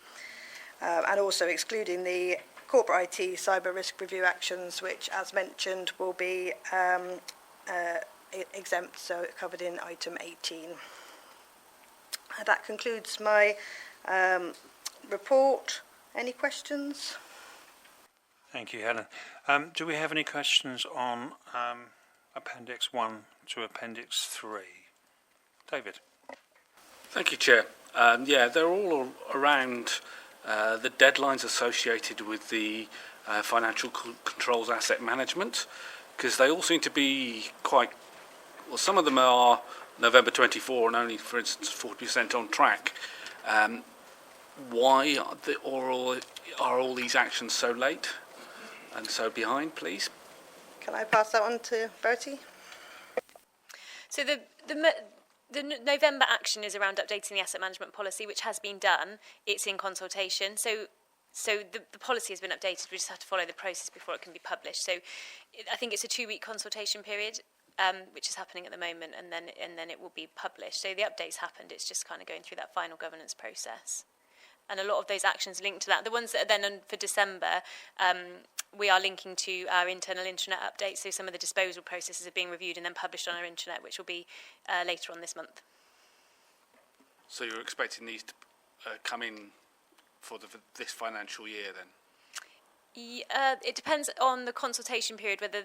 And also excluding the corporate IT cyber risk review actions, which, as mentioned, will be exempt, so covered in item 18. That concludes my report. Any questions? Thank you, Helen. Do we have any questions on Appendix 1 to Appendix 3? David. Thank you, Chair. Yeah, they're all around the deadlines associated with the financial controls asset management, because they all seem to be quite, well, some of them are November 24 and only, for instance, 40% on track. Why are all these actions so late and so behind, please? Can I pass that on to Bertie? So the November action is around updating the asset management policy, which has been done. It's in consultation. So the policy has been updated. We just have to follow the process before it can be published. So I think it's a 2-week consultation period, which is happening at the moment, and then it will be published. So the update's happened. It's just kind of going through that final governance process. And a lot of those actions linked to that. The ones that are then for December, we are linking to our internal intranet updates. So some of the disposal processes are being reviewed and then published on our intranet, which will be later on this month. So you're expecting these to come in for this financial year then? It depends on the consultation period, whether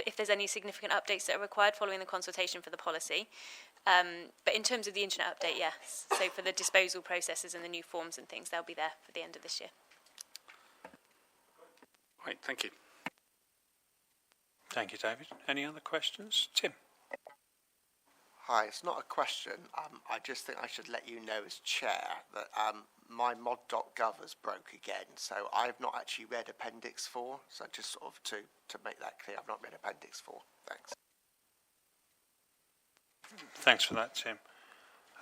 if there's any significant updates that are required following the consultation for the policy. But in terms of the internet update, yes. So for the disposal processes and the new forms and things, they'll be there for the end of this year. Right, thank you. Thank you, David. Any other questions? Tim. Hi, it's not a question. I just think I should let you know as chair that my mod.gov has broke again, so I've not actually read Appendix 4, so just sort of to make that clear, I've not read Appendix 4. Thanks. Thanks for that, Tim.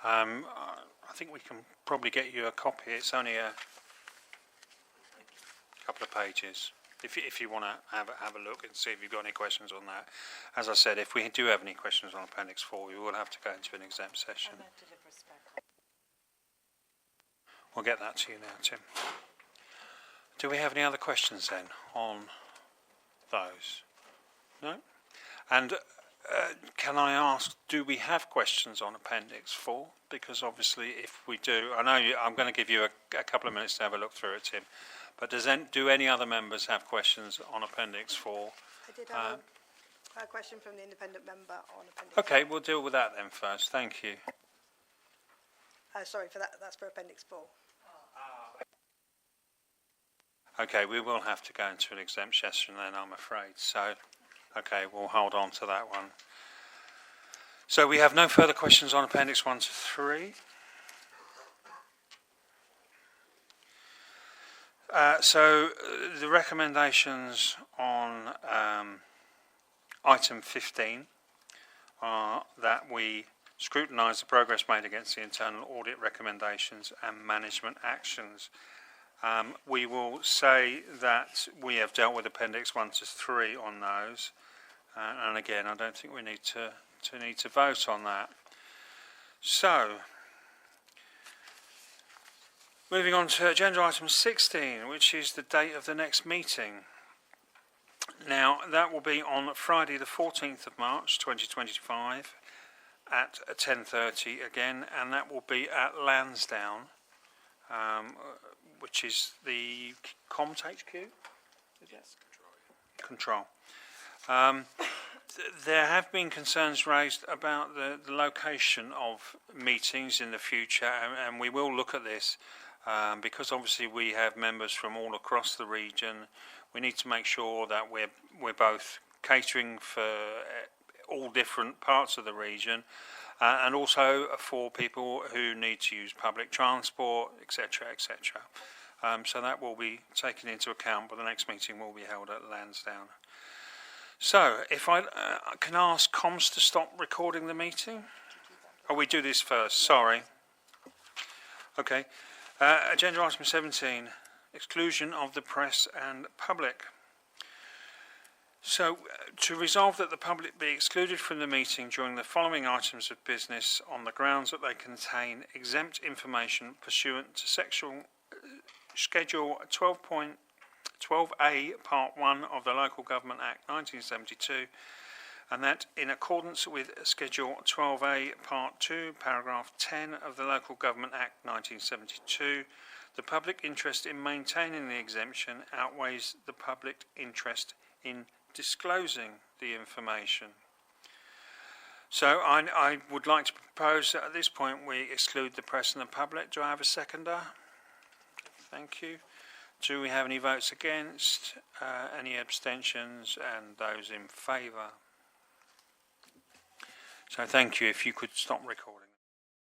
I think we can probably get you a copy. It's only a couple of pages. if you want to have a look and see if you've got any questions on that. As I said, if we do have any questions on Appendix 4, we will have to go into an exempt session. We'll get that to you now, Tim. Do we have any other questions then on those? No? And can I ask, do we have questions on Appendix 4? Because obviously if we do, I know I'm going to give you a couple of minutes to have a look through it, Tim. But do any other members have questions on Appendix 4? I did have a question from the independent member on Appendix Okay, we'll deal with that then first. Thank you. Sorry for that. That's for Appendix 4. Okay, we will have to go into an exempt session then, I'm afraid. So, okay, we'll hold on to that one. So we have no further questions on Appendix 1 to 3. So the recommendations on item 15 are that we scrutinise the progress made against the internal audit recommendations and management actions. We will say that we have dealt with Appendix 1 to 3 on those, and again, I don't think we need to vote on that. So, moving on to agenda item 16, which is the date of the next meeting. Now, that will be on Friday the 14th of March 2025 at 10:30 again, and that will be at Lansdowne, which is the Comms HQ? Yes, Control. There have been concerns raised about the location of meetings in the future, and we will look at this because obviously we have members from all across the region. We need to make sure that we're both catering for all different parts of the region, and also for people who need to use public transport, etc., etc. So that will be taken into account, but the next meeting will be held at Lansdowne. So, if I can ask comms to stop recording the meeting? Oh, we do this first, sorry. Okay. Agenda item 17, exclusion of the press and public. So, to resolve that the public be excluded from the meeting during the following items of business on the grounds that they contain exempt information pursuant to Schedule 12A, Part 1 of the Local Government Act 1972, and that in accordance with Schedule 12A, Part 2, Paragraph 10 of the Local Government Act 1972, the public interest in maintaining the exemption outweighs the public interest in disclosing the information. So I would like to propose that at this point we exclude the press and the public. Do I have a seconder? Thank you. Do we have any votes against, any abstentions, and those in favour? So thank you. If you could stop recording.